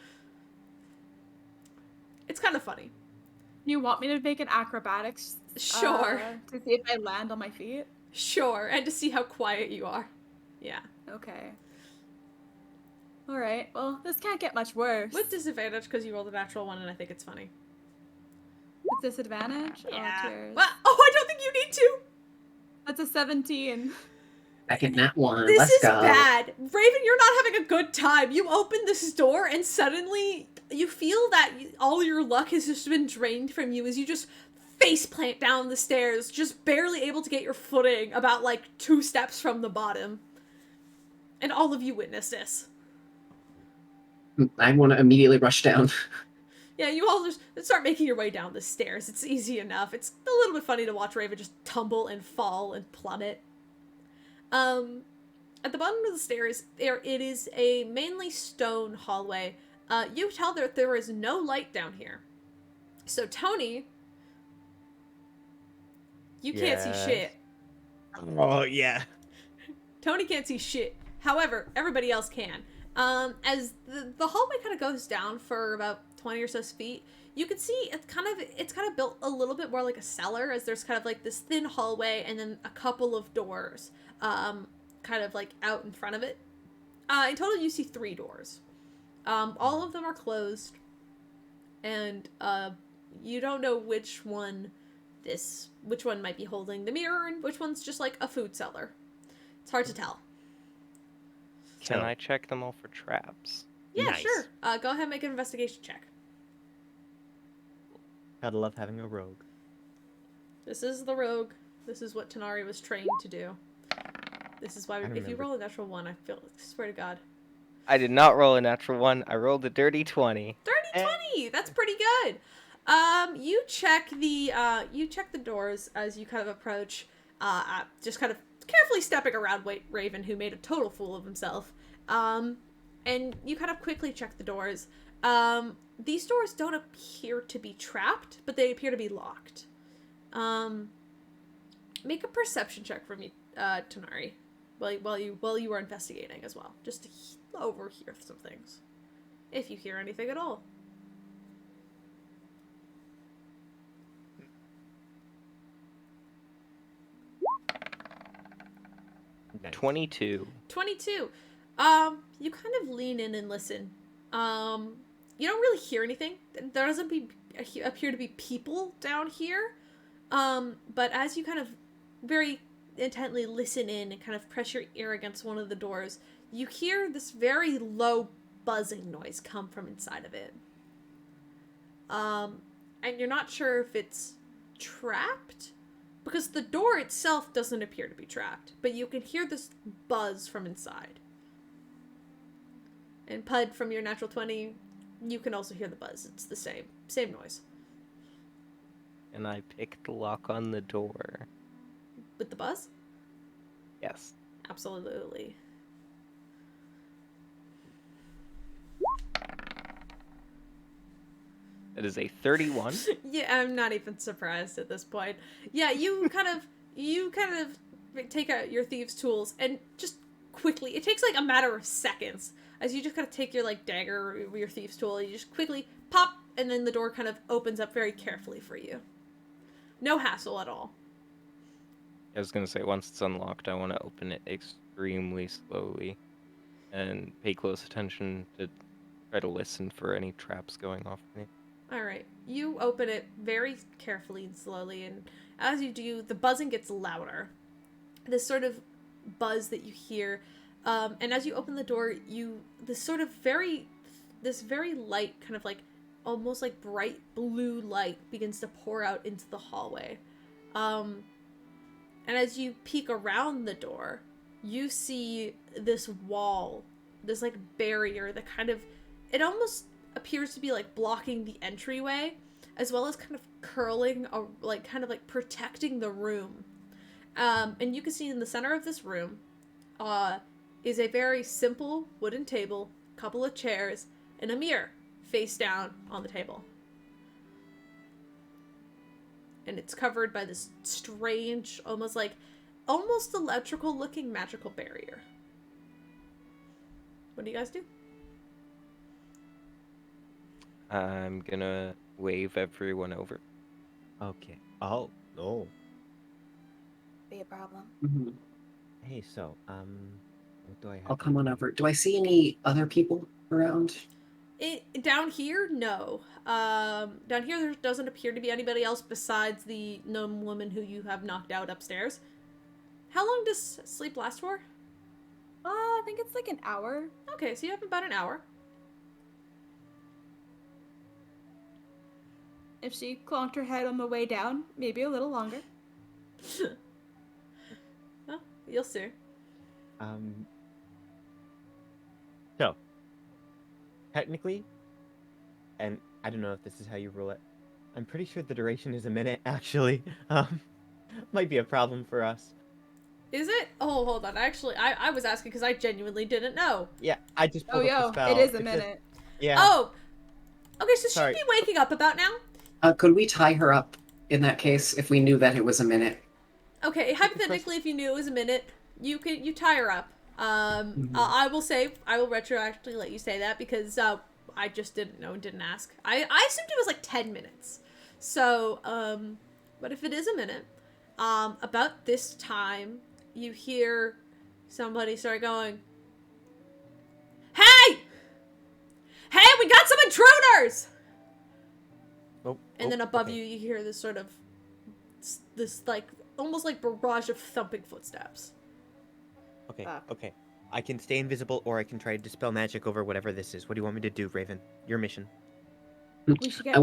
It's kind of funny. You want me to make an acrobatics? Sure. To see if I land on my feet? Sure, and to see how quiet you are. Yeah. Okay. Alright, well, this can't get much worse. With disadvantage because you rolled a natural one, and I think it's funny. With disadvantage? Yeah. Oh, cheers. Well, I don't think you need to. That's a 17. Second nat 1. This Let's is go. bad. Raven, you're not having a good time. You open this door and suddenly you feel that all your luck has just been drained from you as you just face plant down the stairs, just barely able to get your footing about like 2 steps from the bottom. And all of you witness this. I want to immediately rush down. Yeah, you all just start making your way down the stairs. It's easy enough. It's a little bit funny to watch Raven just tumble and fall and plummet. At the bottom of the stairs, it is a mainly stone hallway. You tell that there is no light down here. So Tony, you can't see Yes. shit. Oh, yeah. Tony can't see shit. However, everybody else can. As the hallway kind of goes down for about 20 or so feet, you can see it's kind of built a little bit more like a cellar, as there's kind of like this thin hallway and then a couple of doors, kind of like out in front of it. In total, you see 3 doors. All of them are closed, and you don't know which one might be holding the mirror and which one's just like a food cellar. It's hard to tell. Can I check them all for traps? Yeah, Nice. sure. Go ahead and make an investigation check. Gotta love having a rogue. This is the rogue. This is what Tanari was trained to do. This is why if you remember. roll a natural 1, I swear to God. I did not roll a natural 1. I rolled a dirty 20. Dirty 20! That's pretty good! You check the doors as you kind of approach, just kind of carefully stepping around Raven, who made a total fool of himself. And you kind of quickly check the doors. These doors don't appear to be trapped, but they appear to be locked. Make a perception check for me, Tanari, while you are investigating as well, just to overhear some things, if you hear anything at all. Nice. 22. 22. You kind of lean in and listen. You don't really hear anything. There doesn't appear to be people down here. But as you kind of very intently listen in and kind of press your ear against one of the doors, you hear this very low buzzing noise come from inside of it. And you're not sure if it's trapped because the door itself doesn't appear to be trapped, but you can hear this buzz from inside. And Pud, from your natural 20, you can also hear the buzz. It's the same noise. And I picked the lock on the door. With the buzz? Yes. Absolutely. It is a 31. Yeah, I'm not even surprised at this point. Yeah, you kind of take out your thieves' tools and just quickly, it takes like a matter of seconds as you just kind of take your like dagger or your thieves' tool and you just quickly pop, and then the door kind of opens up very carefully for you. No hassle at all. I was gonna say, once it's unlocked, I want to open it extremely slowly and pay close attention to try to listen for any traps going off me. Alright, you open it very carefully and slowly, and as you do, the buzzing gets louder. This sort of buzz that you hear, and as you open the door, this very light, kind of like, almost like bright blue light begins to pour out into the hallway. And as you peek around the door, you see this wall, this like barrier that kind of, it almost appears to be like blocking the entryway, as well as kind of curling, like kind of like protecting the room. And you can see in the center of this room is a very simple wooden table, couple of chairs, and a mirror face down on the table. And it's covered by this strange, almost electrical looking magical barrier. What do you guys do? I'm gonna wave everyone over. Okay. Oh, no. Be a problem. Mhm. Hey, so, what do I have? I'll come on over. Do I see any other people around? Down here, no. Down here, there doesn't appear to be anybody else besides the gnome woman who you have knocked out upstairs. How long does sleep last for? I think it's like an hour. Okay, so you have about an hour. If she clonked her head on the way down, maybe a little longer. Well, you'll see. So, technically, and I don't know if this is how you rule it, I'm pretty sure the duration is a minute, actually. Might be a problem for us. Is it? Oh, hold on. Actually, I was asking because I genuinely didn't know. Yeah, I just pulled up the spell. It is a It just- minute. Yeah. Oh! Okay, so Sorry. she'd be waking up about now? Could we tie her up in that case if we knew that it was a minute? Okay, hypothetically, if you knew it was a minute, you tie her up. I will retroactively let you say that because I just didn't know and didn't ask. I assumed it was like 10 minutes. So, but if it is a minute, about this time, you hear somebody start going, "Hey! Hey, we got some intruders!" And then above you hear this sort of, this like, almost like barrage of thumping footsteps. Okay, okay. I can stay invisible, or I can try to dispel magic over whatever this is. What do you want me to do, Raven? Your mission. We should get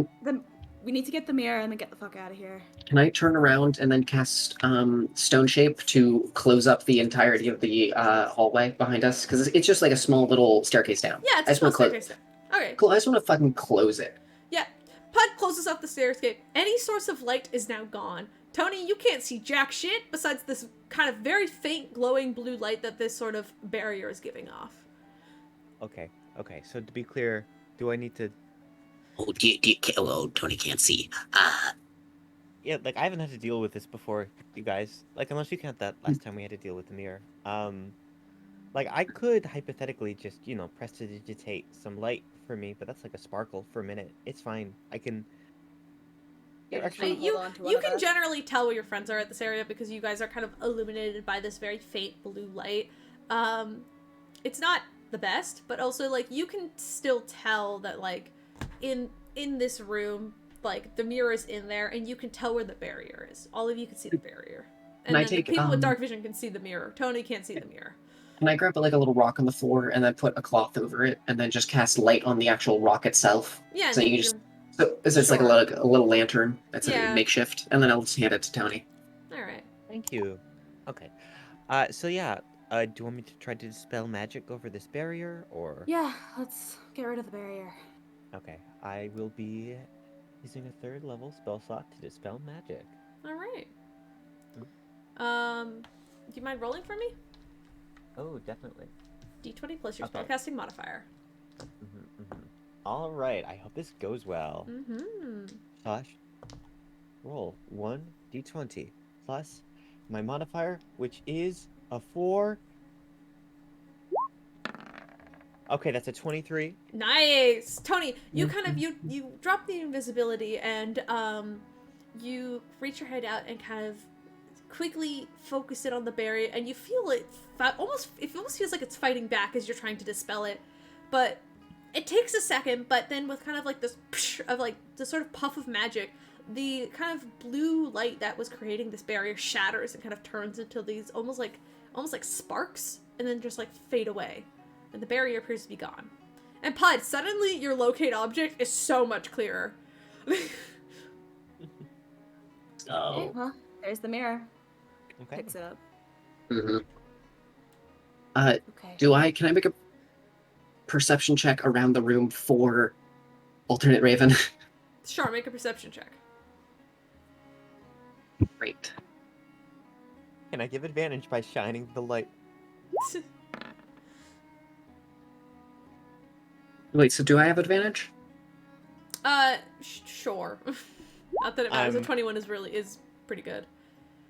we need to get the mirror and then get the fuck out of here. Can I turn around and then cast Stone Shape to close up the entirety of the hallway behind us? Because it's just like a small little staircase down. Yeah, it's a small staircase down. Okay. Cool. I just want to fucking close it. Yeah. Pud closes up the staircase. Any source of light is now gone. Tony, you can't see jack shit besides this kind of very faint glowing blue light that this sort of barrier is giving off. Okay, okay. So to be clear, do I need to... Oh, Tony can't see. Yeah, like, I haven't had to deal with this before, you guys. Like, unless you count that last time we had to deal with the mirror. Like, I could hypothetically just, prestidigitate some light for me, but that's like a sparkle for a minute. It's fine. I can... Yeah, actually, You can generally tell where your friends are at this area because you guys are kind of illuminated by this very faint blue light. It's not the best, but also, like, you can still tell that, like, in this room, like, the mirror is in there, and you can tell where the barrier is. All of you can see the barrier. And then the people with dark vision can see the mirror. Tony can't see the mirror. Can I grab like a little rock on the floor and then put a cloth over it and then just cast light on the actual rock itself? Yeah, So you just... So it's just like a little lantern that's a makeshift, and then I'll just hand it to Tony. Thank you. Okay. So yeah, do you want me to try to dispel magic over this barrier, or? Yeah, let's get rid of the barrier. Okay, I will be using a 3rd level spell slot to dispel magic. All right. Mm. Do you mind rolling for me? Oh, definitely. D20 plus your Okay. spellcasting modifier. All right, I hope this goes well. Mm-hmm. Slash, roll 1d20 plus my modifier, which is a 4. Okay, that's a 23. Nice, Tony. You kind of you drop the invisibility and you reach your head out and kind of quickly focus it on the barrier, and you feel it almost. It almost feels like it's fighting back as you're trying to dispel it, but it takes a second. But then with kind of like this psh of like this sort of puff of magic, the kind of blue light that was creating this barrier shatters and kind of turns into these almost like sparks, and then just like fade away, and the barrier appears to be gone. And Pud, suddenly your locate object is so much clearer. Okay, So well, there's the mirror. Okay. Picks it up. Mhm. Okay. Can I make a perception check around the room for alternate Raven? Sure, make a perception check. Great. Can I give advantage by shining the light? Wait, so do I have advantage? Sure. Not that it matters. A I'm- 21 is pretty good.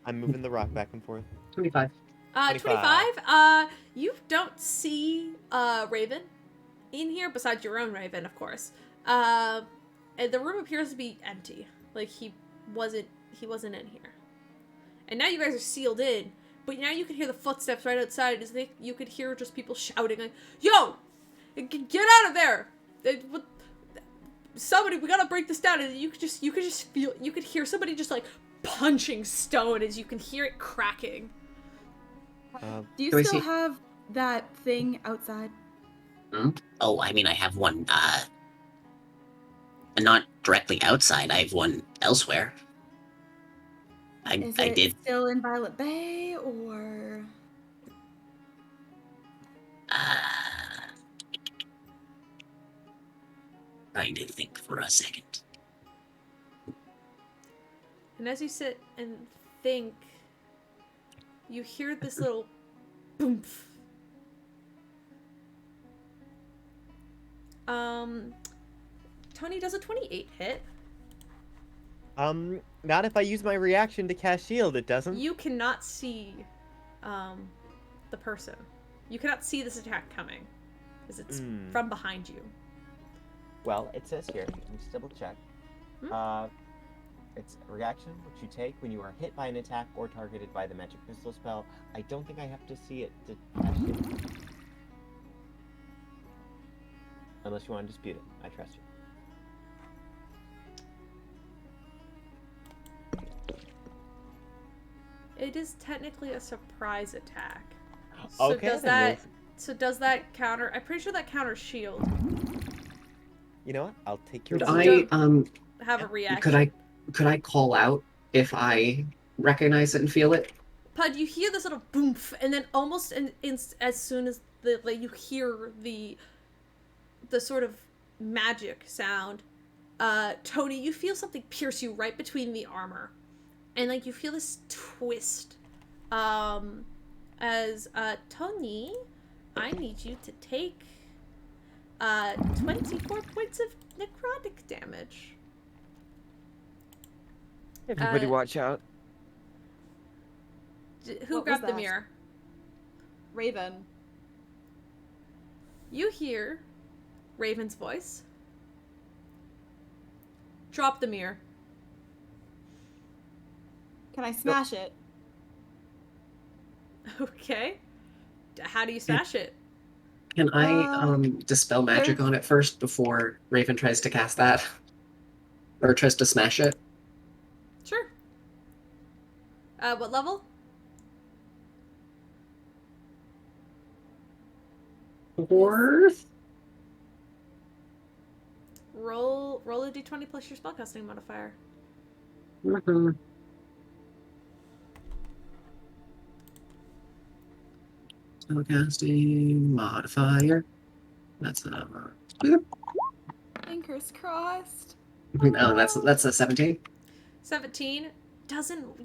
I'm moving the rock back and forth. 25. 25. You don't see Raven in here besides your own Raven, of course. And the room appears to be empty. Like he wasn't in here. And now you guys are sealed in, but now you can hear the footsteps right outside. You could hear just people shouting like, "Yo! Get out of there! Somebody, we gotta break this down." And you could just feel, you could hear somebody just like punching stone as you can hear it cracking. Do you Do I still see- have that thing outside? oh, I mean, I have one. Not directly outside. I have one elsewhere. Is I it did. still in Violet Bay, or Trying to think for a second. And as you sit and think, you hear this little boomf. Tony, does a 28 hit? Not if I use my reaction to cast shield, it doesn't. You cannot see the person. You cannot see this attack coming, because it's from behind you. Well, it says here, let me just double check. It's a reaction which you take when you are hit by an attack or targeted by the magic crystal spell. I don't think I have to see it to cast shield. Unless you want to dispute it. I trust you. It is technically a surprise attack. Okay, then So does that counter? I'm pretty sure that counters shield. you know what? I'll take your Could word. I Have a reaction. could I call out if I recognize it and feel it? Pud, you hear this little boomf, and then almost as soon as you hear the sort of magic sound, Tony, you feel something pierce you right between the armor, and like you feel this twist. As Tony, I need you to take 24 points of necrotic damage. Everybody watch out. Who What was grabbed the that? mirror? Raven? You hear Raven's voice. Drop the mirror. Can I smash it? Okay. How do you smash it? Can I dispel magic there's- on it first before Raven tries to cast that? Or tries to smash it? Sure. What level? Fourth? Roll a d20 plus your spellcasting modifier. Mhm. Spellcasting modifier. That's a. Fingers crossed. Oh, that's a 17. 17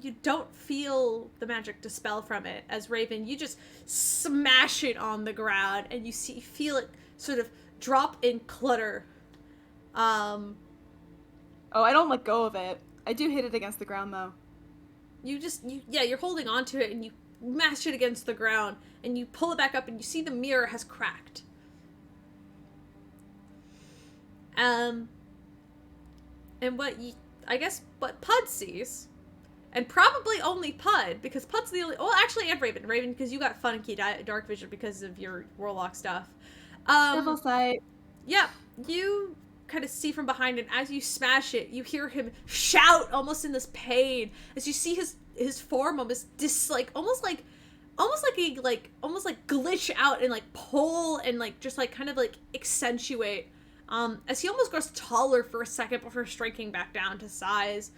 you don't feel the magic dispel from it. As Raven, you just smash it on the ground and you feel it sort of drop in clutter. Oh, I don't let go of it. I do hit it against the ground though. You're holding on to it and you mash it against the ground and you pull it back up and you see the mirror has cracked. And what Pud sees, and probably only Pud, because Pud's the only, well, actually, and Raven, because you got funky dark vision because of your warlock stuff. Devil sight. Yeah, you kind of see from behind, and as you smash it, you hear him shout almost in this pain as you see his form almost almost glitch out and like pull and like just like kind of like accentuate as he almost grows taller for a second before shrinking back down to size.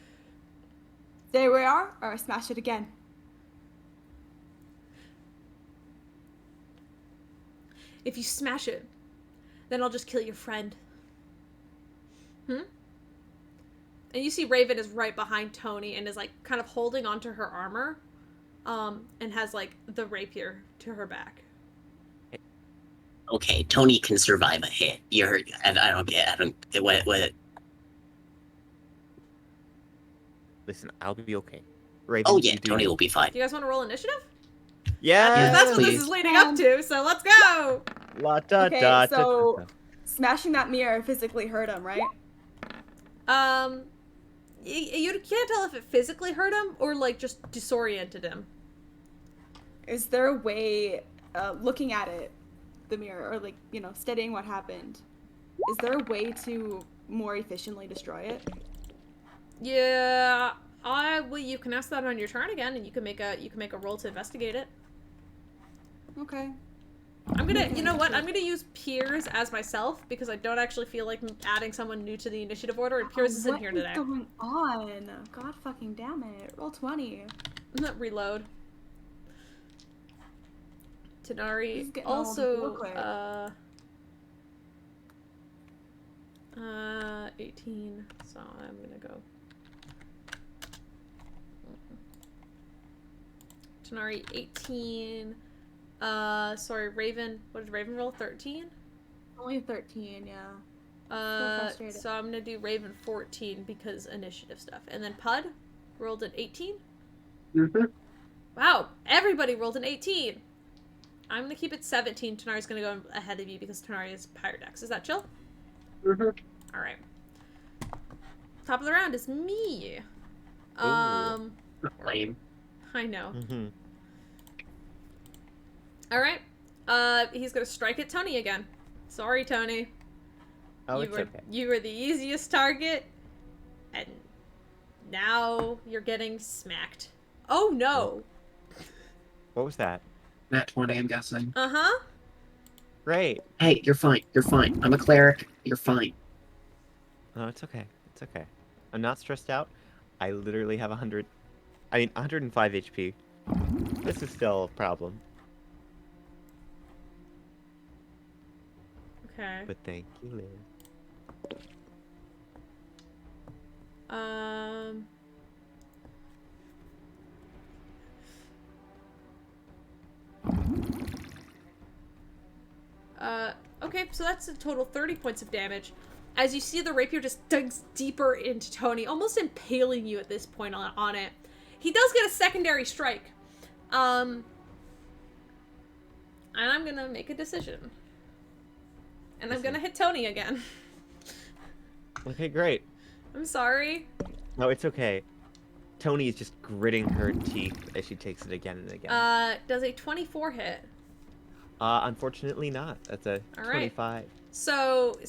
Stay where we are, or smash it again. If you smash it, then I'll just kill your friend. And you see Raven is right behind Tony and is like kind of holding onto her armor, and has like the rapier to her back. Okay, Tony can survive a hit. You heard? I don't get what. Listen, I'll be okay. Raven, Oh yeah, you do- Tony will be fine. Do you guys want to roll initiative? Yeah. Yeah. That's what this please. is leading up to. So let's go. La da Okay, da so- da, da. Smashing that mirror physically hurt him, right? You can't tell if it physically hurt him or like just disoriented him. Is there a way, looking at it, the mirror, or like, studying what happened, is there a way to more efficiently destroy it? Yeah, you can ask that on your turn again, and you can make a roll to investigate it. Okay. I'm gonna use Piers as myself because I don't actually feel like adding someone new to the initiative order, and Piers isn't here today. What is going on? God fucking damn it. Roll 20. Reload. This is Tanari getting old real quick. 18, so I'm gonna go. Tanari 18. Sorry, Raven. What did Raven roll? 13? Only 13, yeah. frustrated. So I'm gonna do Raven 14 because initiative stuff. And then Pud rolled an 18? Mm-hmm. Wow, everybody rolled an 18! I'm gonna keep it 17. Tanari's gonna go ahead of you because Tanari is Pyrodex. Is that chill? Mm-hmm. Alright. Top of the round is me. Lame. I know. Mm-hmm. Alright. He's gonna strike at Tony again. Sorry, Tony. Oh, you it's were okay. you were the easiest target, and now you're getting smacked. Oh no. What was that? Nat 20, I'm guessing. Uh-huh. Great. Hey, you're fine. You're fine. I'm a cleric. You're fine. No, it's okay. It's okay. I'm not stressed out. I literally have 105 HP. This is still a problem, Okay. but thank you, Liz. Okay, so that's a total 30 points of damage. As you see the rapier just digs deeper into Tony, almost impaling you at this point on it. He does get a secondary strike. And I'm gonna make a decision. And I'm gonna hit Tony again. Okay, great. I'm sorry. No, it's okay. Tony is just gritting her teeth as she takes it again and again. Does a 24 hit? Unfortunately not. That's a All right. 25. So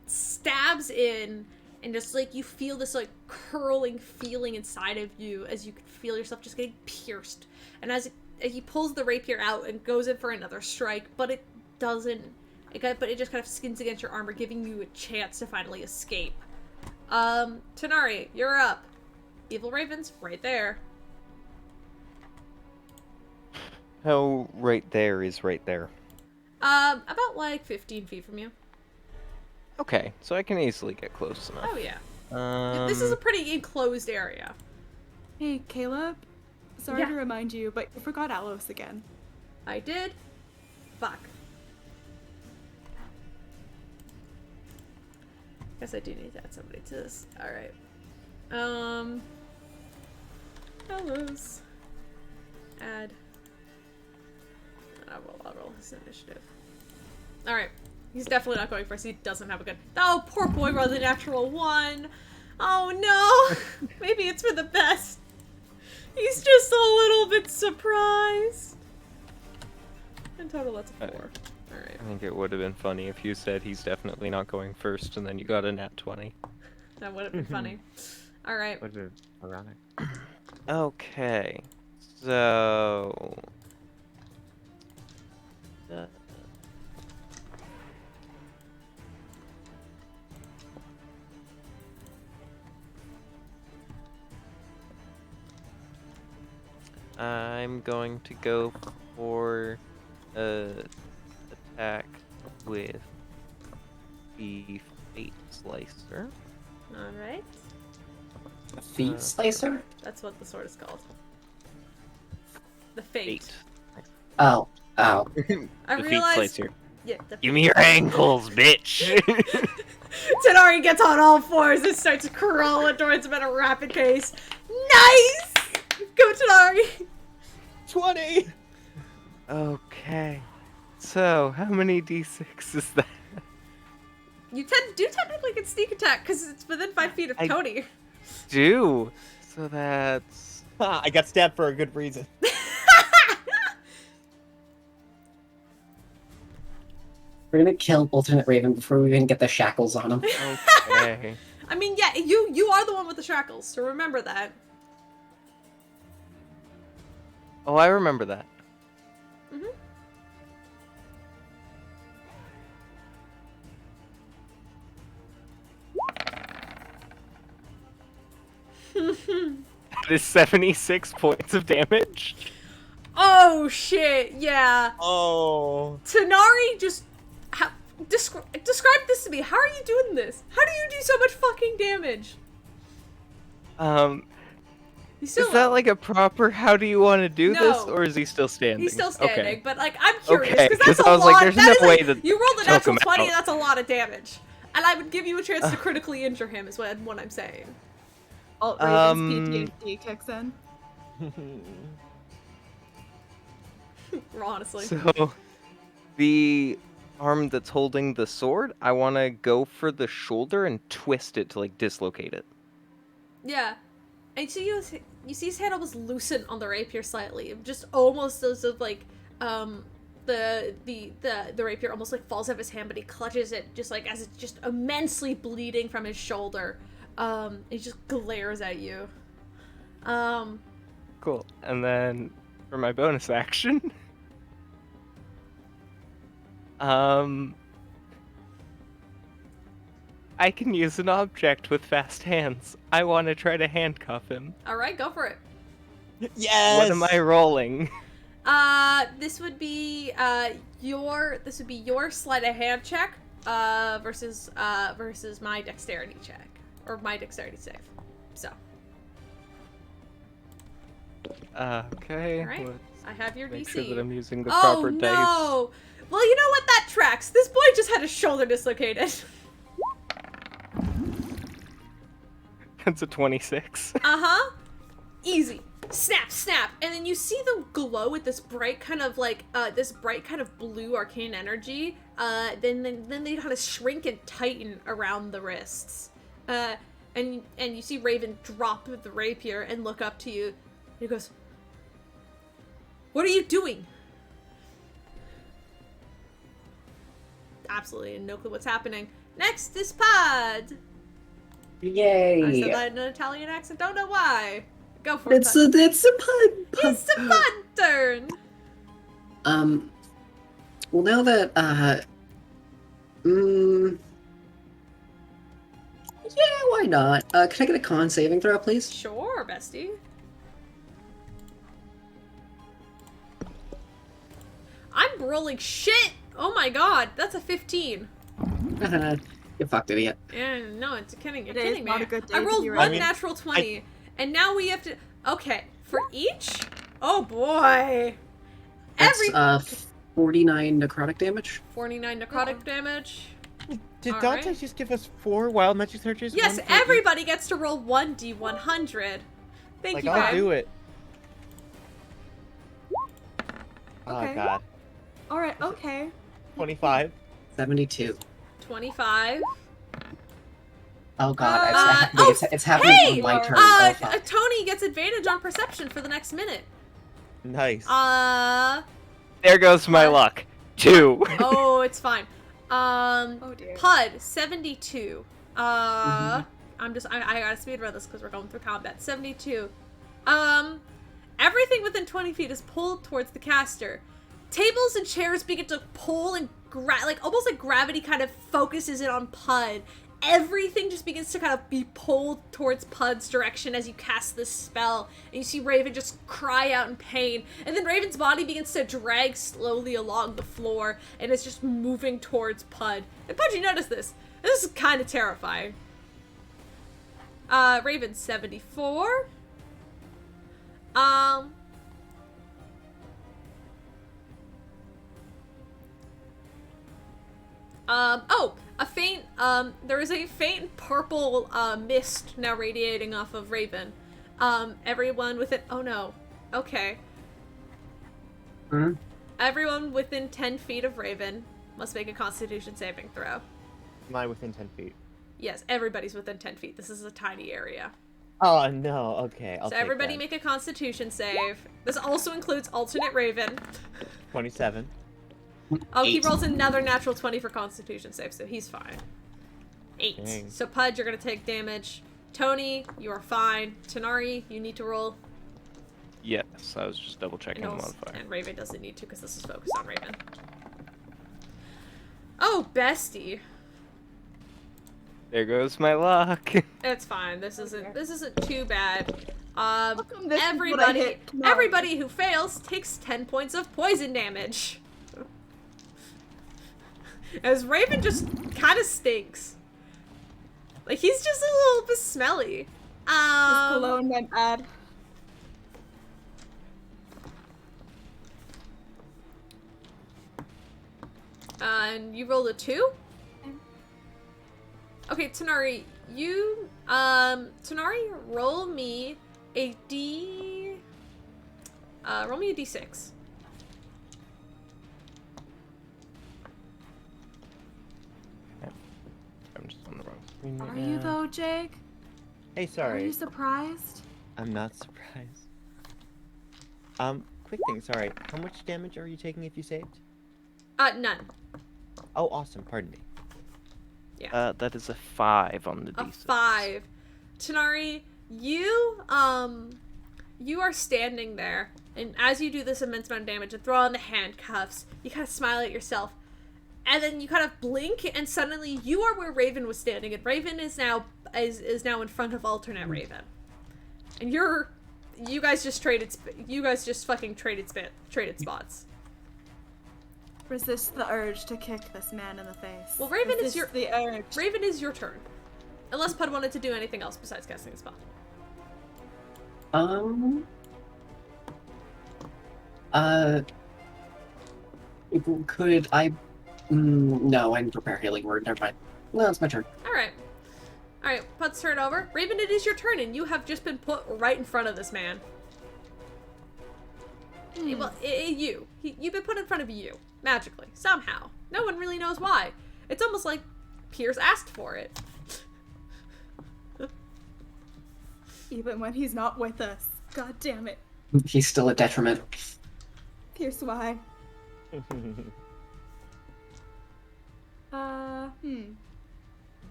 stabs in, and just like you feel this like curling feeling inside of you as you can feel yourself just getting pierced. And as he pulls the rapier out and goes in for another strike, but it doesn't. But it just kind of skins against your armor, giving you a chance to finally escape. Tanari, you're up. Evil Raven's right there. How right there is right there? About like 15 feet from you. Okay, so I can easily get close enough. Oh yeah. This is a pretty enclosed area. Hey, Caleb. Sorry Yeah. to remind you, but you forgot Alos again. I did. Fuck. Guess I do need to add somebody to this. Alright. Hellos. Add. I'll roll his initiative. Alright. He's definitely not going first. He doesn't have a good. Oh, poor boy rolled a natural 1. Oh no! Maybe it's for the best. He's just a little bit surprised. In total, that's a 4. Alright. I think it would have been funny if you said he's definitely not going first, and then you got a nat 20. That would have been funny. Alright. What is ironic? Okay, so... I'm going to go for attack with the Fate Slicer. Alright. A feet slicer? That's what the sword is called. The fate. Oh. I The Fate realized. Slicer. Yeah, the Give me your ankles, bitch! Tenari gets on all fours and starts crawling towards him at a rapid pace. Nice! Go, Tenari! 20! Okay. So, how many d6 is that? You do technically get sneak attack because it's within 5 feet of I- Tony. Do. So that's... Ha, I got stabbed for a good reason. We're gonna kill Alternate Raven before we even get the shackles on him. Okay. I mean, yeah, you are the one with the shackles, so remember that. Oh, I remember that. That is 76 points of damage. Oh shit! Yeah. Oh. Tenari just describe this to me. How are you doing this? How do you do so much fucking damage? He's still Is that like a proper how do you want to do this, No. or is he still standing? He's still standing, Okay. but like I'm curious Okay, because that's 'cause a I was lot. like, there's that no is way to you rolled a choke natural him 20, out. and that's a lot of damage. And I would give you a chance to critically injure him, is what I'm saying. Alt Raven's PTSD kicks in. Honestly. So, the arm that's holding the sword, I want to go for the shoulder and twist it to like dislocate it. Yeah. And you see his hand almost loosen on the rapier slightly, just almost as if like the rapier almost like falls out of his hand, but he clutches it just like as it's just immensely bleeding from his shoulder. He just glares at you. Cool. And then for my bonus action, I can use an object with fast hands. I want to try to handcuff him. All right, go for it. Yes! What am I rolling? This would be your sleight of hand check versus my dexterity check or my dexterity save. So. Okay. All right. Let's I have your make DC. sure that I'm using the Oh proper dice. no! Well, you know what? That tracks. This boy just had his shoulder dislocated. That's a 26. Uh-huh. Easy. Snap, snap. And then you see them glow with this bright kind of like, blue arcane energy. Then they kind of shrink and tighten around the wrists. And you see Raven drop the rapier and look up to you. He goes, "What are you doing?" Absolutely no clue what's happening. Next is Pod. Yay! I said that in an Italian accent. Don't know why. Go for it. It's a pun. It's a Pod turn. Well, now that yeah, why not? Can I get a con saving throw, please? Sure, bestie. I'm rolling shit! Oh my god, that's a 15. You fucked idiot. Yeah, no, it's kidding. You're It is kidding me. not a good day I to rolled be one Raven. natural 20, and now we have to. Okay, for each. Oh boy. That's 49 necrotic damage. 49 necrotic damage. Did All Dante right. just give us 4 wild magic searches? Yes, One for each? everybody gets to roll 1d100. Thank Like, you, I'll babe. do it. Okay. Oh god. Alright, okay. 25. 72. 25. Oh god, Uh, it's happening hey! on my turn. Oh fuck. Tony gets advantage on perception for the next minute. Nice. There goes my luck. 2. Oh, it's fine. Oh dear. Pud, 72. Mhm. I gotta speed run this because we're going through combat. 72. Everything within 20 feet is pulled towards the caster. Tables and chairs begin to pull and almost like gravity kind of focuses in on Pud. Everything just begins to kind of be pulled towards Pud's direction as you cast this spell. And you see Raven just cry out in pain. And then Raven's body begins to drag slowly along the floor and is just moving towards Pud. And Pud, you notice this. This is kind of terrifying. Raven, 74. There is a faint purple, mist now radiating off of Raven. Everyone within, oh no. Okay. Hmm? Everyone within 10 feet of Raven must make a Constitution saving throw. Am I within 10 feet? Yes, everybody's within 10 feet. This is a tiny area. Oh no, okay. I'll So take everybody that. make a Constitution save. This also includes alternate Raven. 27. Oh, he 8. rolls another natural 20 for Constitution save, so he's fine. 8. Dang. So Pudge, you're gonna take damage. Tony, you are fine. Tanari, you need to roll. Yes, I was just double checking the modifier. And Raven doesn't need to because this is focused on Raven. Oh, bestie. There goes my luck. It's fine. This isn't too bad. come this is what I hit? Come on. Everybody who fails takes 10 points of poison damage. As Raven just kind of stinks. Like, he's just a little bit smelly. His cologne went bad. And you rolled a 2? Okay, Tanari, Tanari, roll me a roll me a d6. I'm just on the wrong screen. Are you though, Jake? Hey, Are sorry. you surprised? I'm not surprised. Quick thing, sorry. How much damage are you taking if you saved? None. Oh, awesome. Pardon me. That is a 5 on the A d6. 5. Tanari, you are standing there, and as you do this immense amount of damage and throw on the handcuffs, you kind of smile at yourself, and then you kind of blink, and suddenly you are where Raven was standing, and Raven is now in front of alternate Raven, and you guys just fucking traded spots. Resist the urge to kick this man in the face. Well, Raven is Resist the urge. Raven is your turn, unless Pud wanted to do anything else besides casting a spell. Could I? No, I didn't prepare healing word. Never mind. No, it's my turn. Alright, Pud's turn over. Raven, it is your turn, and you have just been put right in front of this man. Well, you've been put in front of you, magically, somehow. No one really knows why. It's almost like Pierce asked for it. Even when he's not with us. God damn it. He's still a detriment. Pierce, why?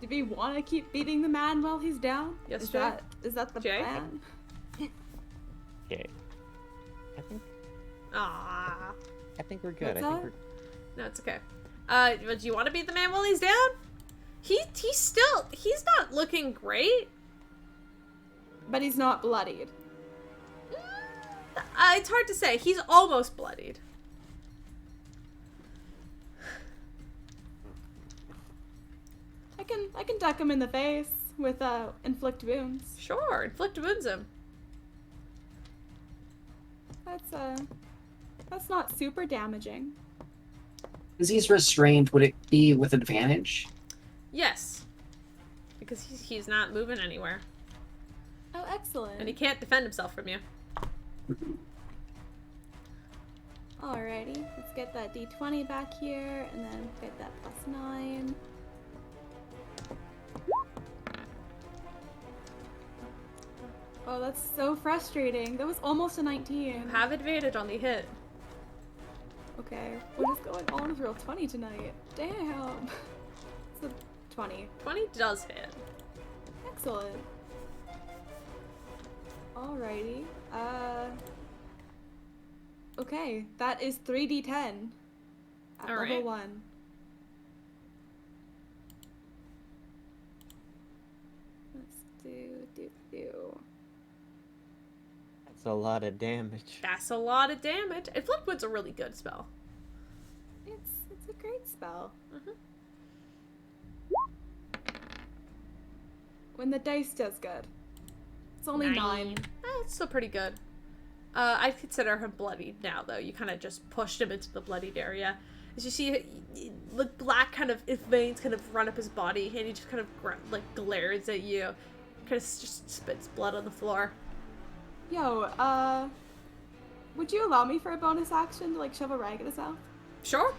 Do we want to keep beating the man while he's down? Yes, is Jay? that the Jay? plan? Okay. Ah, I think we're good. What's I think that? we're. no, it's okay. Do you want to beat the man while he's down? He's not looking great. But he's not bloodied. It's hard to say. He's almost bloodied. I can duck him in the face with inflict wounds. Sure, inflict wounds him. That's not super damaging. As he's restrained, would it be with advantage? Yes. Because he's not moving anywhere. Oh, excellent. And he can't defend himself from you. Alrighty, let's get that d20 back here, and then get that +9. Oh, that's so frustrating. That was almost a 19. Have advantage on the hit. Okay, what is going on with roll 20 tonight? Damn. It's a 20. 20 does hit. Excellent. Alrighty. Okay, that is 3d10 at Alright. level 1. Let's do. That's a lot of damage. That's a lot of damage. Inflict wound's a really good spell. It's a great spell. Mhm. When the dice does good. It's only 9. It's still pretty good. I consider him bloodied now, though. You kind of just pushed him into the bloodied area. As you see, the black kind of veins kind of run up his body, and he just kind of glares at you. Kind of just spits blood on the floor. Yo, would you allow me for a bonus action to shove a rag at his mouth? Sure.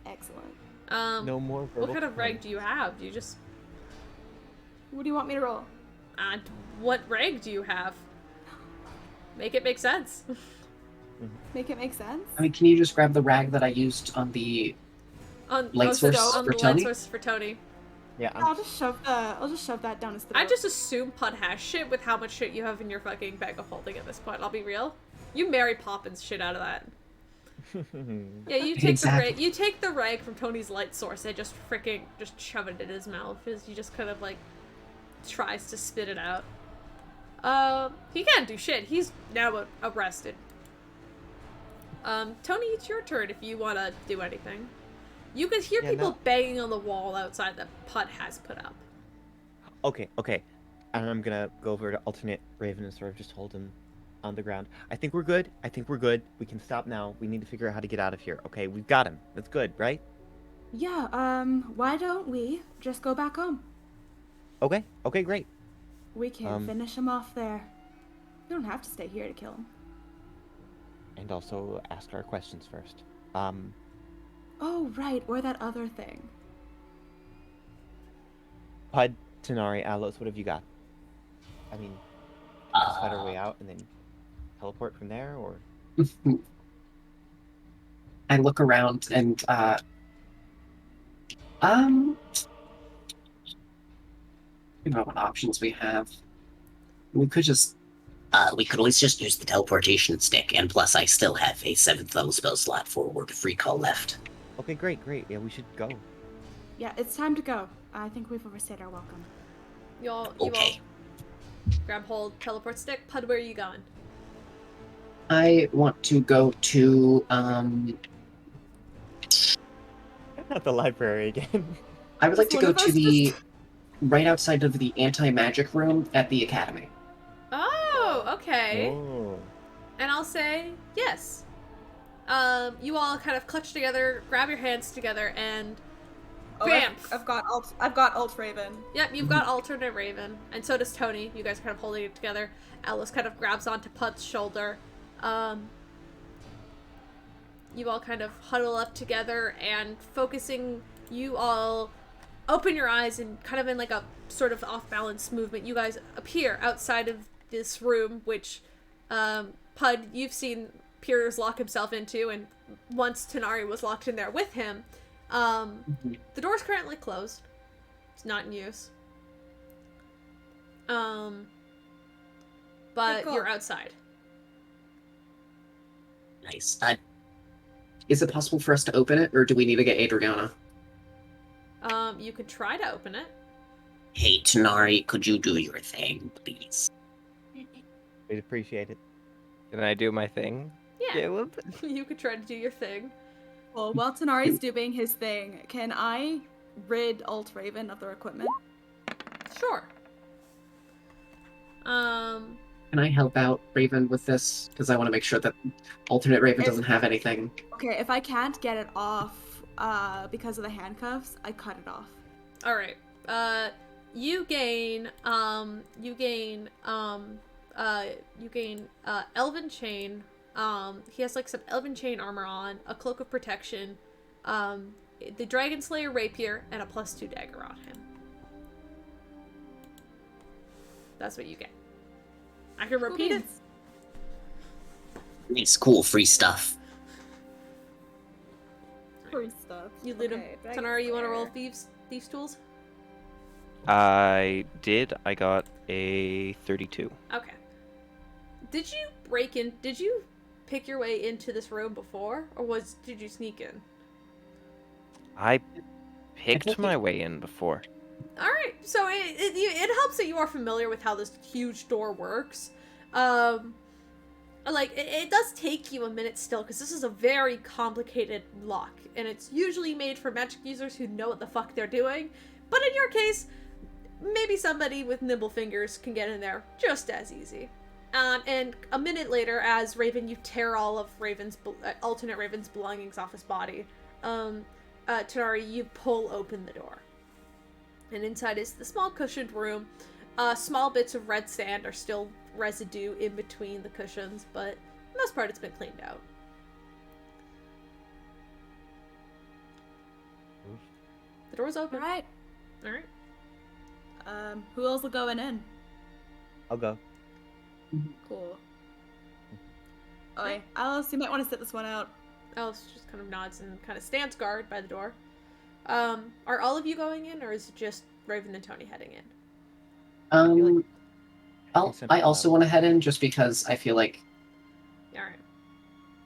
Excellent. No more What verbal kind of rag complaints. do you have? Do you just What do you want me to roll? what rag do you have? Make it make sense. Make it make sense? I mean, can you just grab the rag that I used on the On Light source on for the light Tony? source for Tony. Yeah, I'll just shove that down his throat. I just assume Pud has shit with how much shit you have in your fucking bag of holding at this point. I'll be real. You Mary Poppins shit out of that. Yeah, you take Exactly. the rag. You take the rag from Tony's light source and just shove it in his mouth as he just kind of tries to spit it out. He can't do shit. He's now arrested. Tony, it's your turn if you want to do anything. You can hear people banging on the wall outside that Pud has put up. Okay. And I'm gonna go over to alternate Raven and sort of just hold him on the ground. I think we're good. We can stop now. We need to figure out how to get out of here. Okay, we've got him. That's good, right? Yeah, why don't we just go back home? Okay, great. We can finish him off there. You don't have to stay here to kill him. And also ask our questions first. Oh, right, or that other thing. Pud, Tanari, Alos, what have you got? I mean, just fight our way out and then teleport from there, or? I look around and you know what options we have. We could just We could always just use the teleportation stick, and plus I still have a 7th level spell slot for Word of Recall left. Okay, great. Yeah, we should go. Yeah, it's time to go. I think we've overstayed our welcome. You all Okay. grab hold, teleport stick. Pud, where are you going? I want to go to Not the library again. I would like to One go of us to the just- right outside of the anti-magic room at the academy. Oh, okay. Oh. And I'll say yes. You all kind of clutch together, grab your hands together, and bam! I've got alt Raven. Yep, you've got alternate Raven, and so does Tony. You guys are kind of holding it together. Alice kind of grabs onto Pud's shoulder. You all kind of huddle up together, and focusing, you all open your eyes and kind of in a sort of off-balance movement, you guys appear outside of this room, which Pud, you've seen Piers lock himself into, and once Tanari was locked in there with him. The door's currently closed. It's not in use. But cool. you're outside. Nice. Is it possible for us to open it, or do we need to get Adriana? You could try to open it. Hey, Tanari, could you do your thing, please? We'd appreciate it. Can I do my thing? Yeah, Caleb? you could try to do your thing. Well, while Tanari's doing his thing, can I rid Alt Raven of their equipment? Sure. Can I help out Raven with this? Because I want to make sure that alternate Raven doesn't have anything. Okay, if I can't get it off because of the handcuffs, I cut it off. All right. You gain Elven Chain. He has like some Elven Chain armor on, a cloak of protection, the Dragon Slayer rapier, and a +2 dagger on him. That's what you get. I can repeat it. It's cool, free stuff. Free stuff. You loot him. Okay, Dragon Tanara, you want to roll Slayer. thieves tools? I did. I got a 32. Okay. Did you pick your way into this room before, or did you sneak in? I picked my way in before. All right, so it helps that you are familiar with how this huge door works. It does take you a minute still, because this is a very complicated lock, and it's usually made for magic users who know what the fuck they're doing. But in your case, maybe somebody with nimble fingers can get in there just as easy. And a minute later, as Raven, you tear all of alternate Raven's belongings off his body. Tanari, you pull open the door. And inside is the small cushioned room. Small bits of red sand are still residue in between the cushions, but for the most part it's been cleaned out. The door's open. Alright. Alright. Who else will going in? I'll go. Cool. Okay, Alice, you might want to sit this one out. Alice just kind of nods and kind of stands guard by the door. Are all of you going in, or is it just Raven and Tony heading in? I also want to head in just because I feel like Alright.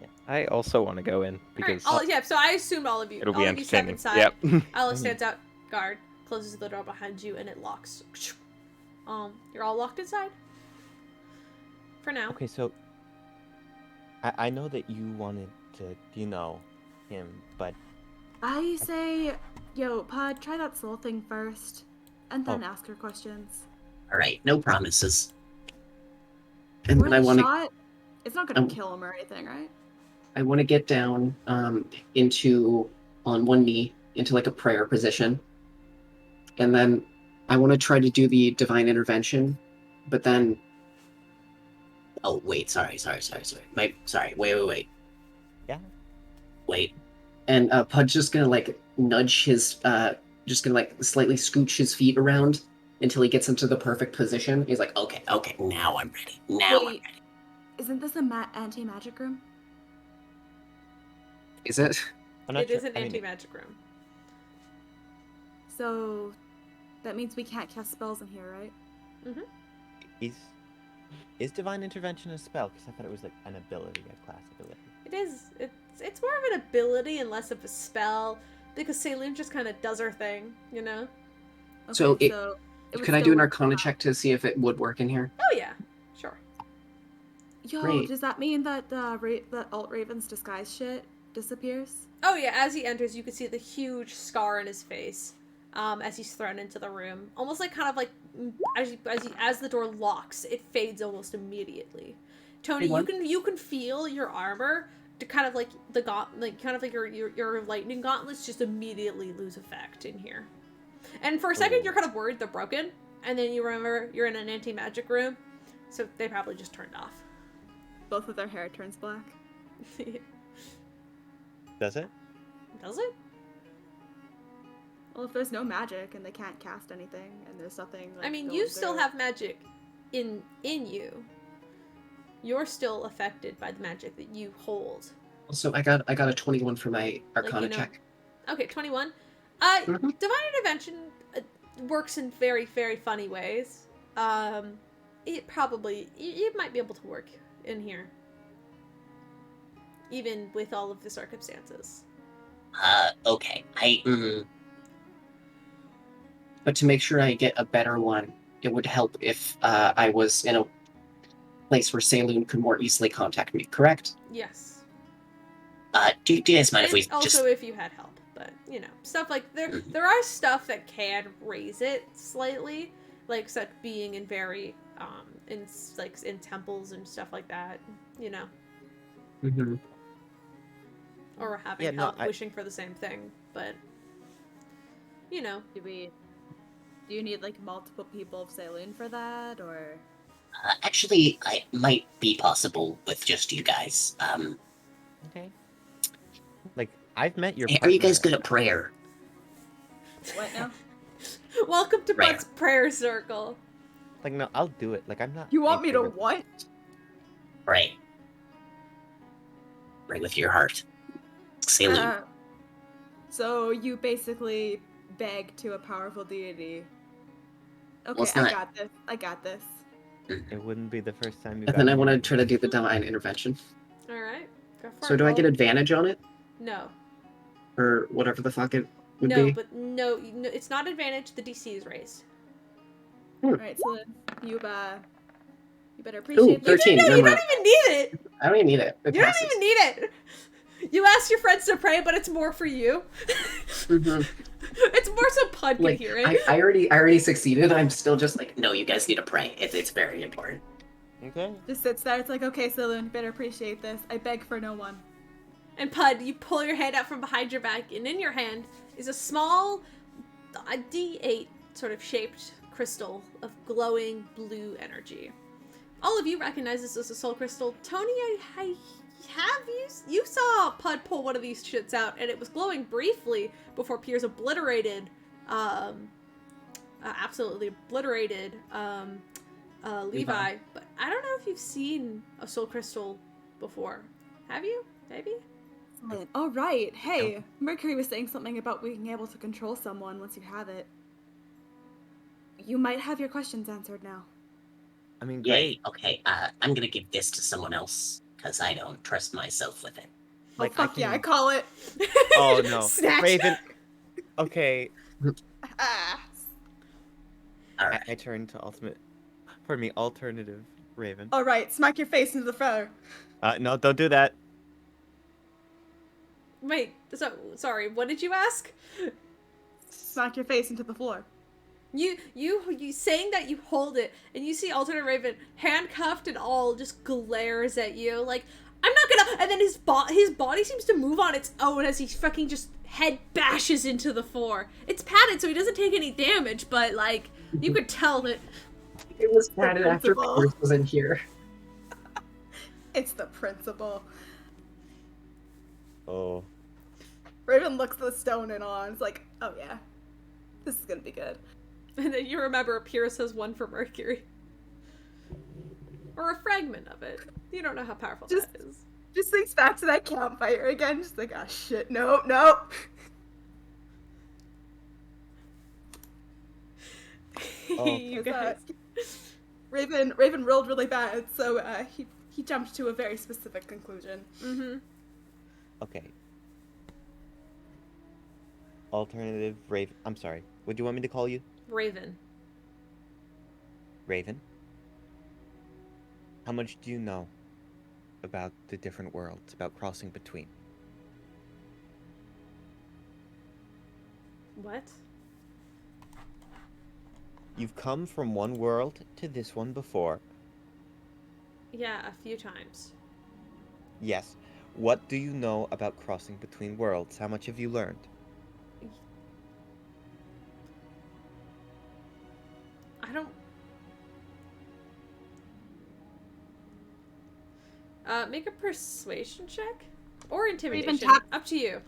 Yeah. I also want to go in because So I assumed all of you. it'll all be of you step entertaining. inside. Yep. Alice stands out guard, closes the door behind you, and it locks. You're all locked inside. For now. Okay, so I know that you wanted to, him, but I say, yo, Pod, try that soul thing first, and then ask her questions. Alright, no promises. and Where then I the want to shot, it's not gonna kill him or anything, right? I want to get down on one knee into like a prayer position. And then I want to try to do the divine intervention, but then Oh, wait, sorry. Wait. yeah. Wait. and Pud's just gonna like nudge his just gonna like slightly scooch his feet around until he gets into the perfect position. He's like, Okay, now I'm ready. Now I'm Wait. ready. Isn't this a anti-magic room? is it? I'm not It sure. is an I mean, anti-magic room. So that means we can't cast spells in here, right? Is divine intervention a spell? Because I thought it was like an ability, a class ability. It is. It's more of an ability and less of a spell, because Saloon just kind of does her thing, you know? Okay, So it would Could I still do an work Arcana out. check to see if it would work in here? Oh yeah, sure. Yo, Great. does that mean that that Alt Raven's disguise shit disappears? Oh yeah, as he enters, you can see the huge scar in his face, as he's thrown into the room. Almost like kind of like as the door locks, it fades almost immediately. Tony, you can feel your armor to kind of like your lightning gauntlets just immediately lose effect in here. And for a second, you're kind of worried they're broken, and then you remember you're in an anti-magic room, so they probably just turned off. Both of their hair turns black. Does it? Does it? Well, if there's no magic and they can't cast anything, and there's nothing. Like, I mean, going you still through- have magic in you. You're still affected by the magic that you hold. Also, I got a 21 for my Arcana check. Okay, 21. Mhm. Divine intervention works in very, very funny ways. It might be able to work in here, even with all of the circumstances. Okay. But to make sure I get a better one, it would help if I was in a place where Saloon could more easily contact me, correct? Yes. Do you guys mind if we And also, just... if you had help. But stuff like there are stuff that can raise it slightly, like such being in very in temples and stuff like that, Mm-hmm. or having Yeah, no, help wishing for the same thing, but Do you need like multiple people of Saloon for that, or? Actually, it might be possible with just you guys. Okay. Like, I've met your Are you guys partner. good at prayer? What now? welcome to Rare. Bud's prayer circle. Like, no, I'll do it. Like, I'm not. You want me to anything what? Pray. Pray with your heart. Saloon. So you basically beg to a powerful deity. Okay, it's I not- got this. I got this. It wouldn't be the first time you And got then I me. want to try to do the divine intervention. All right, go for So it. do I get advantage on it, No, or whatever the fuck it would no, be? but no, it's not advantage. The DC is raised. All right, so you better appreciate this. 13. No, you Never don't mind. even need it. I don't even need it. It You passes. don't even need it. You ask your friends to pray, but it's more for you. Mhm. It's more so Pud can Like hear it. I already succeeded. I'm still just like No, you guys need to pray. It's very important. Okay. Just sits there. It's like, okay, Saloon, you better appreciate this. I beg for no one. And Pud, you pull your hand out from behind your back, and in your hand is a small D8 sort of shaped crystal of glowing blue energy. All of you recognize this as a soul crystal. Tony, I have you saw Pud pull one of these shits out, and it was glowing briefly before Piers obliterated, absolutely obliterated Levi. But I don't know if you've seen a soul crystal before. Have you? Maybe? All right. Hey, Mercury was saying something about being able to control someone once you have it. You might have your questions answered now. I mean, Yay. great. Okay. I'm gonna give this to someone else because I don't trust myself with it. Like, oh fuck I yeah, I can- call it. Oh no, Snatch. Raven. Okay, Ah. All right. I turn to alternative Raven. All right, smack your face into the floor. No, don't do that. Wait, so sorry, what did you ask? Smack your face into the floor. You saying that you hold it, and you see alternate Raven handcuffed and all just glares at you like, I'm not gonna. And then his body seems to move on its own as he fucking just head bashes into the floor. It's padded, so he doesn't take any damage, but like you could tell that. it was padded after principal. Pierce was in here. It's the principal. Oh. Raven looks at the stone and on. It's like, oh yeah, this is gonna be good. And then you remember Pierce has one for Mercury, or a fragment of it. You don't know how powerful Just- that is. Just thinks back to that campfire again. Just like, ah shit, no. Oh. You guys. Raven rolled really bad, so he jumped to a very specific conclusion. Mm-hmm. Okay. Alternative Raven. I'm sorry. What do you want me to call you? Raven. Raven. How much do you know about the different worlds, about crossing between? What? You've come from one world to this one before. Yeah, a few times. Yes. What do you know about crossing between worlds? How much have you learned? I don't. Make a persuasion check or intimidation. tap- Up to you.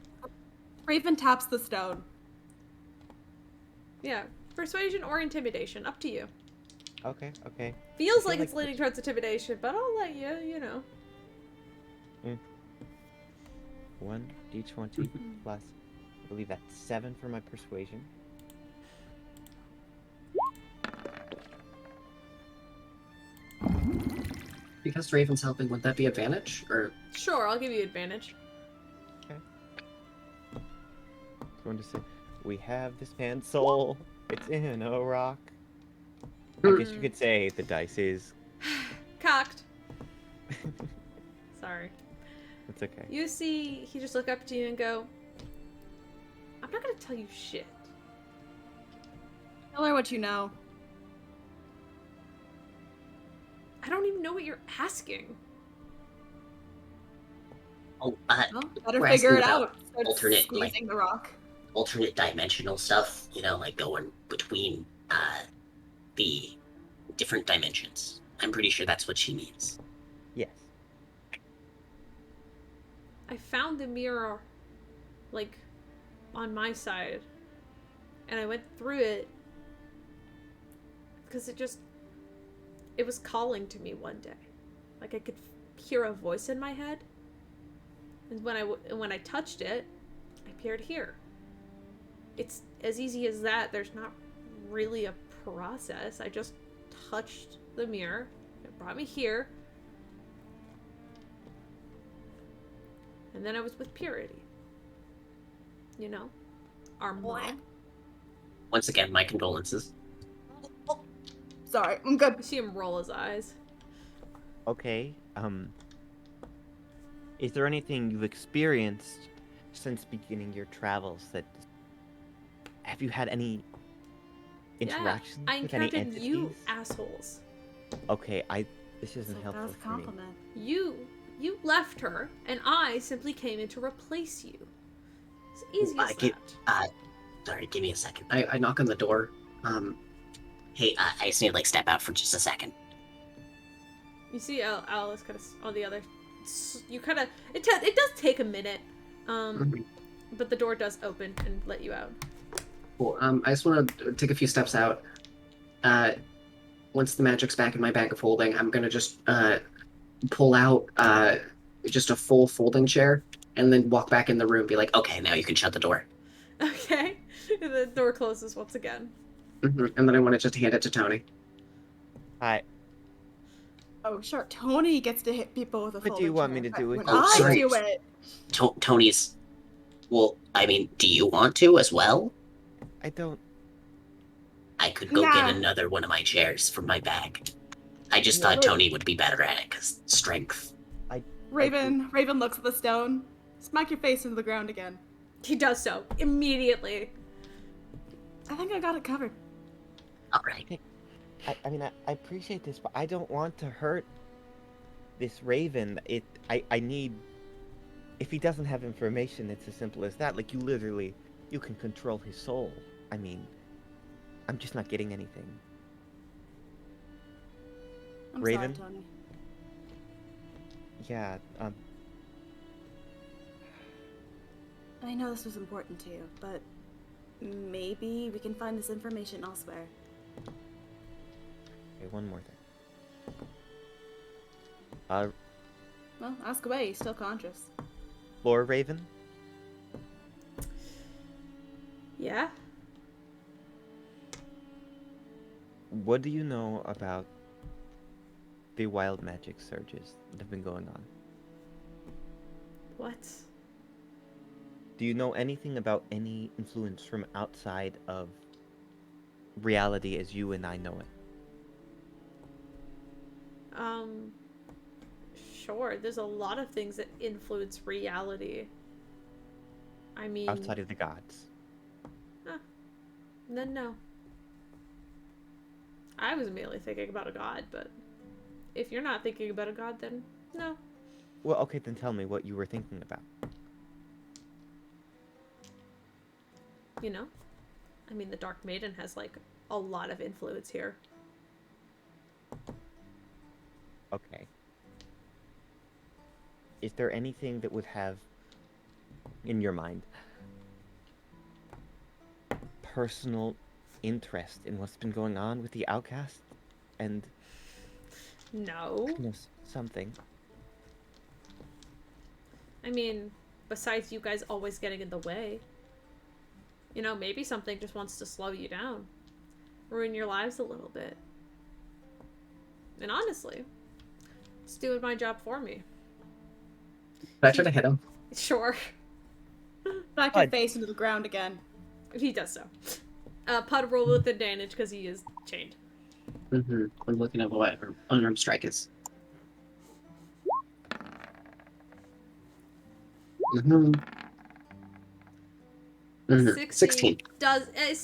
Raven taps the stone. Yeah, persuasion or intimidation. Up to you. Okay, okay. Feels feel like it's like leaning towards intimidation, but I'll let you. You know. 1d20 plus, I believe that's 7 for my persuasion. Because Raven's helping, would that be advantage? Or Sure, I'll give you advantage. Going to say, we have this man's soul. It's in a rock. I guess you could say the dice is. Cocked. Sorry. It's okay. You see, he just look up to you and go, tell you shit. Tell her what you know. I don't even know what you're asking. Oh, Well, better we're figure asking it about out. Start alternate, like, squeezing the rock. alternate dimensional stuff, like going between the different dimensions. I'm pretty sure that's what she means. Yes. I found the mirror, like, on my side. And I went through it. Because it was calling to me one day. Like, I could hear a voice in my head. And when I touched it, I appeared here. It's as easy as that. There's not really a process. I just touched the mirror. It brought me here. And then I was with Purity. You know? Our mom. Once again, my condolences. Sorry, I'm good. You see him roll his eyes. Okay. Is there anything you've experienced since beginning your travels that have you had any interactions I with any encountered entities? you assholes. Okay, this isn't That helpful was a for me. compliment. You left her, and I simply came in to replace you. It's easy as that. Sorry, give me a second. I knock on the door. Hey, I just need to, step out for just a second. You see Alice kind of on the other. You kind of it does take a minute, but the door does open and let you out. Cool. I just want to take a few steps out. Once the magic's back in my bag of holding, I'm gonna just pull out just a full folding chair and then walk back in the room. Be like, Okay, now you can shut the door. Okay, the door closes once again. and then I want to just hand it to Tony. Hi. Oh, sure. Tony gets to hit people with a What do folding you want me chair, to do but with when it? Oh, I sorry. do it. Tony's. Well, I mean, do you want to as well? I don't. I could go Nah. get another one of my chairs from my bag. I just thought Tony would be better at it, because strength. Raven looks at the stone. Smack your face into the ground again. He does so immediately. I think I got it covered. Alright. I mean, I appreciate this, but I don't want to hurt this Raven. I need. If he doesn't have information, it's as simple as that. Like, you can control his soul. I mean, I'm just not getting anything. I'm Raven? sorry, Tony. Yeah, I know this was important to you, but maybe we can find this information elsewhere. okay, one more thing. Well, ask away. He's still conscious. Lord Raven? Yeah. What do you know about the wild magic surges that have been going on? What? Do you know anything about any influence from outside of reality as you and I know it? Sure. There's a lot of things that influence reality. I mean, Outside of the gods. then no. I was immediately thinking about a god, but if you're not thinking about a god, then no. Well, okay, then tell me what you were thinking about. You know? I mean, the Dark Maiden has, like, a lot of influence here. Okay. Is there anything that would have, in your mind, personal interest in what's been going on with the Outcasts? And, No. something. I mean, besides you guys always getting in the way. You know, maybe something just wants to slow you down. Ruin your lives a little bit. And honestly, it's doing my job for me. Did I try to hit him? Sure. Smack your face into the ground again. He does so. Pud roll with advantage because he is chained. I'm looking at what unarmed strike is. Mhm. 16.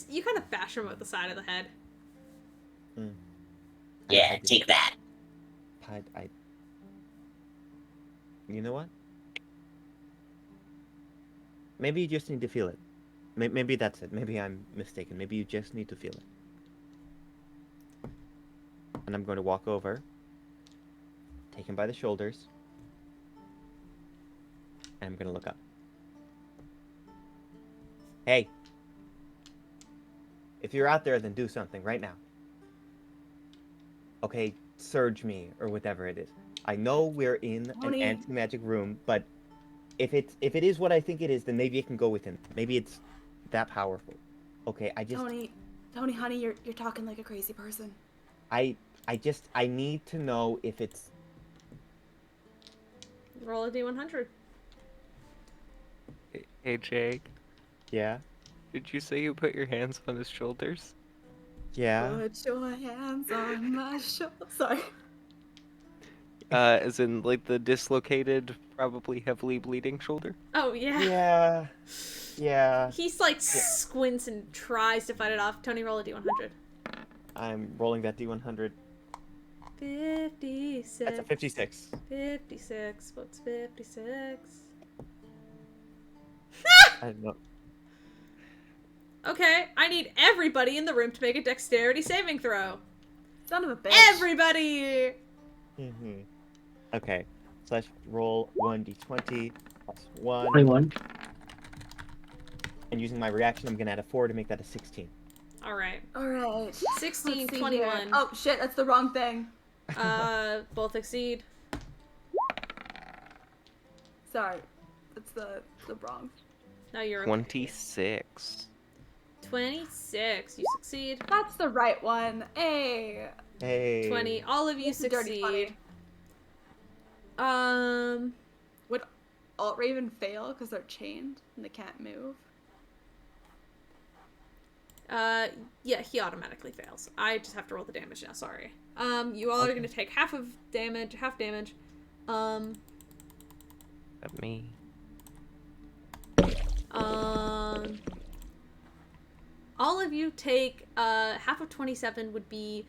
You kind of bash him with the side of the head. Yeah, take that. You know what? Maybe you just need to feel it. Maybe that's it. Maybe I'm mistaken. Maybe you just need to feel it. And I'm going to walk over, take him by the shoulders, and I'm going to look up. Hey. If you're out there, then do something right now. Okay, surge me or whatever it is. I know we're in an Tony. anti-magic room, but if it is what I think it is, then maybe it can go with him. Maybe it's that powerful. Okay, Tony, honey, you're talking like a crazy person. I need to know if it's Roll a d100. Hey, Jake. yeah. Did you say you put your hands on his shoulders? Yeah. Put your hands on my shoulder. Sorry. As in, like, the dislocated, probably heavily bleeding shoulder? Oh, yeah. Yeah. Yeah. He's like squints and tries to fight it off. Tony, roll a d100. I'm rolling that D100. 56. That's a 56. 56. What's 56? I don't know. Okay, I need everybody in the room to make a dexterity saving throw. Son of a bitch. Everybody! Mm-hmm. Okay. Slash roll 1d20 plus 1. 21. And using my reaction, I'm gonna add a 4 to make that a 16. Alright. Alright. 16, Let's see 21. here. Oh shit, that's the wrong thing. Both exceed. Sorry. That's the wrong. Now you're okay. 26. 26. You succeed. That's the right one. Hey. Hey. 20. All of you This is dirty succeed. funny. Would Alt Raven fail because they're chained and they can't move? Yeah, he automatically fails. I just have to roll the damage now, sorry. You all are gonna take half damage. That me. All of you take, half of 27 would be...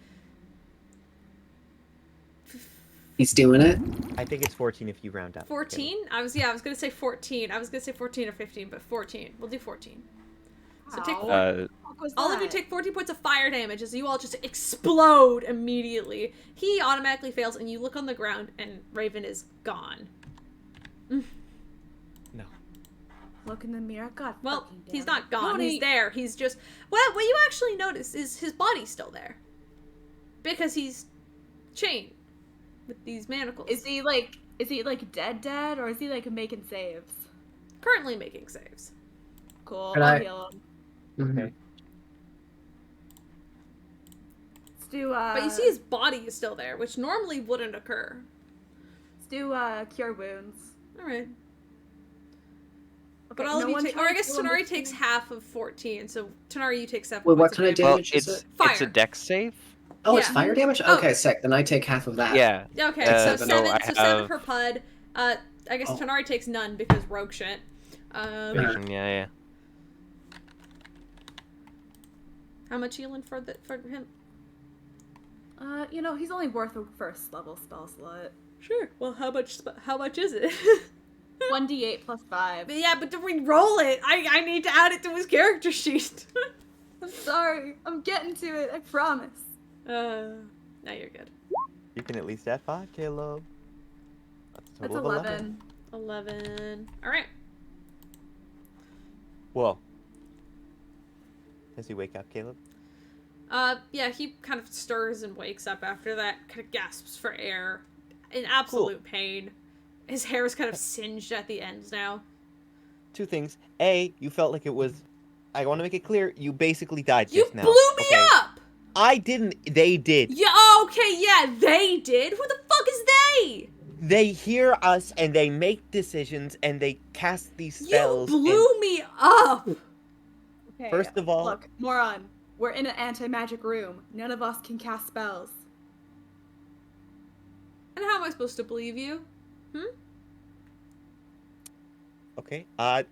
He's doing it. I think it's 14 if you round up. 14? I was gonna say 14. I was gonna say 14 or 15, but 14. We'll do 14. So take Ow. What was all of you that? take 14 points of fire damage as you all just explode immediately. He automatically fails, and you look on the ground, and Raven is gone. No. Look in the mirror. God. Well, fucking damn he's it. not gone. Tony. He's there. He's just... What you actually notice is his body's still there. Because he's chained with these manacles. Is he like dead, or is he like making saves? Currently making saves. Cool. Can I'll I- heal him. Mhm. Okay. Let's do But you see his body is still there, which normally wouldn't occur. let's do cure wounds. Alright. Okay, But all no of you one take... Or tries I guess to Tonari understand. takes half of 14, so Tonari, you take 7 Wait, what points kind of damage. damage Well, is it's it? it's a Fire. dex save. Oh, it's Yeah. fire damage? Oh. Okay, sick. Then I take half of that. Yeah. Okay, Uh, so so 7, I so 7 have- for Pud. I guess Oh. Tonari takes none because rogue shit. Yeah. How much healing for him? He's only worth a first level spell slot. Sure. Well, how much is it? 1d8 plus 5. But yeah, but to re-roll it, I need to add it to his character sheet. I'm sorry. I'm getting to it. I promise. Now you're good. You can at least add 5, Caleb. That's a That's total of 11. 11. Alright. Whoa. Does he wake up, Caleb? Yeah, he kind of stirs and wakes up after that, kind of gasps for air, in absolute pain. His hair is kind of singed at the ends now. 2 things. A, you felt like it was... I want to make it clear, you basically died You just now. blew me Okay. up! I didn't. They did. Yeah, okay, yeah, they did. Who the fuck is they? They hear us and they make decisions and they cast these spells. You blew me up! Okay. First of all- Look, moron. We're in an anti-magic room. None of us can cast spells. And how am I supposed to believe you? Okay. Try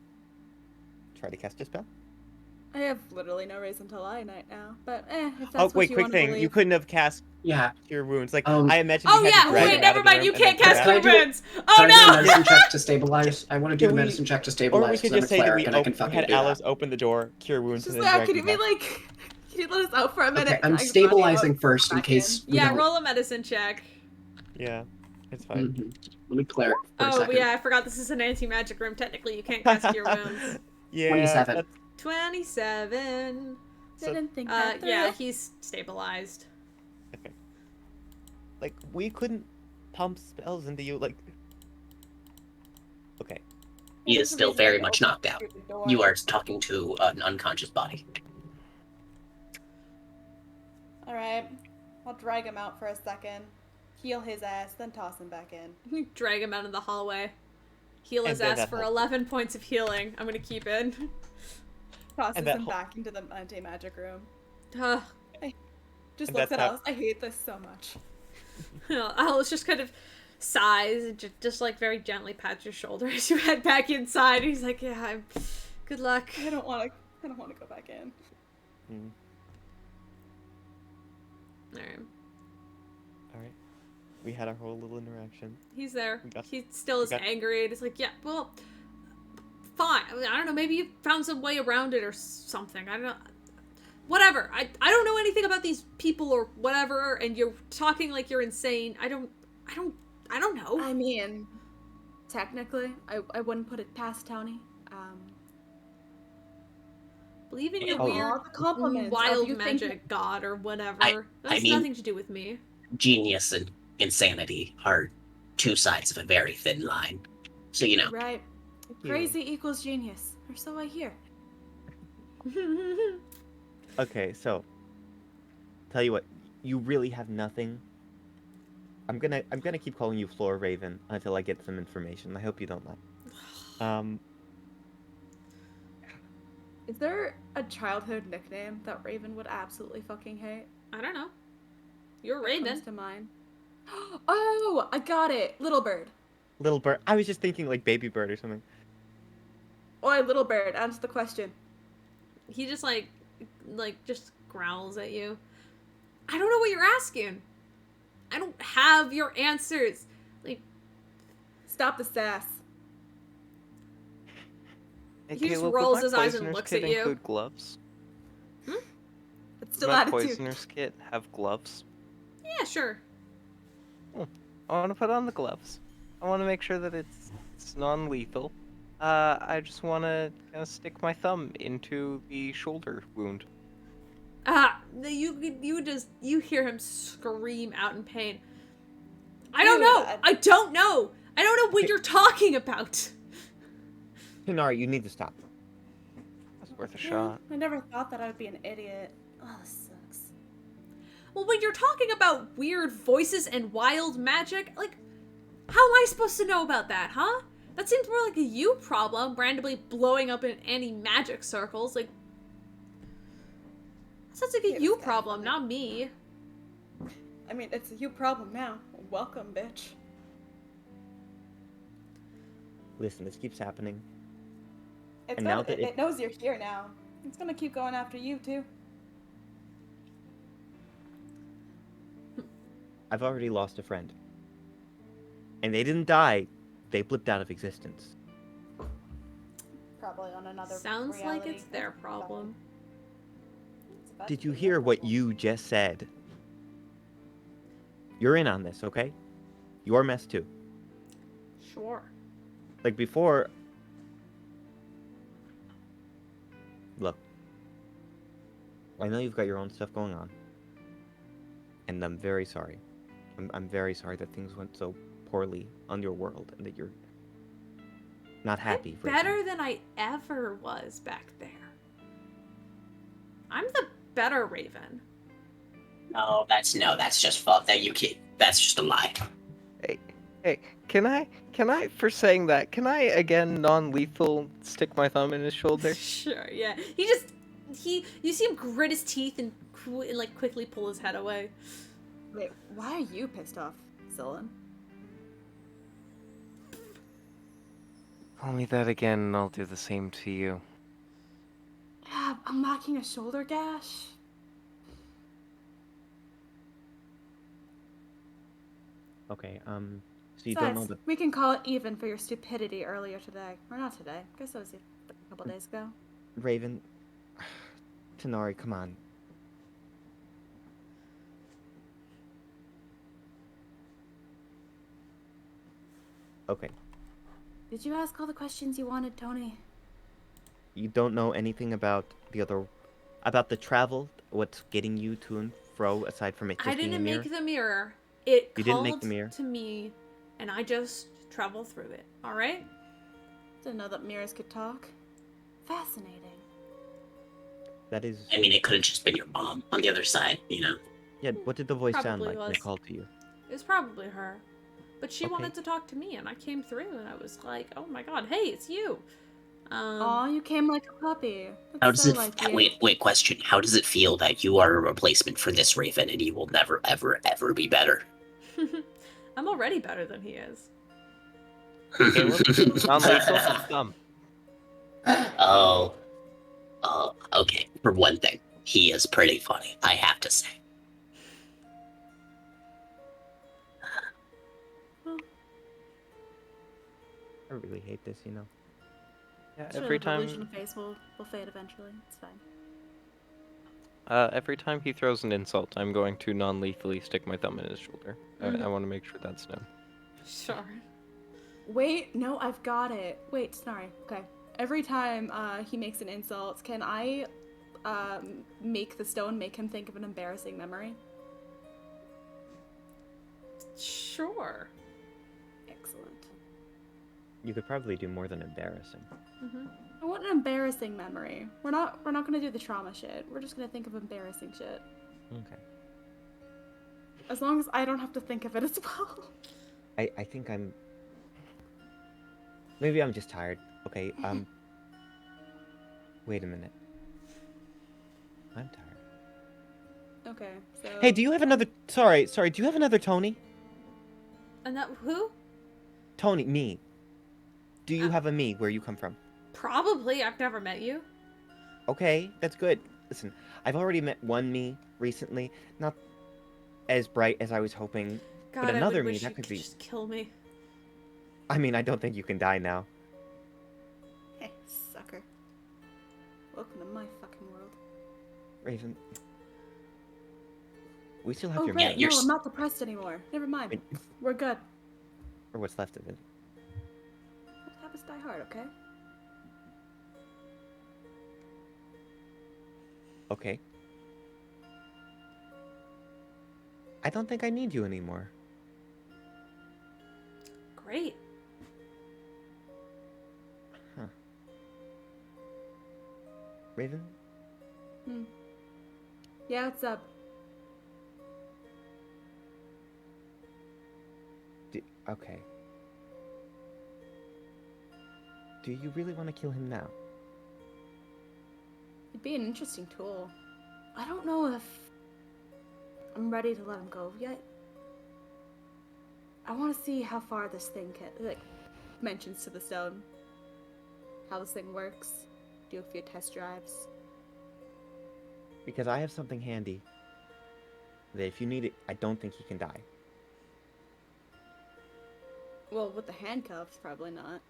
to cast a spell. I have literally no reason to lie right now, but if that's Oh what wait, you quick want to thing. believe. You couldn't have cast Yeah. Cure Wounds. Like Um, I imagine Oh we had yeah, to drag wait, him out never of the mind. room You and then can't come cast Can I back. Cure do it? Wounds. Can Oh I do a no! medicine check to stabilize? I want to do a Can we- medicine check to Or stabilize we could because I'm a just say that cleric we, and I can we fucking had do Alice that. open the door, Cure Wounds, It's just and then that, drag can him you be back. like, can you let us out for a minute? Okay, I'm drag his body out, stabilizing first in back case we Yeah, don't. roll a medicine check. Yeah, it's fine. Let me cleric for a Oh second. yeah, I forgot this is an anti-magic room. Technically, you can't cast Cure Wounds. Yeah, 27. that's 27. so, Didn't think that through. Yeah, he's stabilized. okay. Like we couldn't pump spells into you. Like, okay. He There's is a still reason I very can much open knocked the out. stupid door. You are talking to an unconscious body. Alright. I'll drag him out for a second. Heal his ass, then toss him back in. Drag him out of the hallway. Heal And his then ass that for whole- 11 points of healing. I'm gonna keep it. Tosses And that him whole- back into the anti-magic room. Ugh. Just And looks that's at how- us. I hate this so much. Alice just kind of sighs and just like very gently pats your shoulder as you head back inside. He's like, "Yeah, good luck." I don't want to go back in. Mm, Alright. all right. We had our whole little interaction. He's there. We got- He still is we got- angry. And it's like, yeah, well, fine. I mean, I don't know. Maybe you found some way around it or something. I don't know. Whatever. I don't know anything about these people or whatever. And you're talking like you're insane. I don't know. I mean, technically, I wouldn't put it past Tony. Believe in Oh. your All weird the compliments of wild you magic thinking- god or whatever. I That's mean- nothing to do with me. Genius and insanity are two sides of a very thin line. So, you know, Right. Crazy equals genius, or so I hear. Okay, so tell you what, you really have nothing. I'm gonna keep calling you Floor Raven until I get some information. I hope you don't mind. Is there a childhood nickname that Raven would absolutely fucking hate? I don't know. You're That Raven. comes to mind. Oh, I got it. Little Bird. Little bird. I was just thinking like baby bird or something. Oi, Little Bird, answer the question. He just like just growls at you. I don't know what you're asking. I don't have your answers. Like, Stop the sass. Hey, He just Caleb, rolls would my his eyes and poisoner's looks kit at you. include gloves? It's still Would my attitude. poisoner's kit have gloves? yeah, sure. I want to put on the gloves. I want to make sure that it's non-lethal. I just want to stick my thumb into the shoulder wound. You hear him scream out in pain. I don't Dude, know. I don't know. I don't know what you're talking about. Hinari, you need to stop. That's worth a Yeah, shot. I never thought that I'd be an idiot. Oh, this sucks. Well, when you're talking about weird voices and wild magic, like, how am I supposed to know about that, huh? That seems more like a you problem, randomly blowing up in anti-magic circles. Like, that sounds like a It you was problem, kinda not me. I mean, it's a you problem now. Welcome, bitch. Listen, this keeps happening. It's And now gonna, that it knows you're here now. It's gonna keep going after you, too. I've already lost a friend. And they didn't die. They blipped out of existence. Probably on another Sounds like reality. it's their problem. It's about Did to you be hear your what problem. you just said? You're in on this, okay? Your mess too. Sure. Like before. Look. I know you've got your own stuff going on. And I'm very sorry. I'm very sorry that things went so poorly on your world and that you're not happy. for Better example. than I ever was back there. I'm the better Raven. no, that's just fault. That you kid. That's just a lie. Hey, can I, for saying that, can I again non-lethal stick my thumb in his shoulder? Sure, yeah. You see him grit his teeth and like quickly pull his head away. Wait, why are you pissed off, Zillan? Call me that again and I'll do the same to you. Yeah, unlocking a shoulder gash. Okay, so you don't know Besides, the we can call it even for your stupidity earlier today. Or not today. I guess that was a couple days ago. Raven. Tanari, come on. Okay, Did you ask all the questions you wanted, Tony? you don't know anything about the travel, what's getting you to and fro, aside from it I just being a didn't mirror? make the mirror. It You didn't make called the mirror? to me, and I just travel through it. All right? Didn't know that mirrors could talk. Fascinating. That is... I mean, it could have just been your mom on the other side, you know? Yeah, what did the voice sound Probably like when it was. called to you? It was probably her. But she Okay. wanted to talk to me, and I came through, and I was like, oh my god, hey, it's you. Aw, you came like a puppy. How That's does so it... like you. Wait, question. How does it feel that you are a replacement for this Raven and you will never, ever, ever be better? I'm already better than he is. Caleb, non-lethal, thumb. Oh, okay. For one thing, he is pretty funny, I have to say. I really hate this, you know. Yeah, Sure, every the illusion time, of face will fade eventually. It's fine. every time he throws an insult, I'm going to non-lethally stick my thumb in his shoulder. I want to make sure that's known. Sure. Wait, no, I've got it. Wait, sorry. Okay. Every time he makes an insult, can I make the stone make him think of an embarrassing memory? Sure. Excellent. You could probably do more than embarrassing. Mm-hmm. I want an embarrassing memory. We're not gonna do the trauma shit. We're just gonna think of embarrassing shit. Okay. As long as I don't have to think of it as well. I think I'm... Maybe I'm just tired. Okay, wait a minute. I'm tired. Okay, so Hey, do you have another... Sorry, do you have another Tony? And that who? Tony, me. Do you have a me where you come from? Probably. I've never met you. Okay, that's good. Listen, I've already met one me recently. Not as bright as I was hoping, God, but I another would me, wish that you could could be... just kill me. I mean, I don't think you can die now. hey, sucker. Welcome to my fucking world. Raven... We still have Oh your right, map. you're no, s- I'm not depressed anymore. Never mind. Wait. We're good. Or what's left of it. Let's have us die hard, okay? Okay. I don't think I need you anymore. Great. Huh. Raven? Yeah, what's up? Okay. Do you really want to kill him now? It'd be an interesting tool. I don't know if I'm ready to let him go yet. I want to see how far this thing can, like, mentions to the stone. How this thing works. Do a few test drives. Because I have something handy that if you need it, I don't think he can die. Well, with the handcuffs, probably not.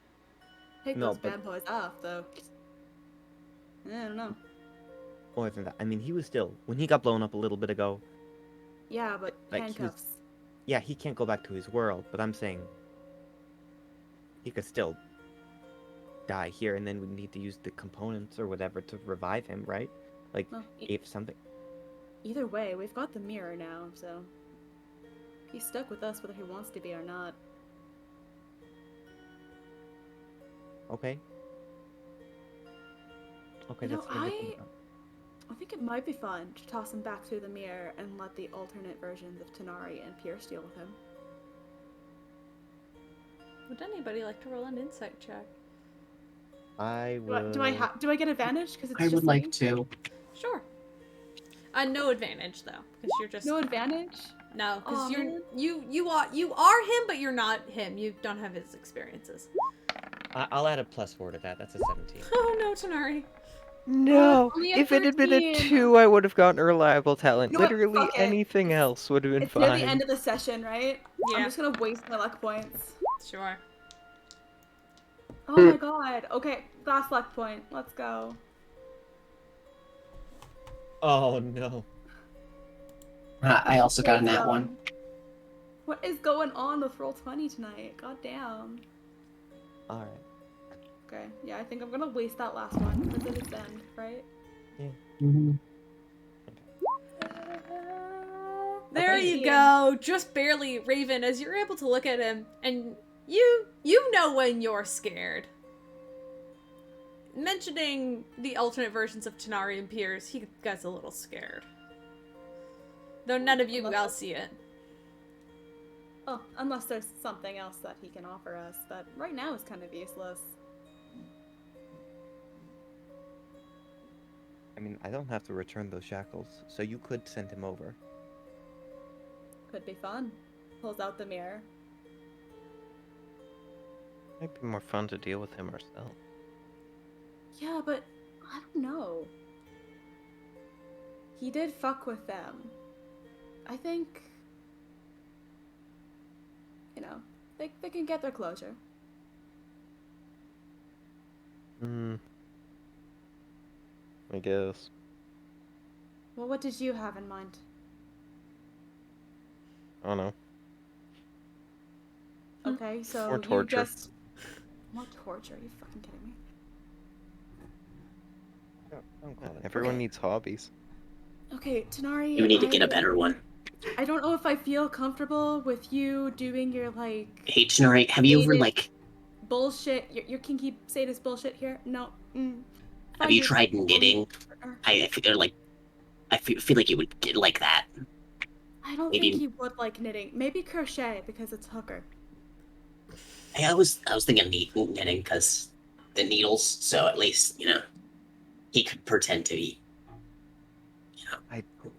Take No, those but- bad boys off, though. I don't know. More than that. I mean, he was still... When he got blown up a little bit ago, Yeah, but Like, he was- handcuffs. yeah, he can't go back to his world, but I'm saying... He could still die here, and then we need to use the components or whatever to revive him, right? Like, Well, if something... either way, we've got the mirror now, so he's stuck with us whether he wants to be or not. Okay. Okay, You know, that's what we're thinking about. I think it might be fun to toss him back through the mirror and let the alternate versions of Tanari and Pierce deal with him. Would anybody like to roll an insight check? I Do I, will... do I get advantage because it's I just would me? like to. Sure. No advantage though, because you're just No advantage? no, because Aw, you're man. you are him, but you're not him. You don't have his experiences. I'll add a +4 to that. That's a 17. Oh no, Tanari. No, only a if it had been a 13. 2, I would have gotten a reliable talent. You know what? Literally Fuck it. anything else would have been It's near the end fine. of the session, right? I'm Yeah, just gonna waste my luck points. sure. Oh my god. Okay, last luck point. Let's go. Oh no. I also got a nat Wisdom. one. What is going on with Roll20 tonight? God damn. All right. Okay, yeah, I think I'm gonna waste that last one because it is end, right? Mhm. There Okay. you go. Just barely, Raven, as you're able to look at him, and you know when you're scared. Mentioning the alternate versions of Tanari and Piers, he gets a little scared. Though none of you all see it. Oh, unless there's something else that he can offer us, but right now is kind of useless. I mean, I don't have to return those shackles, so you could send him over. Could be fun. Pulls out the mirror. Might be more fun to deal with him ourselves. Yeah, but I don't know. He did fuck with them. I think, you know, they can get their closure. I guess. Well, what did you have in mind? I don't know. Okay, so More you torture. just... More torture? Are you fucking kidding me? Don't call it. Everyone Okay. needs hobbies. Okay, Tanari, You need to get a better one. I don't know if I feel comfortable with you doing your, like, Hey, Tenari, have you ever, Dated- like, bullshit, your kinky sadist bullshit here? No. have Find you your tried fucking knitting? partner. I feel like, feel like you would get like that. I don't Maybe- think he would like knitting. Maybe crochet because it's hooker. I was thinking knitting because the needles, so at least, he could pretend to be,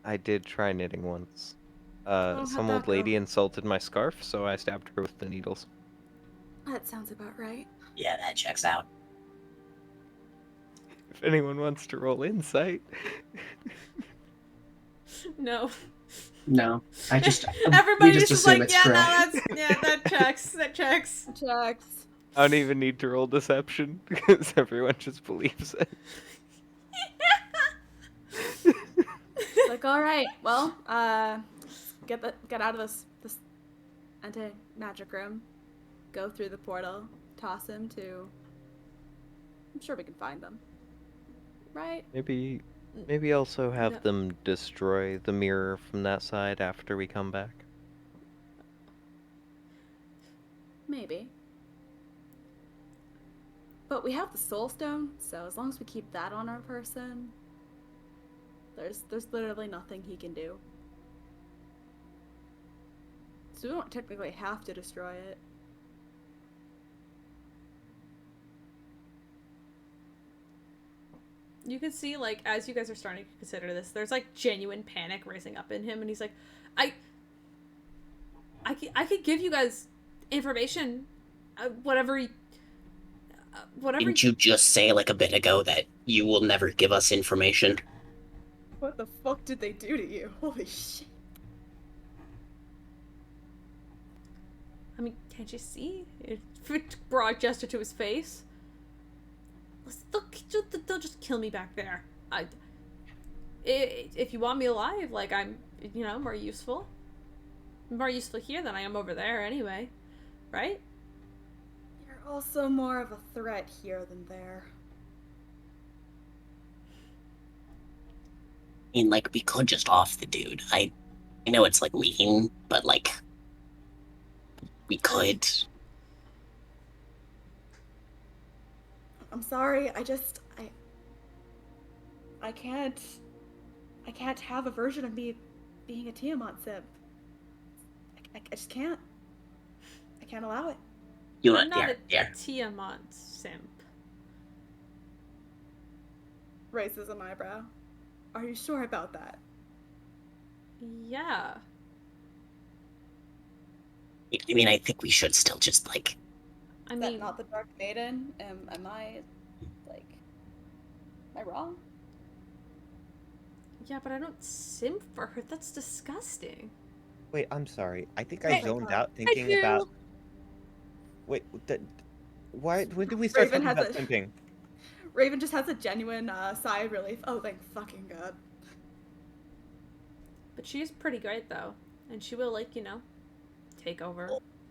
I did try knitting once. how'd Some that old lady go? insulted my scarf, so I stabbed her with the needles. That sounds about right. yeah, that checks out. If anyone wants to roll insight. No. No, I just Everybody we just is assume like, it's yeah, correct. that checks. That checks. Checks. I don't even need to roll deception because everyone just believes it. Like, all right, well, get out of this anti-magic room, go through the portal, toss him to. I'm sure we can find them. Right? Maybe also have No. them destroy the mirror from that side after we come back. Maybe. But we have the soul stone, so as long as we keep that on our person, there's literally nothing he can do. So we don't technically have to destroy it. You can see, like, as you guys are starting to consider this, there's, like, genuine panic rising up in him, and he's like, I could give you guys information, whatever. Didn't you just say like a bit ago that you will never give us information? What the fuck did they do to you? Holy shit. I mean, can't you see? Broad gesture to his face. They'll just kill me back there. If you want me alive, like, I'm, more useful. I'm more useful here than I am over there anyway. Right? You're also more of a threat here than there. I mean, like, we could just off the dude. I know it's, like, mean, but, like, we could. I'm sorry, I can't have a version of me being a Tiamat simp. I just can't. I can't allow it. You I'm know, not yeah. a Tiamat simp. Raises an eyebrow. Are you sure about that? Yeah. I mean, I think we should still just, like, I Is mean, that not the Dark Maiden? Am I, like... Am I wrong? Yeah, but I don't simp for her. That's disgusting. Wait, I'm sorry. I think Oh I my zoned God. out I thinking do. about. Wait, why? When did we start Raven talking has about a simping? Raven just has a genuine sigh of relief. Oh, thank fucking God. But she is pretty great though, and she will like take over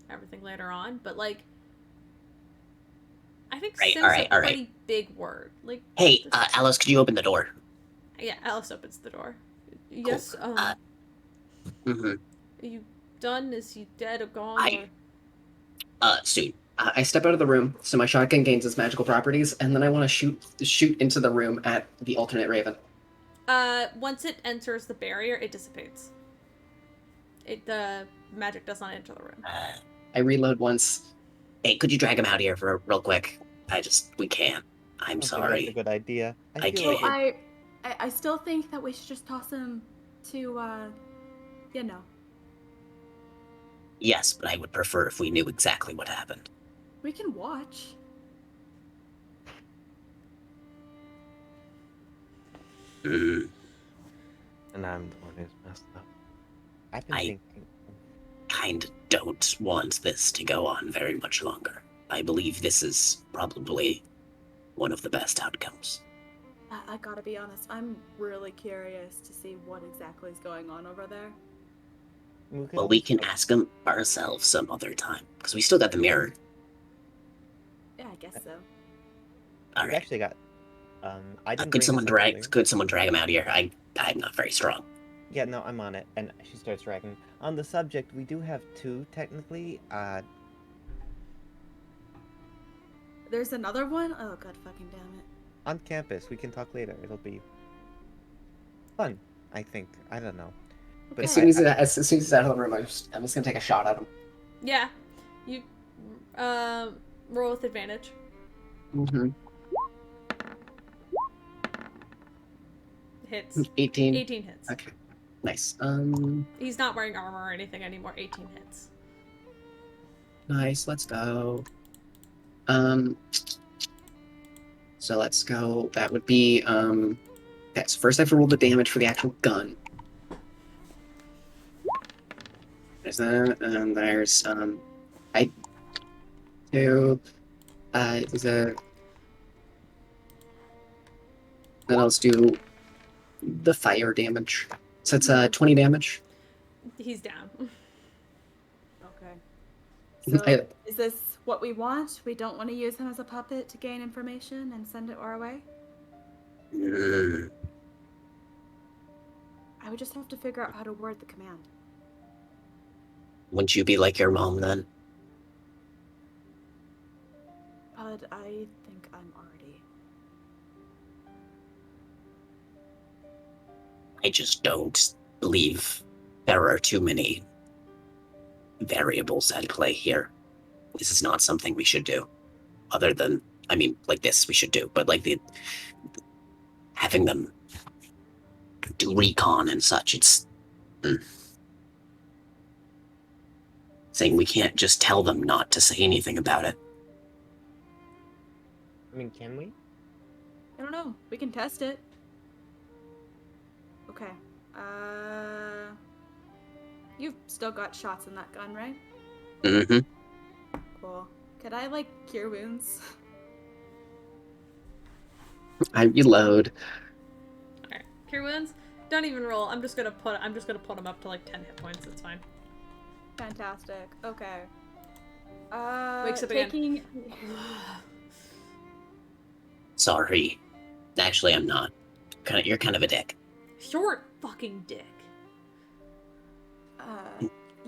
everything later on. But like, I think Right, simp's a all right. pretty big word. Like, Hey, this- Alice, could you open the door? yeah, Alice opens the door. Yes. Mhm. Are you done? Is he dead or gone? I- Soon. I step out of the room, so my shotgun gains its magical properties, and then I want to shoot into the room at the alternate Raven. Once it enters the barrier, it dissipates. The magic does not enter the room. I reload once. Hey, could you drag him out here for real quick? We can't. I'm I don't think sorry. that's a good idea. I feel Well, can't. I still think that we should just toss him to, you know, Yes, but I would prefer if we knew exactly what happened. we can watch. Mm, And I'm the one who's messed up. I've been I- thinking. kind of don't want this to go on very much longer. I believe this is probably one of the best outcomes. I gotta be honest, I'm really curious to see what exactly is going on over there. Well, we can ask him ourselves some other time, because we still got the mirror. Yeah, I guess so. All We've right. actually got. I didn't. Could bring someone this up earlier. drag him out here? I'm not very strong. Yeah, no, I'm on it, and she starts dragging. On the subject, we do have two technically. There's another one? Oh, god fucking damn it. On campus. We can talk later. It'll be fun. I think. I don't know. But Okay. As soon as he's out of the room, I'm just gonna take a shot at him. Yeah, you roll with advantage. Mm-hmm. Hits. 18. 18 hits. Okay. Nice. He's not wearing armor or anything anymore. 18 hits. Nice. Let's go. So let's go. That would be okay, so first I have to roll the damage for the actual gun. There's that, and there's I do there's a then I'll do the fire damage. So it's 20 damage. He's down. Okay. So, I- is this what we want? We don't want to use him as a puppet to gain information and send it our way? Mm, I would just have to figure out how to word the command. wouldn't you be like your mom then? But I think I'm already. I just don't believe there are too many variables at play here. This is not something we should do. Other than, I mean, like this we should do, but like having them do recon and such, it's saying we can't just tell them not to say anything about it. I mean, can we? I don't know. We can test it. Okay. You've still got shots in that gun, right? Mm-hmm. Cool. Could I, like, cure wounds? I reload. Alright. Cure wounds? Don't even roll. I'm just gonna put him up to like 10 hit points. It's fine. Fantastic. Okay. Wakes up again. taking... Sorry. Actually, I'm not. You're kind of a dick. Short fucking dick.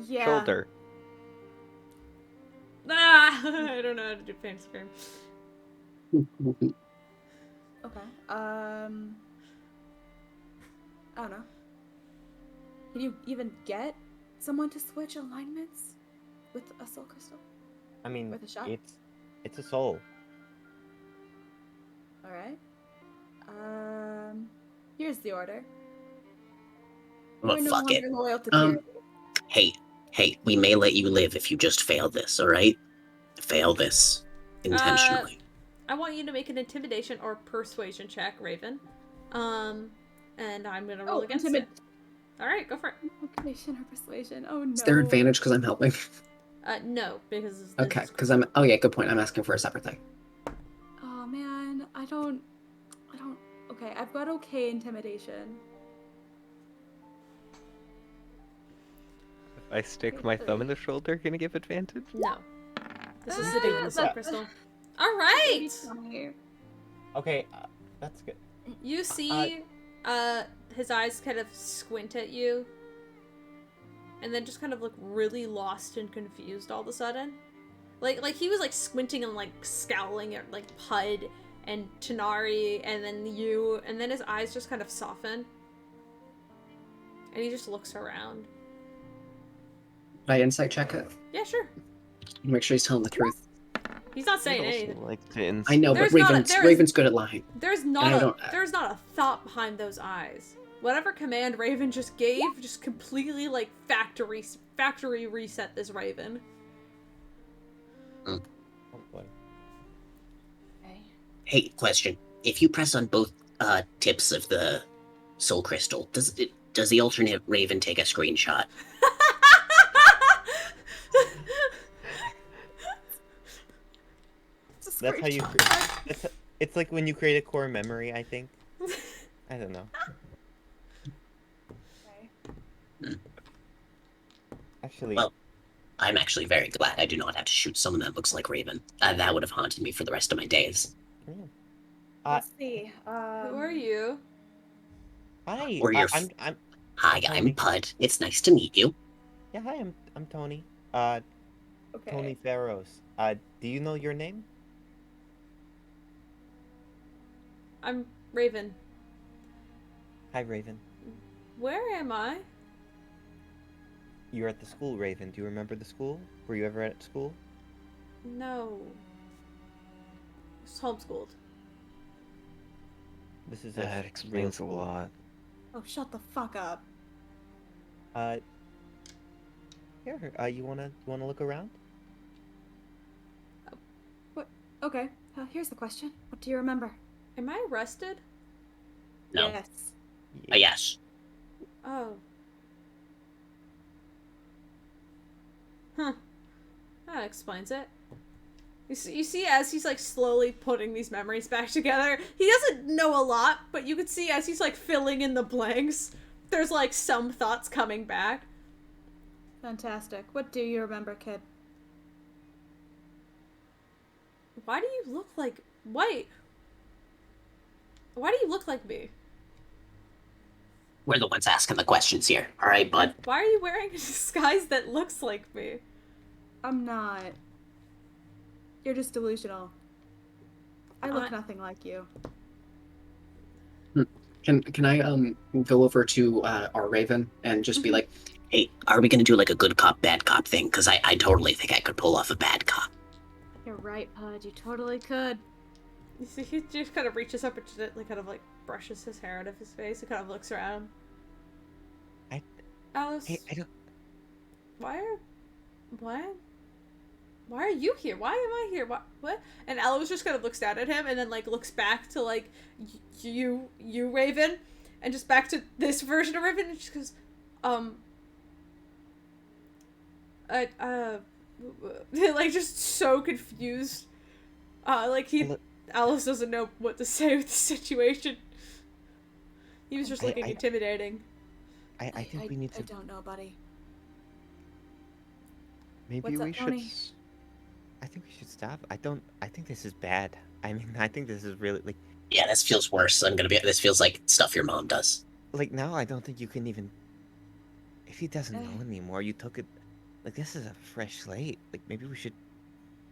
Yeah. Shoulder. Ah! I don't know how to do pain scream. Okay. I don't know. Can you even get someone to switch alignments with a soul crystal? I mean, Worth a shot? it's a soul. All right. Here's the order. Well, We're no fuck it. longer loyal to Kiri. Hey, we may let you live if you just fail this, alright? Fail this intentionally. I want you to make an intimidation or persuasion check, Raven. And I'm gonna roll against it. All right, go for it. Intimidation or persuasion? Oh no. Is there advantage because I'm helping? No, because this Okay, is because I'm. Oh yeah, good point. I'm asking for a separate thing. Oh man, I don't. Okay, I've got okay intimidation. If I stick my thumb in the shoulder, can I give advantage? No. This is sitting on the soul that- crystal. All right. Okay, that's good. You see, his eyes kind of squint at you, and then just kind of look really lost and confused all of a sudden. Like he was like squinting and like scowling at like Pud and Tanari and then you, and then his eyes just kind of soften, and he just looks around. Can I insight check it? Yeah, sure. Make sure he's telling the truth. He's not saying I'd also anything. like to I know, There's but not a- Raven's there is- Raven's good at lying. There's And not I a don't- there's not a thought behind those eyes. Whatever command Raven just gave, just completely like factory reset this Raven. Oh boy. Okay. Hey, question. If you press on both tips of the soul crystal, does the alternate Raven take a screenshot? That's how you. It's like when you create a core memory. I think. I don't know. Okay. Actually, Well, I'm actually very glad I do not have to shoot someone that looks like Raven. That would have haunted me for the rest of my days. Let's see. Who are you? hi. Or your I'm. Hi, Tony. I'm Pud. It's nice to meet you. Yeah, hi. I'm Tony. Okay. Tony Farrows. Do you know your name? I'm Raven. Hi, Raven. Where am I? You're at the school, Raven. Do you remember the school? Were you ever at school? No. It's homeschooled. This is That real explains a school. lot. Oh, shut the fuck up. Here. You wanna look around? Okay. Here's the question. What do you remember? Am I arrested? No. Yes. Yes. Oh. Huh. That explains it. You see as he's like slowly putting these memories back together, he doesn't know a lot, but you could see as he's like filling in the blanks, there's like some thoughts coming back. Fantastic. What do you remember, kid? Why do you look like... Wait. Why do you look like me? We're the ones asking the questions here. All right, bud. Why are you wearing a disguise that looks like me? I'm not. You're just delusional. I look I- nothing like you. Can I go over to our Raven and just be like, Hey, are we gonna do like a good cop, bad cop thing? Because I totally think I could pull off a bad cop. You're right, Pud. You totally could. You see, he just kind of reaches up and just, like, kind of like brushes his hair out of his face and kind of looks around. I- Alice, Hey, I don't. why are you here? Why am I here? What? And Alice just kind of looks down at him and then like looks back to like you Raven, and just back to this version of Raven, and just goes, like just so confused. Alice doesn't know what to say with the situation. He was just looking intimidating. I think we need to. I don't know, buddy. Maybe What's we up, should. Tony? I think we should stop. I think this is bad. I mean, I think this is really like. Yeah, this feels worse. This feels like stuff your mom does. Like now, I don't think you can even. If he doesn't know anymore, you took it. Like this is a fresh slate. Like maybe we should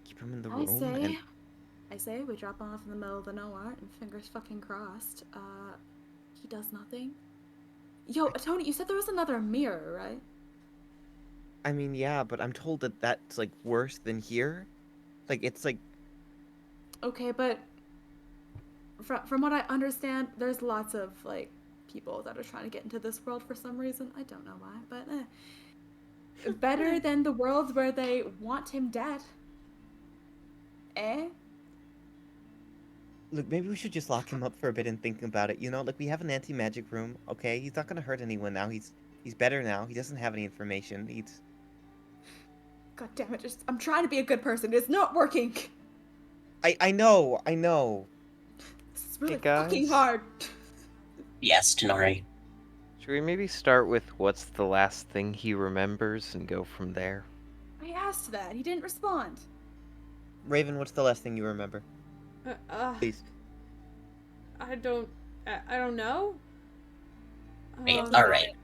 keep him in the room. I say we drop him off in the middle of the nowhere and fingers fucking crossed. He does nothing. Yo, Tony, you said there was another mirror, right? I mean, yeah, but I'm told that that's like worse than here. Like it's like. Okay, but from what I understand, there's lots of like people that are trying to get into this world for some reason. I don't know why, but better than the world where they want him dead. Eh? Look, maybe we should just lock him up for a bit and think about it. You know, like we have an anti-magic room. Okay, he's not gonna hurt anyone now. He's better now. He doesn't have any information. He's God damn it! I'm trying to be a good person. It's not working. I know. I know. This is really Hey, guys. fucking hard. Yes, Tenari. Should we maybe start with what's the last thing he remembers and go from there? I asked that. He didn't respond. Raven, what's the last thing you remember? Please. I don't know. Hey, Um, all right.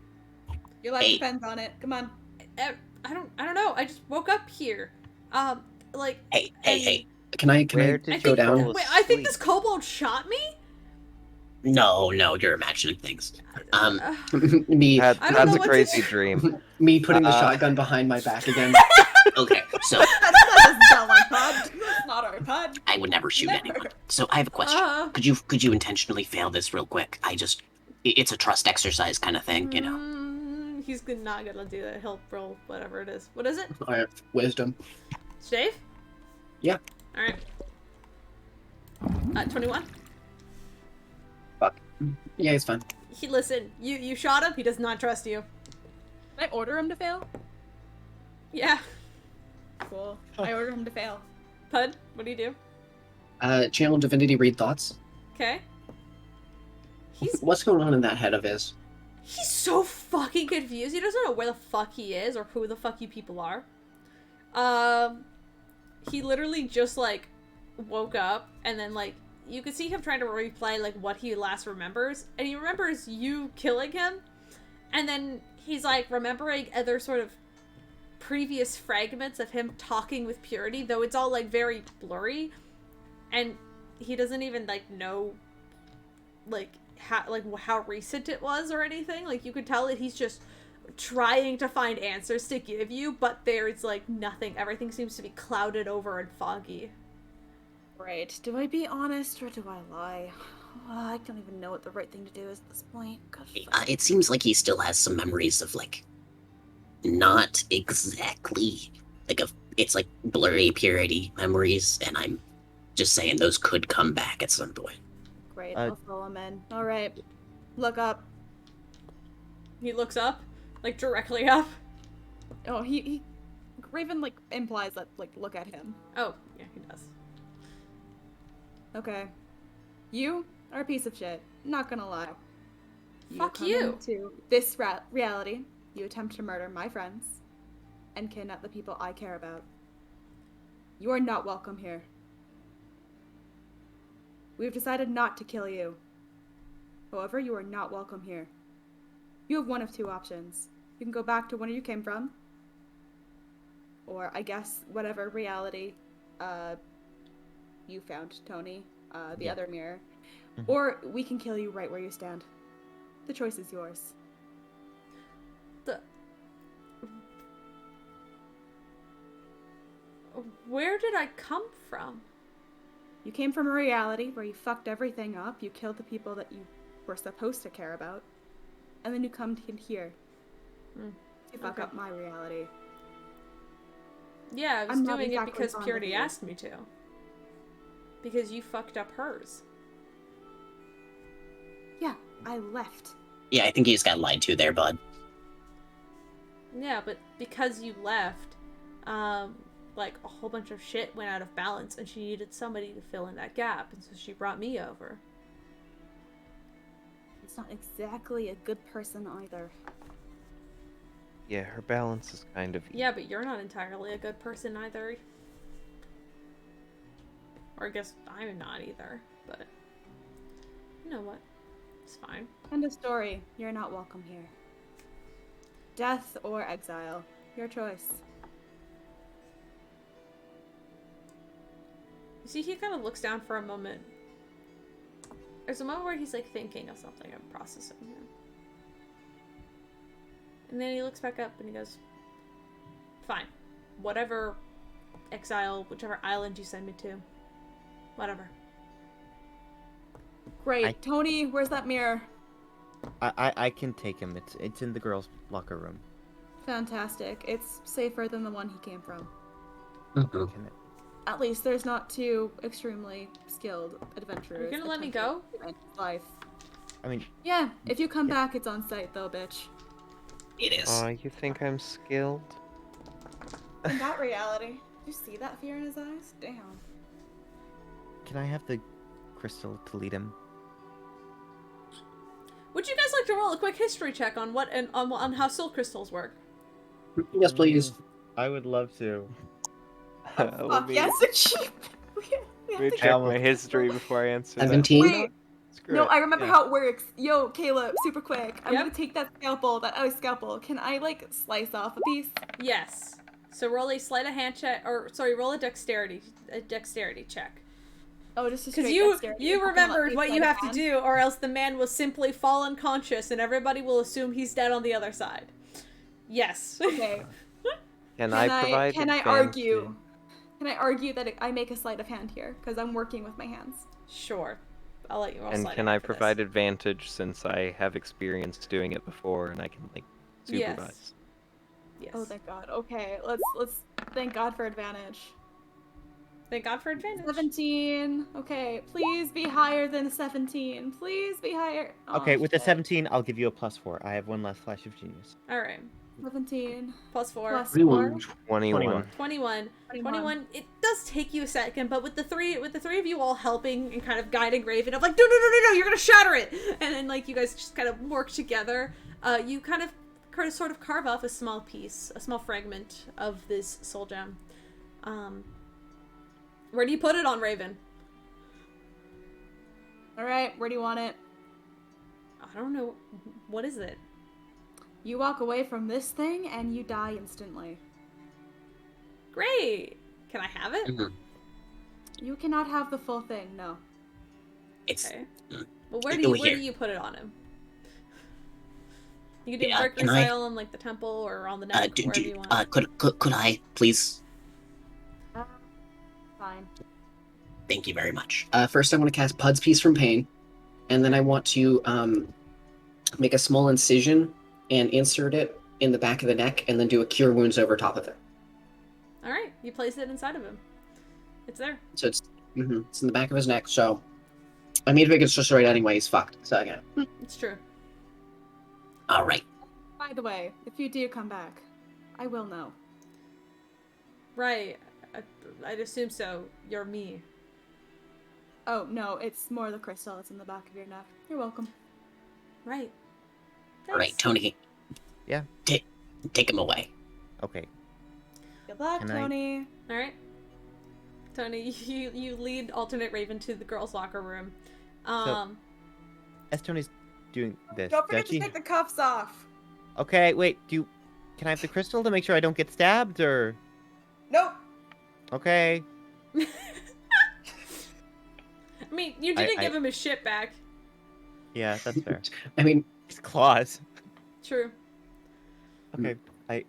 Your life Hey. depends on it. Come on. I don't know. I just woke up here. Like. Hey, and- hey. Can I Where I did you go think, down? Wait, I think asleep? this kobold shot me. No, you're imagining things. Uh, me That, I don't that's know a what to crazy do. dream. me putting the Uh, shotgun behind my back again? Okay, so That doesn't sound like Pod. That's not our Pod. I would never shoot Never. anyone. So I have a question. Could you intentionally fail this real quick? It's a trust exercise kind of thing, you know. He's not gonna do that. He'll roll whatever it is. What is it? I have wisdom. Dave? Yeah. All right. 21. Fuck. Yeah, it's fine. Listen. You shot him. He does not trust you. Can I order him to fail? Yeah. Cool. I order him to fail. Pud, what do you do? Channel Divinity read thoughts. Okay. He's What's going on in that head of his? so fucking confused. He doesn't know where the fuck he is or who the fuck you people are. He literally just like woke up and then like you could see him trying to replay like what he last remembers, and he remembers you killing him, and then he's like remembering other sort of previous fragments of him talking with Purity, though it's all like very blurry, and he doesn't even like know like how recent it was or anything. Like you could tell that he's just trying to find answers to give you, but there's like nothing. Everything seems to be clouded over and foggy. Right. Do I be honest or do I lie? I don't even know what the right thing to do is at this point. God, fuck. It seems like he still has some memories of like, not exactly it's like blurry purity memories, and I'm just saying those could come back at some point. Great. I'll fill him in. All right. Look up. He looks up, like directly up. Oh, he Raven like implies that like look at him. Oh, yeah, he does. Okay. You are a piece of shit. Not gonna lie. Fuck come you. into this reality. You attempt to murder my friends and kidnap the people I care about. You are not welcome here. We have decided not to kill you. However, you are not welcome here. You have one of two options. You can go back to where you came from, or I guess whatever reality you found, Tony, the other mirror, or we can kill you right where you stand. The choice is yours. Where did I come from? You came from a reality where you fucked everything up, you killed the people that you were supposed to care about, and then you come in here to fuck Okay. up my reality. Yeah, I was I'm not doing it exactly because fond of Purity you. asked me to. Because you fucked up hers. Yeah, I left. Yeah, I think he just got lied to there, bud. Yeah, but because you left, like a whole bunch of shit went out of balance and she needed somebody to fill in that gap, and so she brought me over. It's not exactly a good person either. Yeah, her balance is kind of. Yeah, but you're not entirely a good person either. Or I guess I'm not either, but you know what? It's fine. End of story. You're not welcome here. Death or exile. Your choice. You see, he kind of looks down for a moment. There's a moment where he's like thinking of something and processing it. And then he looks back up and he goes, fine. Whatever exile, whichever island you send me to. Whatever. Great. Tony, where's that mirror? I can take him. It's in the girls' locker room. Fantastic. It's safer than the one he came from. Mhm. Can At least there's not two extremely skilled adventurers. Are you gonna let me attempting go? to end life. I mean, Yeah, if you come back, it's on site though, bitch. It is. You think I'm skilled? In that reality, do you see that fear in his eyes? Damn. can I have the crystal to lead him? Would you guys like to roll a quick history check on what and on how soul crystals work? Yes, please. I would love to. Let Fuck me, yes, it's cheap. we have let me to check almost- my history before I answer that. 17? Wait. Screw No, it. I remember Yeah. how it works. Yo, Caleb, super quick. I'm Yep. gonna take that scalpel. Can I like slice off a piece? Yes. So roll a sleight of hand check, or sorry, roll a dexterity check. Oh, just a Because straight you dexterity. you You're not gonna let remembered me what you sleight of have to hand? do, or else the man will simply fall unconscious, and everybody will assume he's dead on the other side. Yes. Okay. Can I provide Can I advantage? argue? Can I argue that I make a sleight of hand here because I'm working with my hands? Sure. I'll let you roll And sleight of can hand I for this. provide advantage since I have experience doing it before and I can like Yes. supervise? Yes. Oh, thank God. Okay, let's thank God for advantage. Thank God for advantage. 17. Okay, please be higher than 17. Please be higher. Oh, Okay, with the shit. 17, I'll give you a +4. I have one last flash of genius. All right. 17 Plus 4. plus 21. 4. 21. 21. 21. 21. It does take you a second, but with the three of you all helping and kind of guiding Raven of like, no, you're gonna shatter it, and then like you guys just kind of work together. You kind of sort of carve off a small piece, a small fragment of this soul gem. Where do you put it on Raven? All right, where do you want it? I don't know. What is it? You walk away from this thing and you die instantly. Great. Can I have it? Mhm. You cannot have the full thing. No. It's Okay. Mm. Well, where Go do here. you put it on him? You can do Yeah, Mercury can I- Style on like the temple or on the neck, wherever you want. could I please? Fine. Thank you very much. First, I want to cast Pud's Piece from Pain, and then I want to make a small incision and insert it in the back of the neck, and then do a Cure Wounds over top of it. All right, you place it inside of him. It's there. So it's in the back of his neck. So I mean, if it gets destroyed anyway, he's fucked. So yeah. It's true. All right. By the way, if you do come back, I will know. Right. I'd assume so. You're me. Oh, no, it's more the crystal that's in the back of your neck. You're welcome. Right. All right, Thanks. Tony. Yeah? Take him away. Okay. Good luck, Can I- Tony. All right. Tony, you lead alternate Raven to the girls' locker room. As Tony's doing this, Don't forget does to she... take the cuffs off. Okay, wait, can I have the crystal to make sure I don't get stabbed, or... Nope. Okay. I mean, you didn't I- give him his shit back. Yeah, that's fair. I mean, His claws. True. Okay, I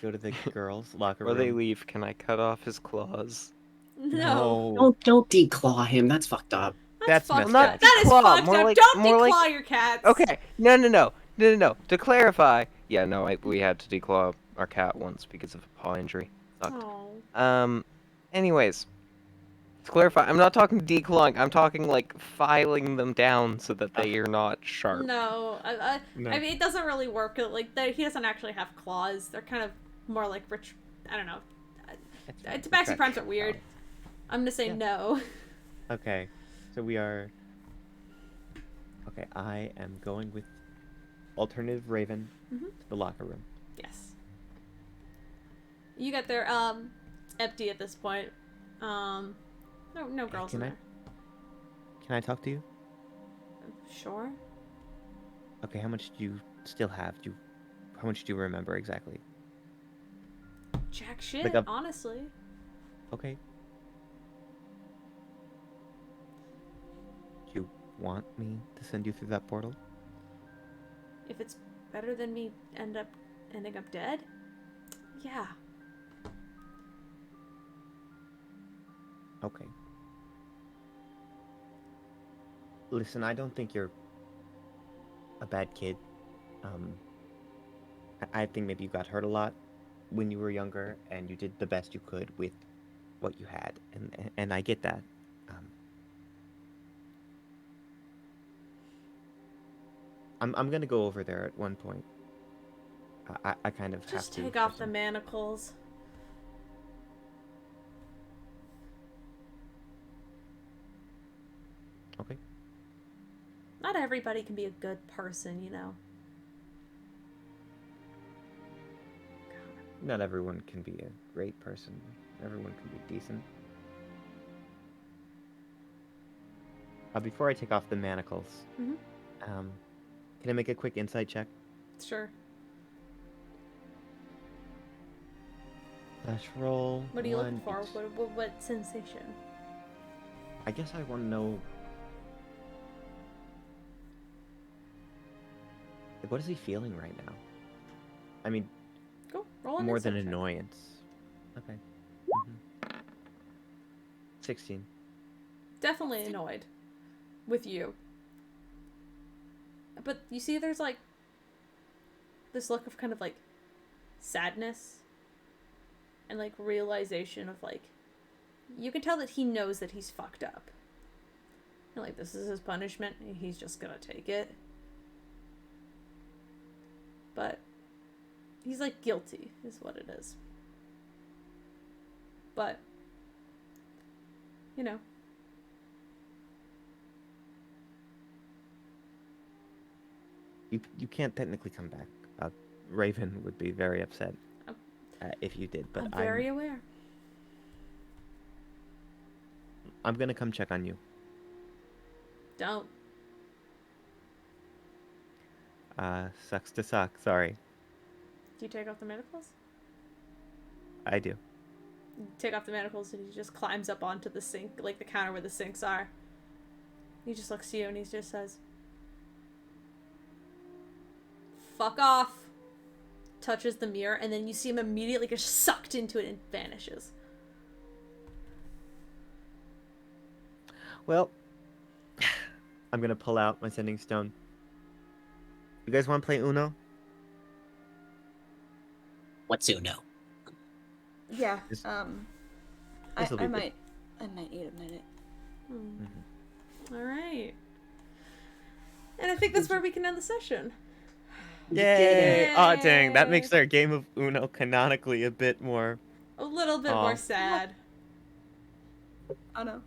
go to the girls' locker Before room. they leave, can I cut off his claws? No. don't declaw him. That's fucked up. That's fucked messed up. up. That is Declaw, fucked more up. like- Don't more like- declaw your cats. Okay, no. To clarify, yeah, no, we had to declaw our cat once because of a paw injury. Sucked. Oh. Anyways, to clarify, I'm not talking declawing. I'm talking like filing them down so that they are not sharp. No. No. I mean, it doesn't really work. Like, he doesn't actually have claws. They're kind of more like rich. I don't know. Tabaxi primes are weird. I'm gonna say Yeah. no. Okay, so we are... Okay, I am going with alternative Raven Mhm. to the locker room. Yes. You get there, empty at this point. No girls in can I- there. Can I talk to you? Sure. Okay, how much do you still have? How much do you remember exactly? Jack shit, Like a- honestly. Okay. Do you want me to send you through that portal? If it's better than me ending up dead? Yeah. Okay. Listen, I don't think you're a bad kid. I think maybe you got hurt a lot when you were younger, and you did the best you could with what you had, and I get that. Um, I'm gonna go over there at one point. I kind of have Just to. take for off the some- manacles. Okay. Not everybody can be a good person, you know. Not everyone can be a great person. Everyone can be decent. Before I take off the manacles, Mhm. can I make a quick insight check? Sure. Flash roll. What are you looking for? 1d6. What sensation? I guess I want to know. What is he feeling right now? I mean, Go roll an more than insight check. annoyance. Okay. 16. Definitely annoyed with you. But you see there's like this look of kind of like sadness and like realization of like you can tell that he knows that he's fucked up. And like this is his punishment and he's just gonna take it. But he's like guilty is what it is. But you know, You can't technically come back. Raven would be very upset if you did, but I'm very aware. I'm gonna come check on you. Don't. Sucks to suck. Sorry, Do you take off the manacles? I do. You take off the manacles and he just climbs up onto the sink, like the counter where the sinks are. He just looks to you and he just says, "Fuck off." Touches the mirror and then you see him immediately get sucked into it and vanishes. Well, I'm gonna pull out my sending stone. You guys want to play Uno? What's Uno? Yeah. This- I this'll be good. might need a minute. All right. And I think that's where we can end the session. Yay! Oh dang, that Yay. makes our game of Uno canonically a bit more. A little bit Aw. more sad. Oh no.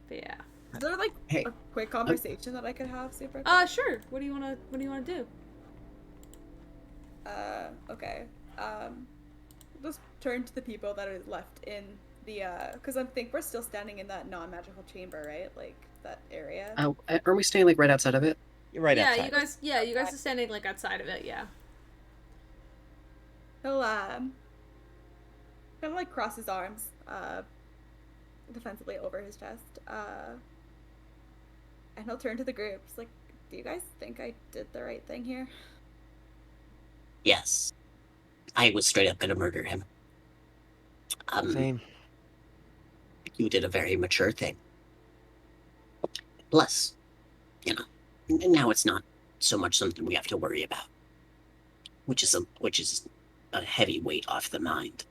But yeah. Is there like Hey. a quick conversation that I could have super? Sure. What do you wanna do? Okay. Just turn to the people that are left in the because I think we're still standing in that non-magical chamber, right? Like that area. Are we staying like right outside of it? You're right yeah, outside. you guys are standing like outside of it, yeah. He'll kind of like cross his arms defensively over his chest, and he'll turn to the group. He's like, "Do you guys think I did the right thing here?" Yes. I was straight up gonna murder him. Same. You did a very mature thing. Plus, you know, now it's not so much something we have to worry about, which is a heavy weight off the mind.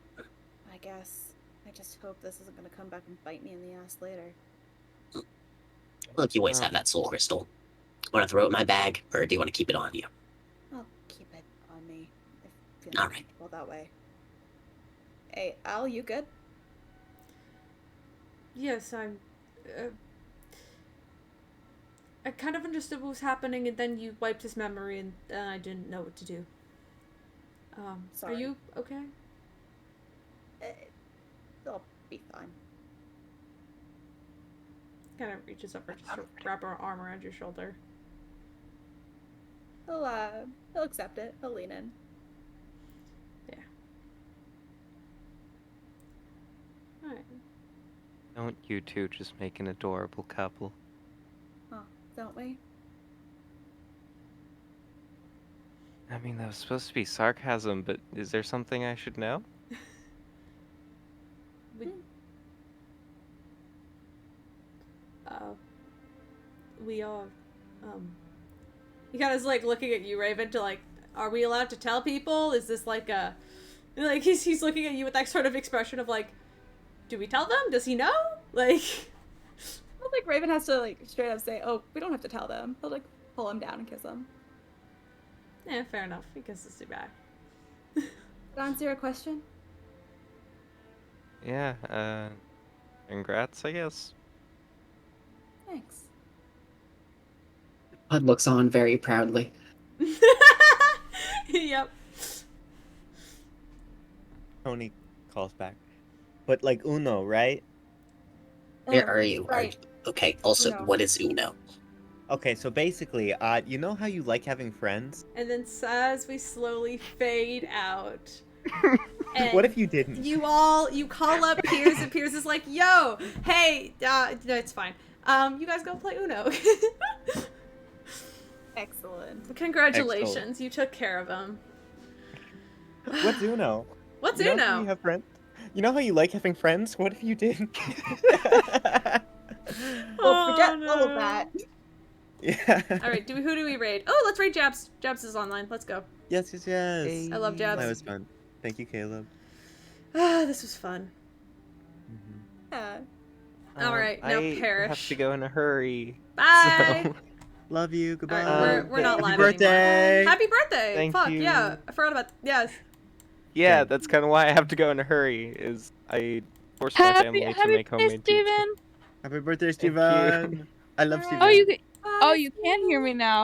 I guess. I just hope this isn't gonna come back and bite me in the ass later. Look, you always have that soul crystal. Want to throw it in my bag, or do you want to keep it on you? I'll keep it on me. If All right. Well, that way. Hey, Al, you good? Yes, I'm. I kind of understood what was happening, and then you wiped his memory, and I didn't know what to do. Are Sorry. you okay? I'll be fine. Kind of reaches over, just to wrap her arm around your shoulder. He'll accept it. He'll lean in. Yeah. Alright. Don't you two just make an adorable couple? Huh? Don't we? I mean, that was supposed to be sarcasm, but is there something I should know? We, we are, he kind of is like looking at you, Raven, to like, are we allowed to tell people? Is this like a And, like, he's looking at you with that sort of expression of, like, do we tell them? Does he know? Like... I don't think Raven has to, like, straight up say, oh, we don't have to tell them. He'll, like, pull him down and kiss him. Yeah, fair enough. He kisses you back. Did I answer your question? Yeah, congrats, I guess. Thanks. Bud looks on very proudly. Yep. Tony calls back. But like Uno, right? Where are you? Right. Okay, also, Uno. what is Uno? Okay, so basically, you know how you like having friends? And then as we slowly fade out. And What if you didn't? you call up Piers, and Piers is like, yo, hey, no, it's fine. You guys go play Uno. Excellent. Congratulations, Excellent. you took care of him. What's Uno? What's You know how Uno? you have friends? You know how you like having friends? What if you didn't? Well, forget no. all of that. Yeah. Alright, who do we raid? Oh, let's raid Jabs. Jabs is online. Let's go. Yes. Hey. I love Jabs. That was fun. Thank you, Caleb. Ah, this was fun. Yeah. Alright, now I Parrish. have to go in a hurry. Bye! So, Love you. Goodbye. Alright, we're not Happy live birthday. anymore. Happy birthday! Thank Fuck, you. yeah. I forgot about yes. yeah, Okay. that's kind of why I have to go in a hurry. Is I forced my family to Happy make birthday, homemade pizza. Steven! Happy birthday, Thank you. Steven. I love Alright. Steven. Oh, you Bye, oh you can hear me now.